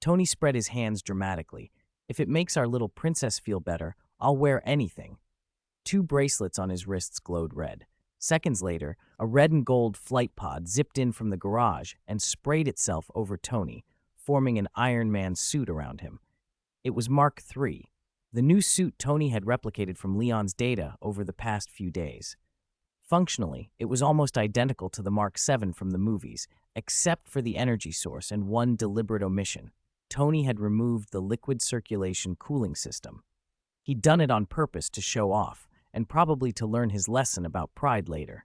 Tony spread his hands dramatically. If it makes our little princess feel better, I'll wear anything. 2 bracelets on his wrists glowed red. Seconds later, a red and gold flight pod zipped in from the garage and sprayed itself over Tony, forming an Iron Man suit around him. It was Mark III, the new suit Tony had replicated from Leon's data over the past few days. Functionally, it was almost identical to the Mark VII from the movies, except for the energy source and one deliberate omission. Tony had removed the liquid circulation cooling system. He'd done it on purpose to show off, and probably to learn his lesson about pride later.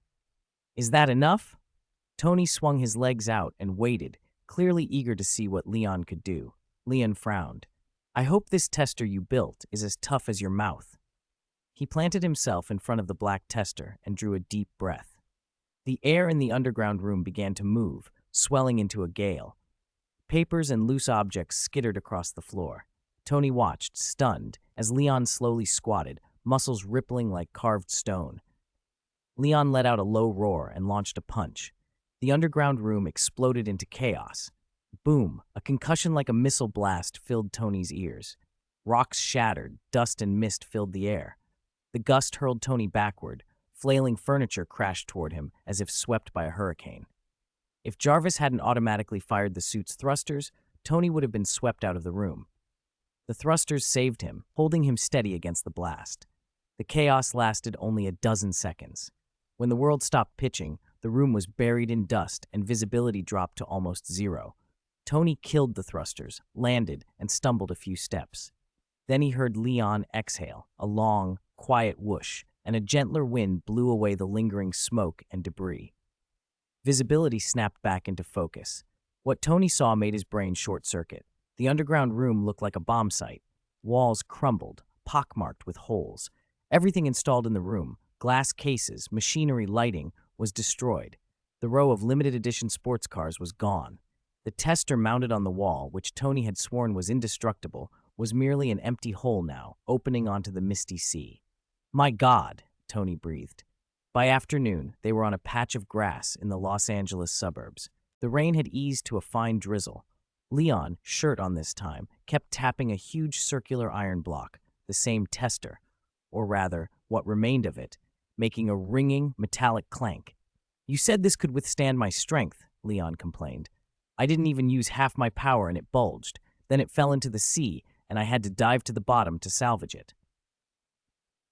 Is that enough? Tony swung his legs out and waited, clearly eager to see what Leon could do. Leon frowned. I hope this tester you built is as tough as your mouth. He planted himself in front of the black tester and drew a deep breath. The air in the underground room began to move, swelling into a gale. Papers and loose objects skittered across the floor. Tony watched, stunned, as Leon slowly squatted, muscles rippling like carved stone. Leon let out a low roar and launched a punch. The underground room exploded into chaos. Boom! A concussion like a missile blast filled Tony's ears. Rocks shattered, dust and mist filled the air. The gust hurled Tony backward. Flailing furniture crashed toward him as if swept by a hurricane. If Jarvis hadn't automatically fired the suit's thrusters, Tony would have been swept out of the room. The thrusters saved him, holding him steady against the blast. The chaos lasted only a dozen seconds. When the world stopped pitching, the room was buried in dust and visibility dropped to almost zero. Tony killed the thrusters, landed, and stumbled a few steps. Then he heard Leon exhale, a long, quiet whoosh, and a gentler wind blew away the lingering smoke and debris. Visibility snapped back into focus. What Tony saw made his brain short-circuit. The underground room looked like a bomb site. Walls crumbled, pockmarked with holes. Everything installed in the room, glass cases, machinery, lighting, was destroyed. The row of limited edition sports cars was gone. The tester mounted on the wall, which Tony had sworn was indestructible, was merely an empty hole now, opening onto the misty sea. My God, Tony breathed. By afternoon, they were on a patch of grass in the Los Angeles suburbs. The rain had eased to a fine drizzle. Leon, shirt on this time, kept tapping a huge circular iron block, the same tester, or rather, what remained of it, making a ringing, metallic clank. You said this could withstand my strength, Leon complained. I didn't even use half my power and it bulged. Then it fell into the sea, and I had to dive to the bottom to salvage it.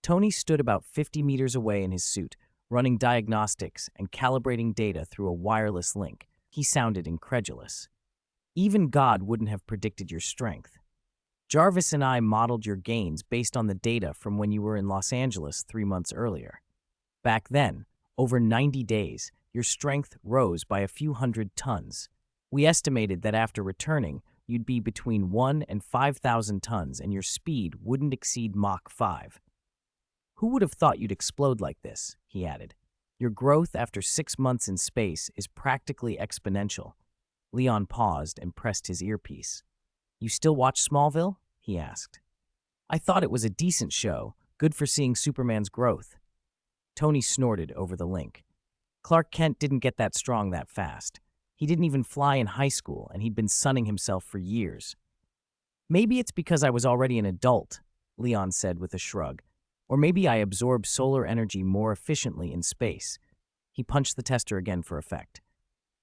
Tony stood about 50 meters away in his suit, running diagnostics and calibrating data through a wireless link. He sounded incredulous. Even God wouldn't have predicted your strength. Jarvis and I modeled your gains based on the data from when you were in Los Angeles 3 months earlier. Back then, over 90 days, your strength rose by a few hundred tons. We estimated that after returning, you'd be between 1 and 5,000 tons and your speed wouldn't exceed Mach 5. Who would have thought you'd explode like this, he added. Your growth after 6 months in space is practically exponential. Leon paused and pressed his earpiece. You still watch Smallville? He asked. I thought it was a decent show, good for seeing Superman's growth. Tony snorted over the link. Clark Kent didn't get that strong that fast. He didn't even fly in high school, and he'd been sunning himself for years. Maybe it's because I was already an adult, Leon said with a shrug. Or maybe I absorb solar energy more efficiently in space. He punched the tester again for effect.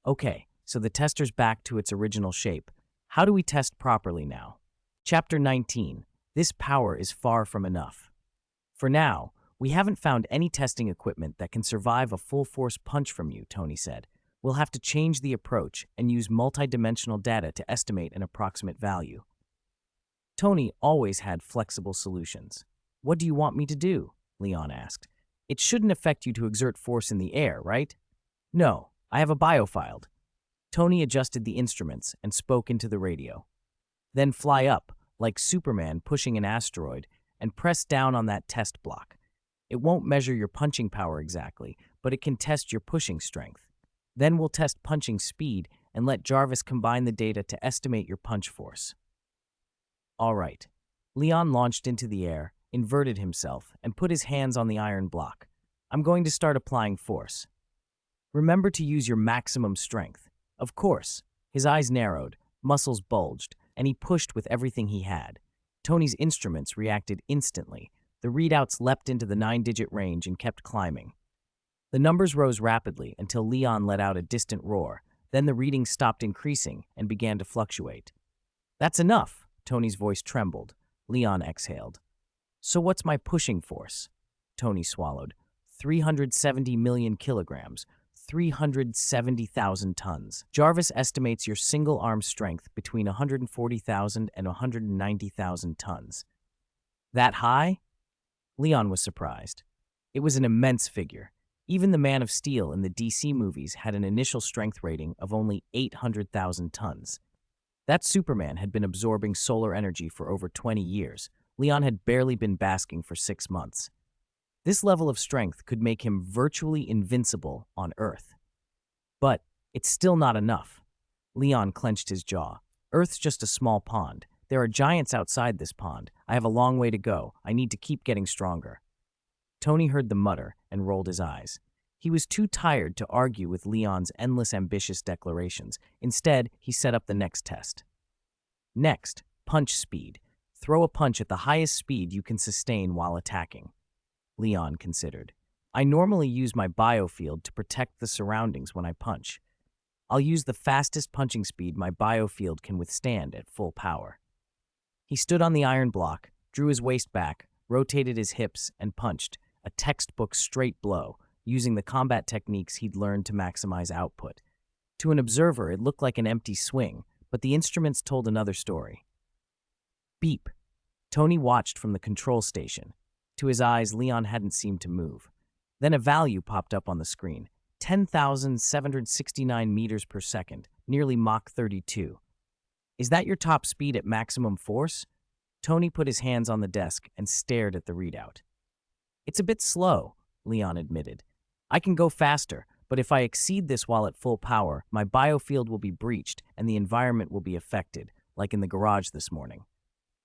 Okay, so the tester's back to its original shape. How do we test properly now? Chapter 19. This power is far from enough. For now, We haven't found any testing equipment that can survive a full-force punch from you, Tony said. We'll have to change the approach and use multidimensional data to estimate an approximate value. Tony always had flexible solutions. What do you want me to do? Leon asked. It shouldn't affect you to exert force in the air, right? No, I have a biofiled. Tony adjusted the instruments and spoke into the radio. Then fly up, like Superman pushing an asteroid, and press down on that test block. It won't measure your punching power exactly, but it can test your pushing strength. Then we'll test punching speed and let Jarvis combine the data to estimate your punch force. All right. Leon launched into the air, inverted himself, and put his hands on the iron block. I'm going to start applying force. Remember to use your maximum strength. Of course. His eyes narrowed, muscles bulged, and he pushed with everything he had. Tony's instruments reacted instantly. The readouts leapt into the 9-digit range and kept climbing. The numbers rose rapidly until Leon let out a distant roar. Then the readings stopped increasing and began to fluctuate. That's enough, Tony's voice trembled. Leon exhaled. So what's my pushing force? Tony swallowed. 370 million kilograms, 370,000 tons. Jarvis estimates your single arm strength between 140,000 and 190,000 tons. That high? Leon was surprised. It was an immense figure. Even the Man of Steel in the DC movies had an initial strength rating of only 800,000 tons. That Superman had been absorbing solar energy for over 20 years. Leon had barely been basking for 6 months. This level of strength could make him virtually invincible on Earth. But it's still not enough. Leon clenched his jaw. Earth's just a small pond. There are giants outside this pond. I have a long way to go. I need to keep getting stronger. Tony heard the mutter and rolled his eyes. He was too tired to argue with Leon's endless ambitious declarations. Instead, he set up the next test. Next, punch speed. Throw a punch at the highest speed you can sustain while attacking. Leon considered. I normally use my biofield to protect the surroundings when I punch. I'll use the fastest punching speed my biofield can withstand at full power. He stood on the iron block, drew his waist back, rotated his hips, and punched, a textbook straight blow, using the combat techniques he'd learned to maximize output. To an observer, it looked like an empty swing, but the instruments told another story. Beep. Tony watched from the control station. To his eyes, Leon hadn't seemed to move. Then a value popped up on the screen, 10,769 meters per second, nearly Mach 32. Is that your top speed at maximum force? Tony put his hands on the desk and stared at the readout. It's a bit slow, Leon admitted. I can go faster, but if I exceed this while at full power, my biofield will be breached and the environment will be affected, like in the garage this morning.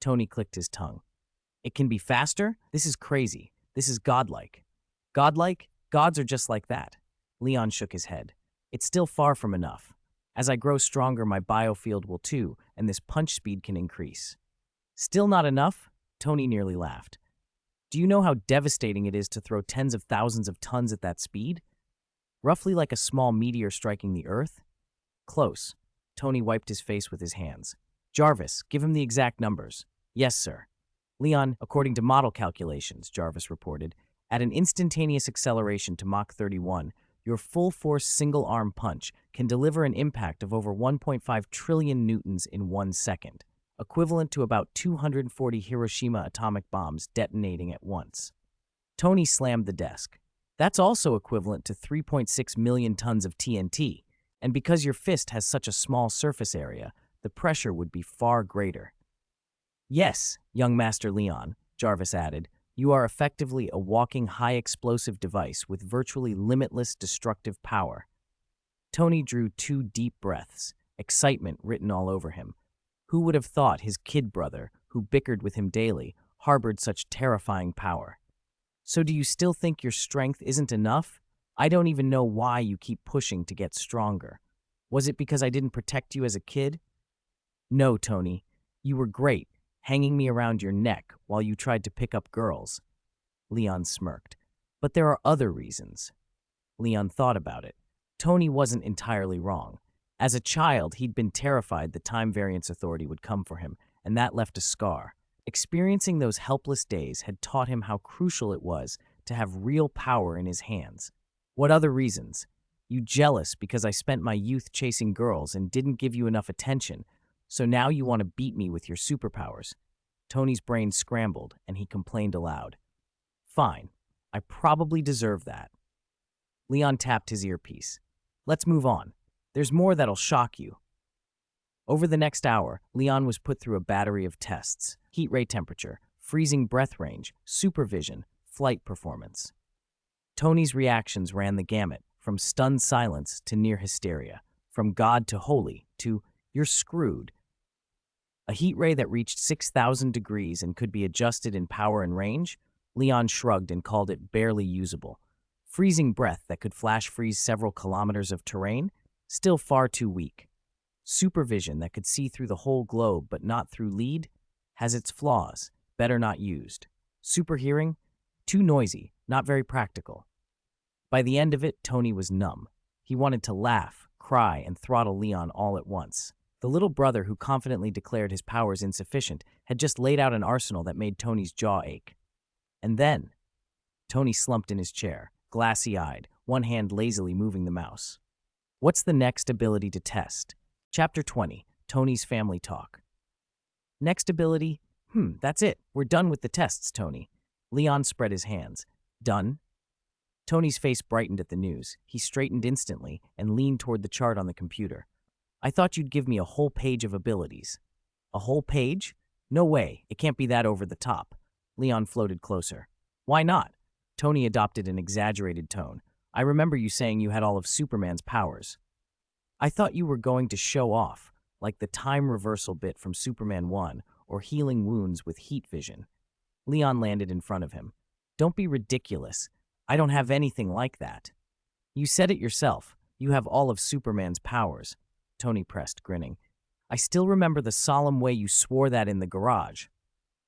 Tony clicked his tongue. It can be faster? This is crazy. This is godlike. Godlike? Gods are just like that. Leon shook his head. It's still far from enough. As I grow stronger, my biofield will too, and this punch speed can increase. Still not enough? Tony nearly laughed. Do you know how devastating it is to throw tens of thousands of tons at that speed? Roughly like a small meteor striking the Earth? Close. Tony wiped his face with his hands. Jarvis, give him the exact numbers. Yes, sir. Leon, according to model calculations, Jarvis reported, at an instantaneous acceleration to Mach 31, your full-force single-arm punch can deliver an impact of over 1.5 trillion newtons in 1 second, equivalent to about 240 Hiroshima atomic bombs detonating at once. Tony slammed the desk. That's also equivalent to 3.6 million tons of TNT, and because your fist has such a small surface area, the pressure would be far greater. Yes, young Master Leon, Jarvis added, you are effectively a walking high-explosive device with virtually limitless destructive power. Tony drew 2 deep breaths, excitement written all over him. Who would have thought his kid brother, who bickered with him daily, harbored such terrifying power? So do you still think your strength isn't enough? I don't even know why you keep pushing to get stronger. Was it because I didn't protect you as a kid? No, Tony. You were great, hanging me around your neck while you tried to pick up girls. Leon smirked. But there are other reasons. Leon thought about it. Tony wasn't entirely wrong. As a child, he'd been terrified the Time Variance Authority would come for him, and that left a scar. Experiencing those helpless days had taught him how crucial it was to have real power in his hands. What other reasons? You jealous because I spent my youth chasing girls and didn't give you enough attention, so now you want to beat me with your superpowers. Tony's brain scrambled, and he complained aloud. Fine, I probably deserve that. Leon tapped his earpiece. Let's move on. There's more that'll shock you. Over the next hour, Leon was put through a battery of tests: heat ray temperature, freezing breath range, supervision, flight performance. Tony's reactions ran the gamut, from stunned silence to near hysteria, from God to holy to "you're screwed." A heat ray that reached 6,000 degrees and could be adjusted in power and range? Leon shrugged and called it barely usable. Freezing breath that could flash freeze several kilometers of terrain? Still far too weak. Supervision that could see through the whole globe but not through lead? Has its flaws, better not used. Superhearing? Too noisy, not very practical. By the end of it, Tony was numb. He wanted to laugh, cry, and throttle Leon all at once. The little brother who confidently declared his powers insufficient had just laid out an arsenal that made Tony's jaw ache. And then, Tony slumped in his chair, glassy-eyed, one hand lazily moving the mouse. What's the next ability to test? Chapter 20, Tony's Family Talk. Next ability? That's it. We're done with the tests, Tony. Leon spread his hands. Done? Tony's face brightened at the news. He straightened instantly and leaned toward the chart on the computer. I thought you'd give me a whole page of abilities. A whole page? No way. It can't be that over the top. Leon floated closer. Why not? Tony adopted an exaggerated tone. I remember you saying you had all of Superman's powers. I thought you were going to show off, like the time reversal bit from Superman 1 or healing wounds with heat vision. Leon landed in front of him. Don't be ridiculous. I don't have anything like that. You said it yourself. You have all of Superman's powers. Tony pressed, grinning. I still remember the solemn way you swore that in the garage.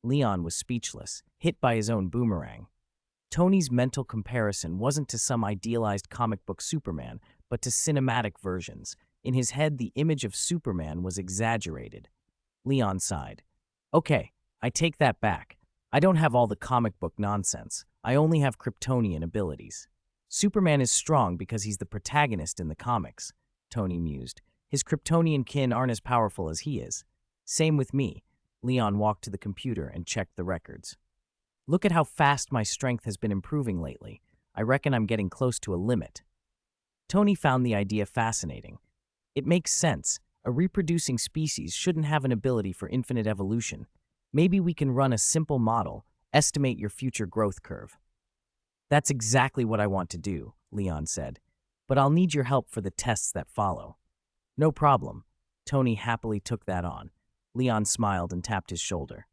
Leon was speechless, hit by his own boomerang. Tony's mental comparison wasn't to some idealized comic book Superman, but to cinematic versions. In his head, the image of Superman was exaggerated. Leon sighed. Okay, I take that back. I don't have all the comic book nonsense. I only have Kryptonian abilities. Superman is strong because he's the protagonist in the comics, Tony mused. His Kryptonian kin aren't as powerful as he is. Same with me. Leon walked to the computer and checked the records. Look at how fast my strength has been improving lately. I reckon I'm getting close to a limit. Tony found the idea fascinating. It makes sense. A reproducing species shouldn't have an ability for infinite evolution. Maybe we can run a simple model, estimate your future growth curve. That's exactly what I want to do, Leon said. But I'll need your help for the tests that follow. No problem. Tony happily took that on. Leon smiled and tapped his shoulder.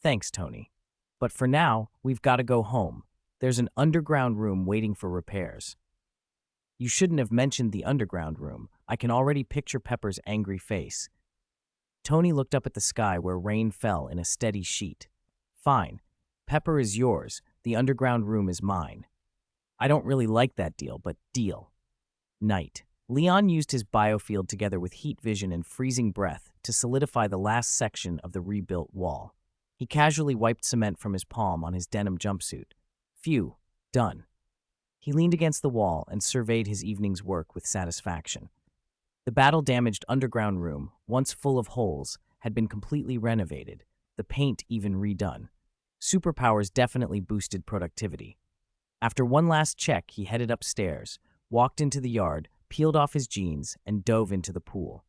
Thanks, Tony. But for now, we've got to go home. There's an underground room waiting for repairs. You shouldn't have mentioned the underground room. I can already picture Pepper's angry face. Tony looked up at the sky where rain fell in a steady sheet. Fine. Pepper is yours. The underground room is mine. I don't really like that deal, but deal. Night. Leon used his biofield together with heat vision and freezing breath to solidify the last section of the rebuilt wall. He casually wiped cement from his palm on his denim jumpsuit. Phew, done. He leaned against the wall and surveyed his evening's work with satisfaction. The battle-damaged underground room, once full of holes, had been completely renovated, the paint even redone. Superpowers definitely boosted productivity. After one last check, he headed upstairs, walked into the yard, peeled off his jeans, and dove into the pool.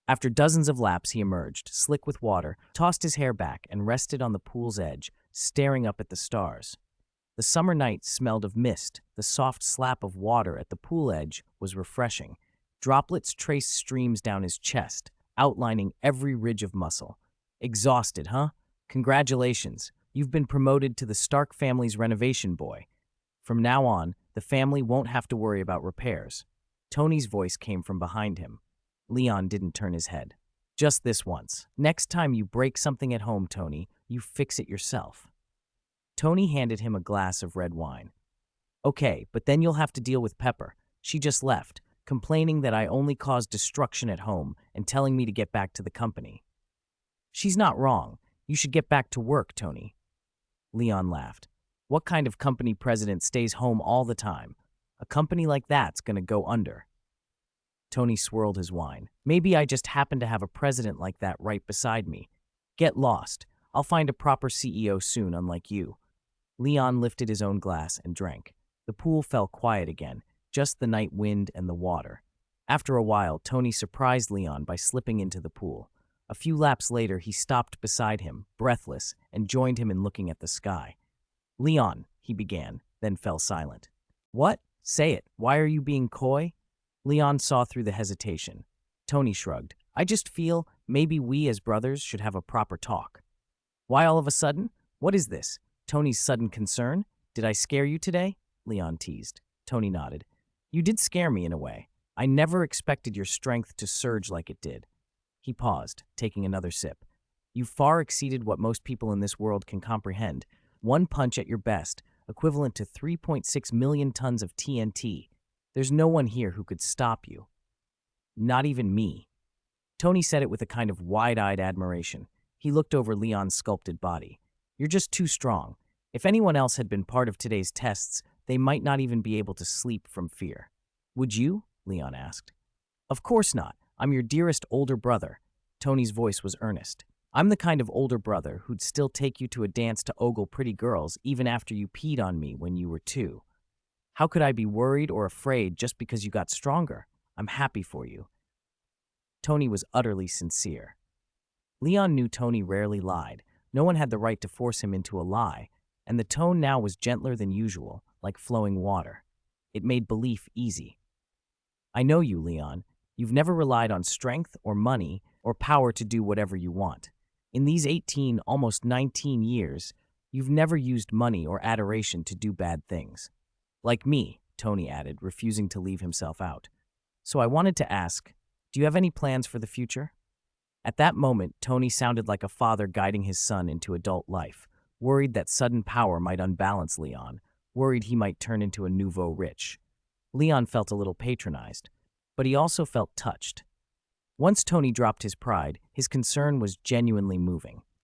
After dozens of laps, he emerged, slick with water, tossed his hair back, and rested on the pool's edge, staring up at the stars. The summer night smelled of mist. The soft slap of water at the pool edge was refreshing. Droplets traced streams down his chest, outlining every ridge of muscle. Exhausted, huh? Congratulations. You've been promoted to the Stark family's renovation boy. From now on, the family won't have to worry about repairs. Tony's voice came from behind him. Leon didn't turn his head. Just this once. Next time you break something at home, Tony, you fix it yourself. Tony handed him a glass of red wine. Okay, but then you'll have to deal with Pepper. She just left, complaining that I only caused destruction at home and telling me to get back to the company. She's not wrong. You should get back to work, Tony. Leon laughed. What kind of company president stays home all the time? A company like that's gonna go under. Tony swirled his wine. Maybe I just happen to have a president like that right beside me. Get lost. I'll find a proper CEO soon, unlike you. Leon lifted his own glass and drank. The pool fell quiet again, just the night wind and the water. After a while, Tony surprised Leon by slipping into the pool. A few laps later, he stopped beside him, breathless, and joined him in looking at the sky. Leon, he began, then fell silent. What? Say it. Why are you being coy? Leon saw through the hesitation. Tony shrugged. I just feel maybe we as brothers should have a proper talk. Why all of a sudden? What is this? Tony's sudden concern? Did I scare you today? Leon teased. Tony nodded. You did scare me in a way. I never expected your strength to surge like it did. He paused, taking another sip. You far exceeded what most people in this world can comprehend. One punch at your best, equivalent to 3.6 million tons of TNT. There's no one here who could stop you. Not even me. Tony said it with a kind of wide-eyed admiration. He looked over Leon's sculpted body. You're just too strong. If anyone else had been part of today's tests, they might not even be able to sleep from fear. Would you? Leon asked. Of course not. I'm your dearest older brother. Tony's voice was earnest. I'm the kind of older brother who'd still take you to a dance to ogle pretty girls even after you peed on me when you were 2. How could I be worried or afraid just because you got stronger? I'm happy for you. Tony was utterly sincere. Leon knew Tony rarely lied. No one had the right to force him into a lie, and the tone now was gentler than usual, like flowing water. It made belief easy. I know you, Leon. You've never relied on strength or money or power to do whatever you want. In these 18, almost 19 years, you've never used money or adoration to do bad things. Like me, Tony added, refusing to leave himself out. So I wanted to ask, do you have any plans for the future? At that moment, Tony sounded like a father guiding his son into adult life, worried that sudden power might unbalance Leon, worried he might turn into a nouveau rich. Leon felt a little patronized, but he also felt touched. Once Tony dropped his pride, his concern was genuinely moving.